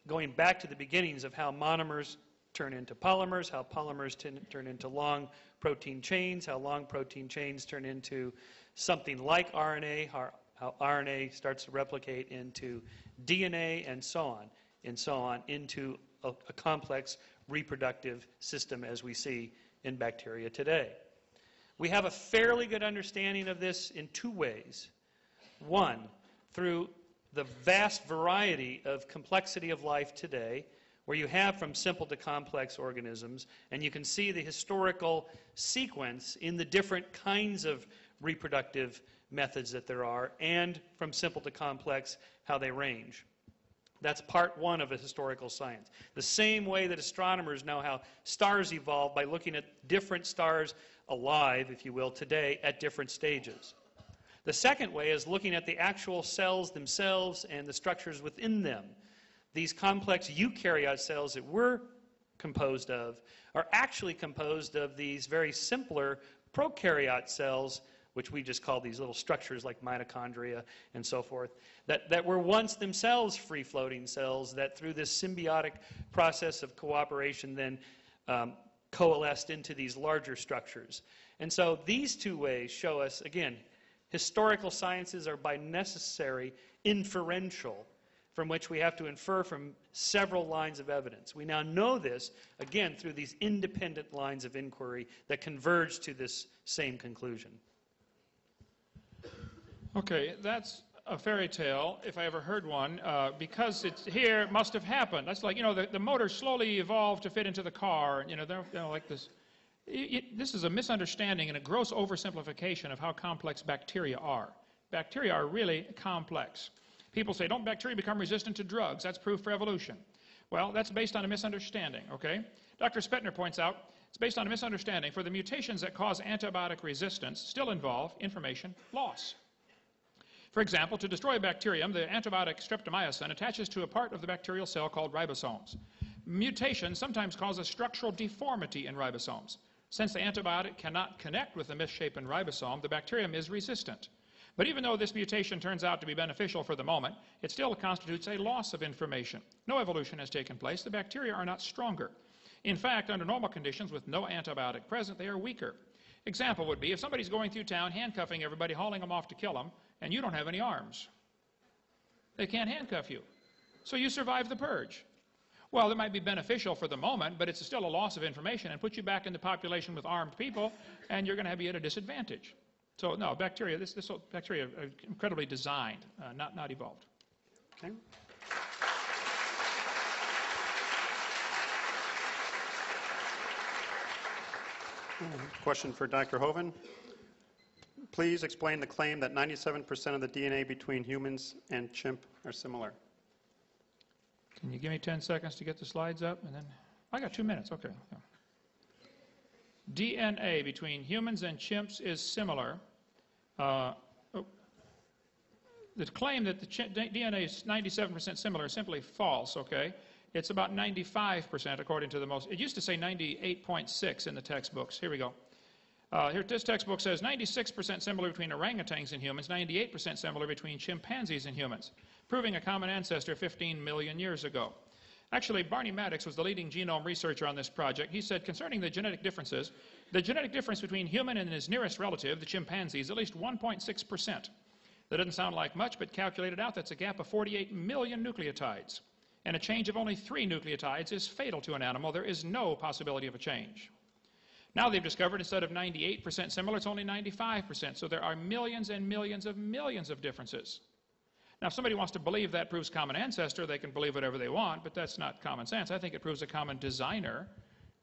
going back to the beginnings of how monomers turn into polymers, how polymers turn into long protein chains, how long protein chains turn into something like RNA, how RNA starts to replicate into DNA, and so on, into a complex reproductive system as we see in bacteria today. We have a fairly good understanding of this in 2 ways. One, through the vast variety of complexity of life today, where you have from simple to complex organisms, and you can see the historical sequence in the different kinds of reproductive methods that there are, and from simple to complex, how they range. That's part 1 of a historical science. The same way that astronomers know how stars evolve by looking at different stars alive, if you will, today at different stages. The second way is looking at the actual cells themselves and the structures within them. These complex eukaryote cells that we're composed of are actually composed of these very simpler prokaryote cells, which we just call these little structures like mitochondria and so forth, that were once themselves free-floating cells that through this symbiotic process of cooperation then coalesced into these larger structures. And so these 2 ways show us, again, historical sciences are by necessary inferential, from which we have to infer from several lines of evidence. We now know this, again, through these independent lines of inquiry that converge to this same conclusion. Okay, that's a fairy tale, if I ever heard one, because it's here, it must have happened. That's like, you know, the motor slowly evolved to fit into the car, and, you know, like this. This is a misunderstanding and a gross oversimplification of how complex bacteria are. Bacteria are really complex. People say, don't bacteria become resistant to drugs? That's proof for evolution. Well, that's based on a misunderstanding, okay? Dr. Spettner points out it's based on a misunderstanding, for the mutations that cause antibiotic resistance still involve information loss. For example, to destroy a bacterium, the antibiotic streptomycin attaches to a part of the bacterial cell called ribosomes. Mutations sometimes cause a structural deformity in ribosomes. Since the antibiotic cannot connect with the misshapen ribosome, the bacterium is resistant. But even though this mutation turns out to be beneficial for the moment, it still constitutes a loss of information. No evolution has taken place. The bacteria are not stronger. In fact, under normal conditions with no antibiotic present, they are weaker. Example would be if somebody's going through town handcuffing everybody, hauling them off to kill them, and you don't have any arms. They can't handcuff you. So you survive the purge. Well, it might be beneficial for the moment, but it's still a loss of information and puts you back in the population with armed people, and you're going to be at a disadvantage. So no, bacteria, bacteria are incredibly designed, not evolved. Okay. Question for Dr. Hoven. Please explain the claim that 97% of the DNA between humans and chimp are similar. Can you give me 10 seconds to get the slides up? And then I got 2 minutes. Okay. Yeah. DNA between humans and chimps is similar. The claim that the DNA is 97% similar is simply false, okay? It's about 95% according to the most, it used to say 98.6 in the textbooks. Here we go. Here, this textbook says 96% similar between orangutans and humans, 98% similar between chimpanzees and humans, proving a common ancestor 15 million years ago. Actually, Barney Maddox was the leading genome researcher on this project. He said, concerning the genetic differences, the genetic difference between human and his nearest relative, the chimpanzee, is at least 1.6%. That doesn't sound like much, but calculated out, that's a gap of 48 million nucleotides. And a change of only 3 nucleotides is fatal to an animal. There is no possibility of a change. Now they've discovered instead of 98% similar, it's only 95%. So there are millions and millions of differences. Now, if somebody wants to believe that proves common ancestor, they can believe whatever they want, but that's not common sense. I think it proves a common designer.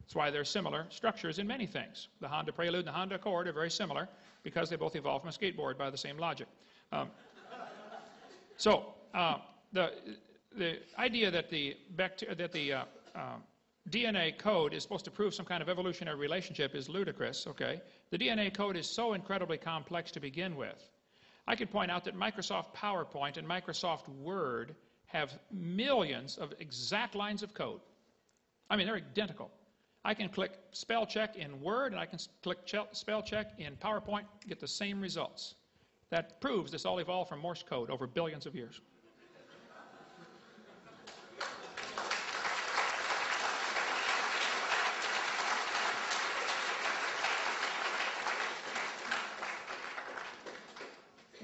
That's why they're similar structures in many things. The Honda Prelude and the Honda Accord are very similar because they both evolved from a skateboard by the same logic. The idea that the DNA code is supposed to prove some kind of evolutionary relationship is ludicrous, okay? The DNA code is so incredibly complex to begin with. I could point out that Microsoft PowerPoint and Microsoft Word have millions of exact lines of code. I mean, they're identical. I can click spell check in Word and I can click spell check in PowerPoint, get the same results. That proves this all evolved from Morse code over billions of years.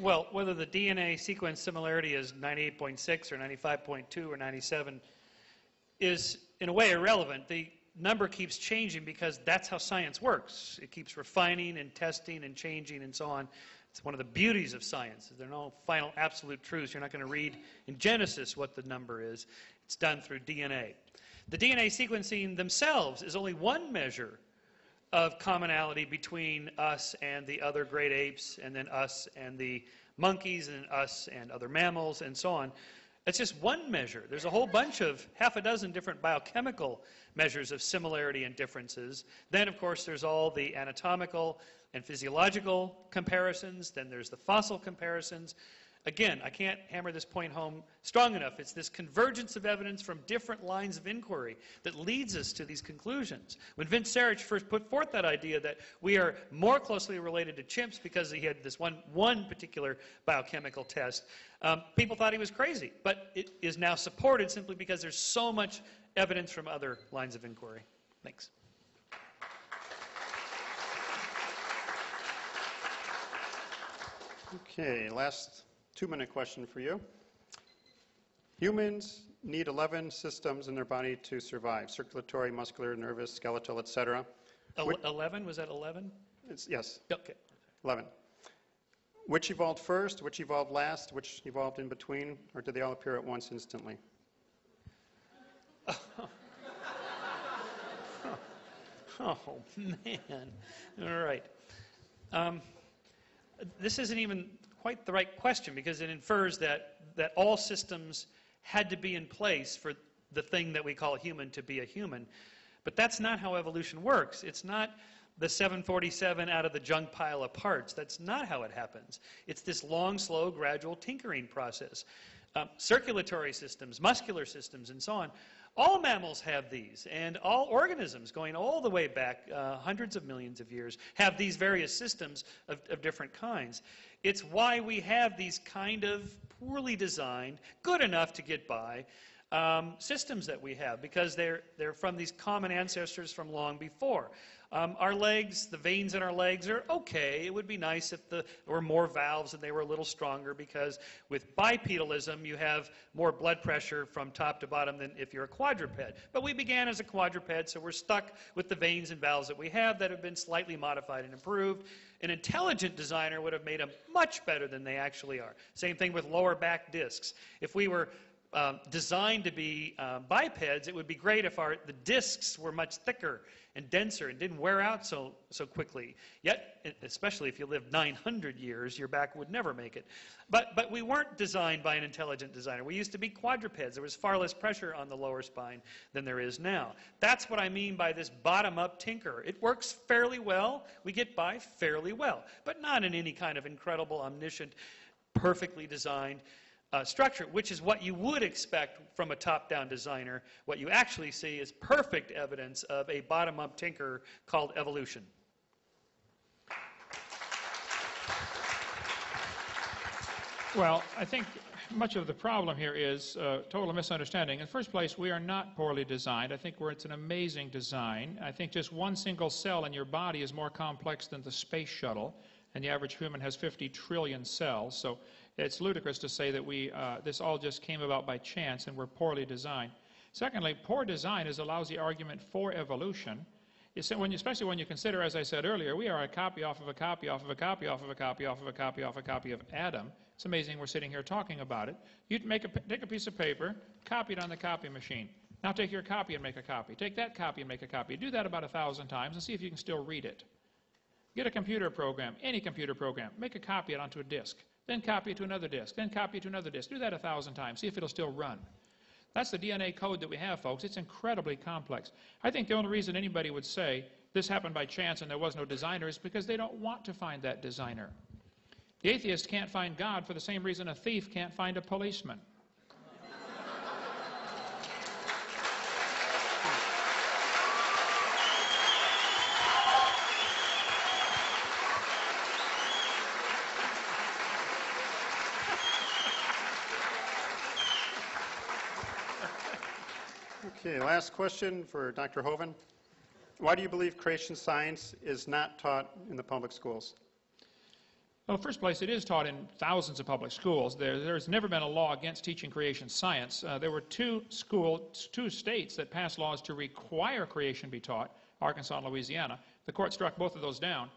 Well, whether the DNA sequence similarity is 98.6 or 95.2 or 97 is, in a way, irrelevant. The number keeps changing because that's how science works. It keeps refining and testing and changing and so on. It's one of the beauties of science. There are no final absolute truths. You're not going to read in Genesis what the number is. It's done through DNA. The DNA sequencing themselves is only one measure of commonality between us and the other great apes, and then us and the monkeys, and us and other mammals, and so on. It's just one measure. There's a whole bunch of half a dozen different biochemical measures of similarity and differences. Then, of course, there's all the anatomical and physiological comparisons. Then there's the fossil comparisons. Again, I can't hammer this point home strong enough. It's this convergence of evidence from different lines of inquiry that leads us to these conclusions. When Vince Sarich first put forth that idea that we are more closely related to chimps because he had this one particular biochemical test, people thought he was crazy. But it is now supported simply because there's so much evidence from other lines of inquiry. Thanks. Okay, last 2-minute question for you. Humans need 11 systems in their body to survive: circulatory, muscular, nervous, skeletal, etc. 11? Was that 11? Yes. Okay. 11. Which evolved first? Which evolved last? Which evolved in between? Or did they all appear at once instantly? Oh, man. All right. This isn't even quite the right question because it infers that all systems had to be in place for the thing that we call a human to be a human. But that's not how evolution works. It's not the 747 out of the junk pile of parts. That's not how it happens. It's this long, slow, gradual tinkering process. Circulatory systems, muscular systems, and so on. All mammals have these, and all organisms going all the way back hundreds of millions of years have these various systems of different kinds. It's why we have these kind of poorly designed, good enough to get by, systems that we have, because they're from these common ancestors from long before. Our legs, the veins in our legs are okay. It would be nice if there were more valves and they were a little stronger, because with bipedalism you have more blood pressure from top to bottom than if you're a quadruped. But we began as a quadruped, so we're stuck with the veins and valves that we have that have been slightly modified and improved. An intelligent designer would have made them much better than they actually are. Same thing with lower back discs. If we were designed to be bipeds, it would be great if the discs were much thicker and denser and didn't wear out so quickly. Yet, especially if you lived 900 years, your back would never make it. But we weren't designed by an intelligent designer. We used to be quadrupeds. There was far less pressure on the lower spine than there is now. That's what I mean by this bottom-up tinker. It works fairly well. We get by fairly well, but not in any kind of incredible, omniscient, perfectly designed structure, which is what you would expect from a top-down designer. What you actually see is perfect evidence of a bottom-up tinker called evolution. Well, I think much of the problem here is total misunderstanding. In the first place, we are not poorly designed. I think it's an amazing design. I think just one single cell in your body is more complex than the space shuttle, and the average human has 50 trillion cells. So it's ludicrous to say that this all just came about by chance and we're poorly designed. Secondly, poor design is a lousy argument for evolution. Especially when you consider, as I said earlier, we are a copy off of a copy off of a copy off of a copy off of a copy off a copy of Adam. It's amazing we're sitting here talking about it. You take a piece of paper, copy it on the copy machine. Now take your copy and make a copy. Take that copy and make a copy. Do that about 1,000 times and see if you can still read it. Get a computer program, any computer program, make a copy it onto a disk, then copy it to another disk, then copy it to another disk. Do that 1,000 times. See if it'll still run. That's the DNA code that we have, folks. It's incredibly complex. I think the only reason anybody would say this happened by chance and there was no designer is because they don't want to find that designer. The atheist can't find God for the same reason a thief can't find a policeman. Okay, last question for Dr. Hovind. Why do you believe creation science is not taught in the public schools? Well, in the first place, it is taught in thousands of public schools. There's never been a law against teaching creation science. There were two states that passed laws to require creation be taught, Arkansas and Louisiana. The court struck both of those down,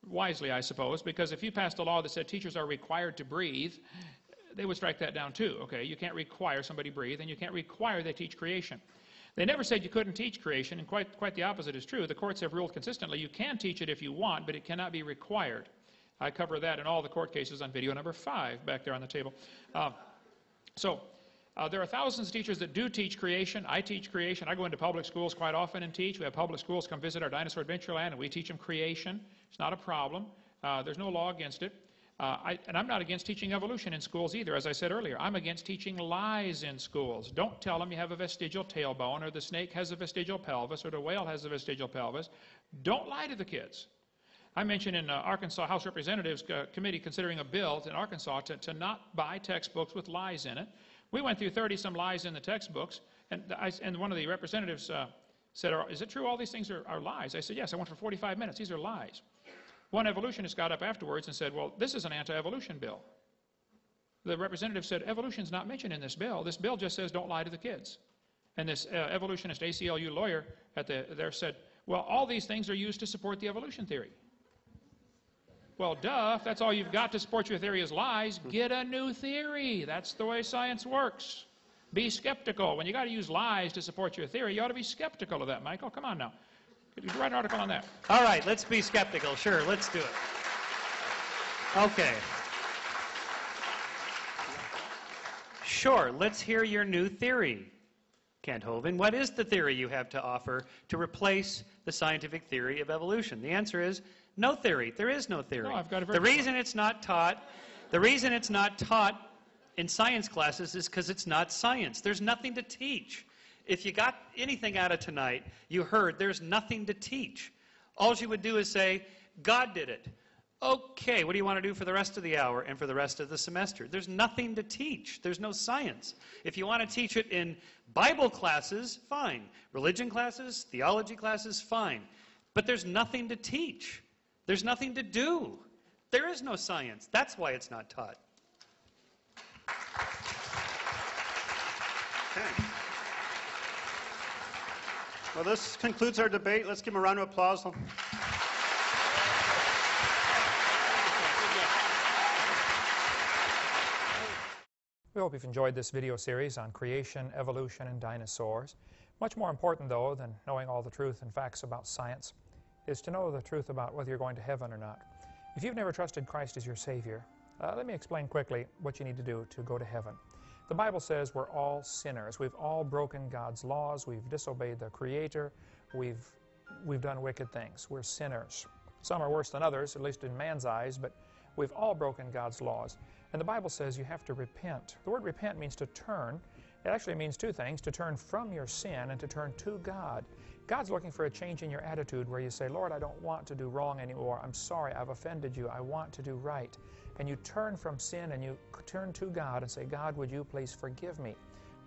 wisely, I suppose, because if you passed a law that said teachers are required to breathe, they would strike that down too. Okay, you can't require somebody breathe, and you can't require they teach creation. They never said you couldn't teach creation, and quite the opposite is true. The courts have ruled consistently you can teach it if you want, but it cannot be required. I cover that in all the court cases on video number 5 back there on the table. There are thousands of teachers that do teach creation. I teach creation. I go into public schools quite often and teach. We have public schools come visit our Dinosaur Adventureland, and we teach them creation. It's not a problem. There's no law against it. And I'm not against teaching evolution in schools either. As I said earlier, I'm against teaching lies in schools. Don't tell them you have a vestigial tailbone, or the snake has a vestigial pelvis, or the whale has a vestigial pelvis. Don't lie to the kids. I mentioned in Arkansas House Representatives Committee considering a bill in Arkansas to not buy textbooks with lies in it. We went through 30-some lies in the textbooks, and one of the representatives said, is it true all these things are lies? I said, yes, I went for 45 minutes. These are lies. One evolutionist got up afterwards and said, well, this is an anti-evolution bill. The representative said, evolution's not mentioned in this bill. This bill just says don't lie to the kids. And this evolutionist ACLU lawyer there said, well, all these things are used to support the evolution theory. Well, duh, if that's all you've got to support your theory is lies, get a new theory. That's the way science works. Be skeptical. When you got to use lies to support your theory, you ought to be skeptical of that, Michael. Come on now. You can write an article on that. All right, let's be skeptical. Sure, let's do it. Okay. Sure, let's hear your new theory, Kent Hovind. What is the theory you have to offer to replace the scientific theory of evolution? The answer is no theory. There is no theory. No, I've got a the reason it's not taught in science classes is because it's not science. There's nothing to teach. If you got anything out of tonight, you heard there's nothing to teach. All you would do is say, God did it. Okay, what do you want to do for the rest of the hour and for the rest of the semester? There's nothing to teach. There's no science. If you want to teach it in Bible classes, fine. Religion classes, theology classes, fine. But there's nothing to teach. There's nothing to do. There is no science. That's why it's not taught. Okay. Well, this concludes our debate. Let's give him a round of applause. We hope you've enjoyed this video series on creation, evolution, and dinosaurs. Much more important, though, than knowing all the truth and facts about science is to know the truth about whether you're going to heaven or not. If you've never trusted Christ as your Savior, let me explain quickly what you need to do to go to heaven. The Bible says we're all sinners. We've all broken God's laws. We've disobeyed the Creator. We've done wicked things. We're sinners. Some are worse than others, at least in man's eyes, but we've all broken God's laws. And the Bible says you have to repent. The word repent means to turn. It actually means two things: to turn from your sin and to turn to God. God's looking for a change in your attitude where you say, Lord, I don't want to do wrong anymore. I'm sorry, I've offended you. I want to do right. And you turn from sin and you turn to God and say, God, would you please forgive me?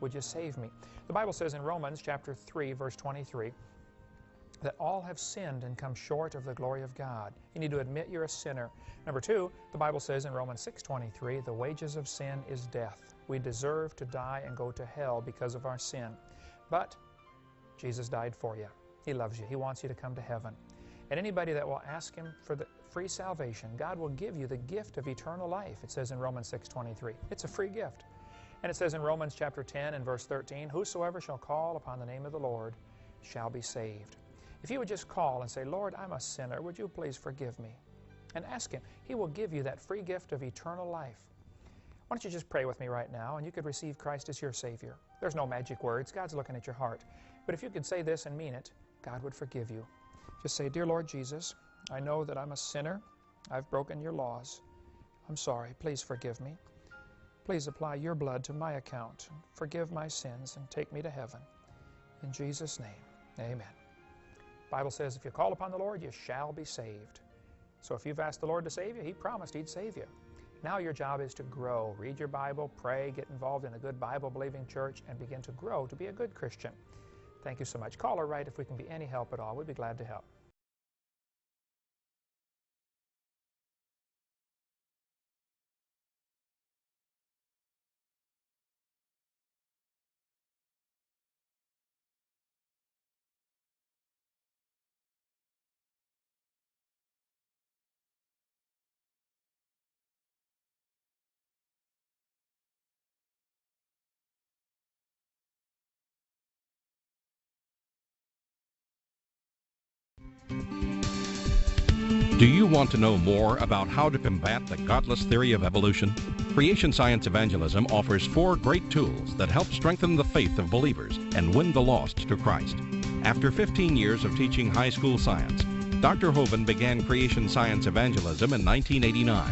Would you save me? The Bible says in Romans chapter 3, verse 23, that all have sinned and come short of the glory of God. You need to admit you're a sinner. Number two, the Bible says in Romans 6:23, the wages of sin is death. We deserve to die and go to hell because of our sin. But Jesus died for you. He loves you. He wants you to come to heaven. And anybody that will ask Him for the free salvation, God will give you the gift of eternal life. It says in Romans 6:23. It's a free gift. And it says in Romans chapter 10 and verse 13, whosoever shall call upon the name of the Lord shall be saved. If you would just call and say, Lord, I'm a sinner, would you please forgive me? And ask Him. He will give you that free gift of eternal life. Why don't you just pray with me right now, and you could receive Christ as your Savior. There's no magic words. God's looking at your heart. But if you could say this and mean it, God would forgive you. Just say, Dear Lord Jesus, I know that I'm a sinner. I've broken your laws. I'm sorry. Please forgive me. Please apply your blood to my account. Forgive my sins and take me to heaven. In Jesus' name, amen. The Bible says if you call upon the Lord, you shall be saved. So if you've asked the Lord to save you, He promised He'd save you. Now your job is to grow. Read your Bible, pray, get involved in a good Bible-believing church, and begin to grow to be a good Christian. Thank you so much. Call or write if we can be any help at all. We'd be glad to help. Do you want to know more about how to combat the godless theory of evolution? Creation Science Evangelism offers 4 great tools that help strengthen the faith of believers and win the lost to Christ. After 15 years of teaching high school science, Dr. Hovind began Creation Science Evangelism in 1989.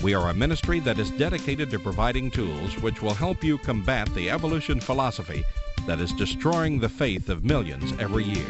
We are a ministry that is dedicated to providing tools which will help you combat the evolution philosophy that is destroying the faith of millions every year.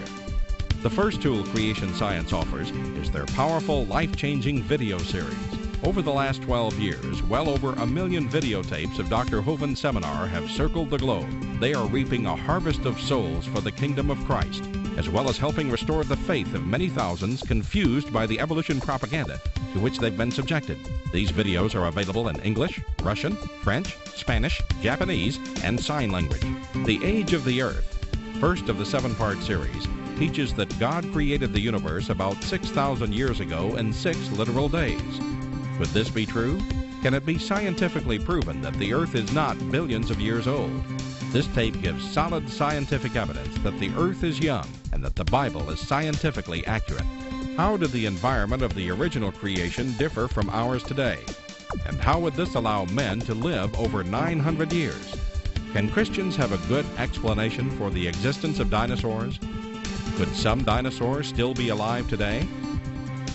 The first tool Creation Science offers is their powerful, life-changing video series. Over the last 12 years, well over 1 million videotapes of Dr. Hovind's seminar have circled the globe. They are reaping a harvest of souls for the kingdom of Christ, as well as helping restore the faith of many thousands confused by the evolution propaganda to which they've been subjected. These videos are available in English, Russian, French, Spanish, Japanese, and sign language. The Age of the Earth, first of the 7-part series, teaches that God created the universe about 6,000 years ago in 6 literal days. Could this be true? Can it be scientifically proven that the Earth is not billions of years old? This tape gives solid scientific evidence that the Earth is young and that the Bible is scientifically accurate. How did the environment of the original creation differ from ours today? And how would this allow men to live over 900 years? Can Christians have a good explanation for the existence of dinosaurs? Could some dinosaurs still be alive today?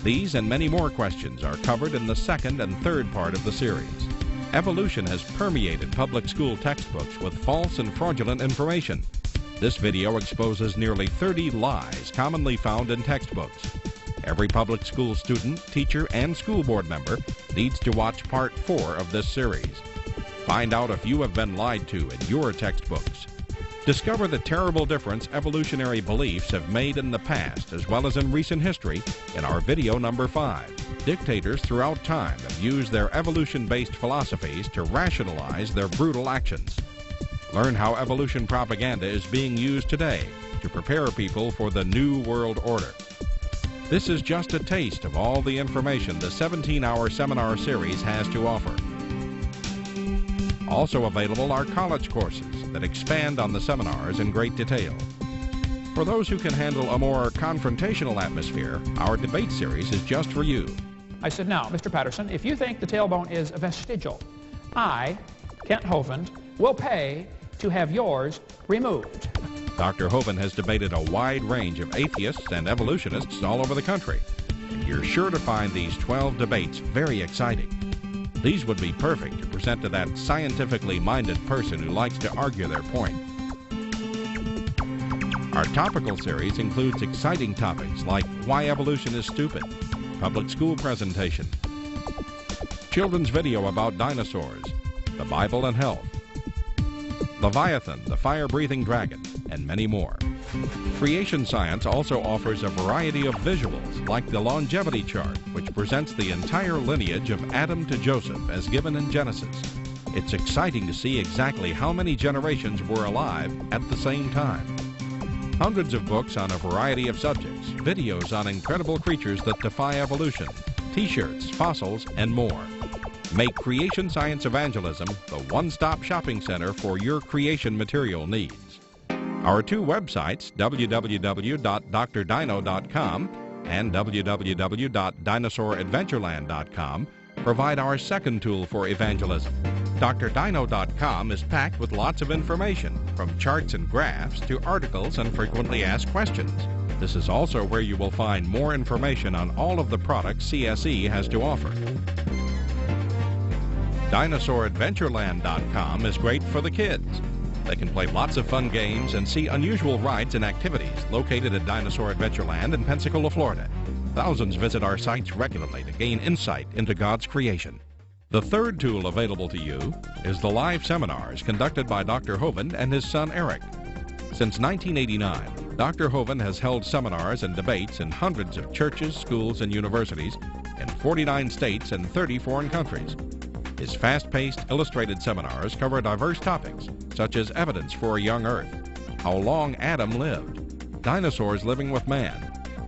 These and many more questions are covered in the 2nd and 3rd part of the series. Evolution has permeated public school textbooks with false and fraudulent information. This video exposes nearly 30 lies commonly found in textbooks. Every public school student, teacher, and school board member needs to watch part 4 of this series. Find out if you have been lied to in your textbooks. Discover the terrible difference evolutionary beliefs have made in the past as well as in recent history in our video number 5. Dictators throughout time have used their evolution-based philosophies to rationalize their brutal actions. Learn how evolution propaganda is being used today to prepare people for the New World Order. This is just a taste of all the information the 17-hour seminar series has to offer. Also available are college courses that expand on the seminars in great detail. For those who can handle a more confrontational atmosphere, our debate series is just for you. I said, now, Mr. Patterson, if you think the tailbone is vestigial, I, Kent Hovind, will pay to have yours removed. Dr. Hovind has debated a wide range of atheists and evolutionists all over the country. And you're sure to find these 12 debates very exciting. These would be perfect to present to that scientifically minded person who likes to argue their point. Our topical series includes exciting topics like why evolution is stupid, public school presentation, children's video about dinosaurs, the Bible and health, Leviathan, the fire-breathing dragon, and many more. Creation Science also offers a variety of visuals like the longevity chart, which presents the entire lineage of Adam to Joseph as given in Genesis. It's exciting to see exactly how many generations were alive at the same time. Hundreds of books on a variety of subjects, videos on incredible creatures that defy evolution, t-shirts, fossils, and more. Make Creation Science Evangelism the one-stop shopping center for your creation material needs. Our two websites, www.drdino.com and www.dinosauradventureland.com, provide our second tool for evangelism. DrDino.com is packed with lots of information, from charts and graphs to articles and frequently asked questions. This is also where you will find more information on all of the products CSE has to offer. Dinosauradventureland.com is great for the kids. They can play lots of fun games and see unusual rides and activities located at Dinosaur Adventureland in Pensacola, Florida. Thousands visit our sites regularly to gain insight into God's creation. The third tool available to you is the live seminars conducted by Dr. Hovind and his son Eric. Since 1989, Dr. Hovind has held seminars and debates in hundreds of churches, schools, and universities in 49 states and 30 foreign countries. His fast-paced, illustrated seminars cover diverse topics, such as evidence for a young Earth, how long Adam lived, dinosaurs living with man,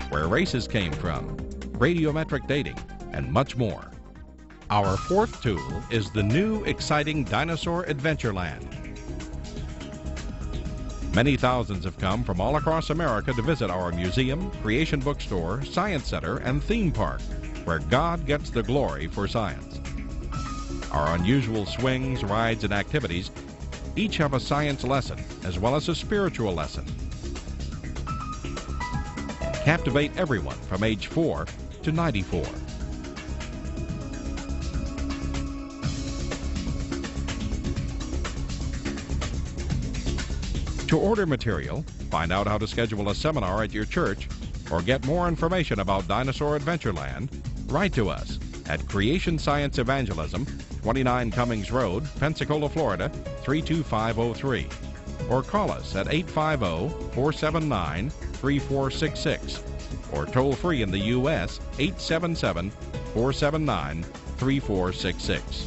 where races came from, radiometric dating, and much more. Our fourth tool is the new, exciting Dinosaur Adventureland. Many thousands have come from all across America to visit our museum, creation bookstore, science center, and theme park, where God gets the glory for science. Our unusual swings, rides, and activities each have a science lesson as well as a spiritual lesson. Captivate everyone from age 4 to 94. To order material, find out how to schedule a seminar at your church, or get more information about Dinosaur Adventureland, write to us at Creation Science Evangelism, 29 Cummings Road, Pensacola, Florida, 32503. Or call us at 850-479-3466. Or toll free in the U.S., 877-479-3466.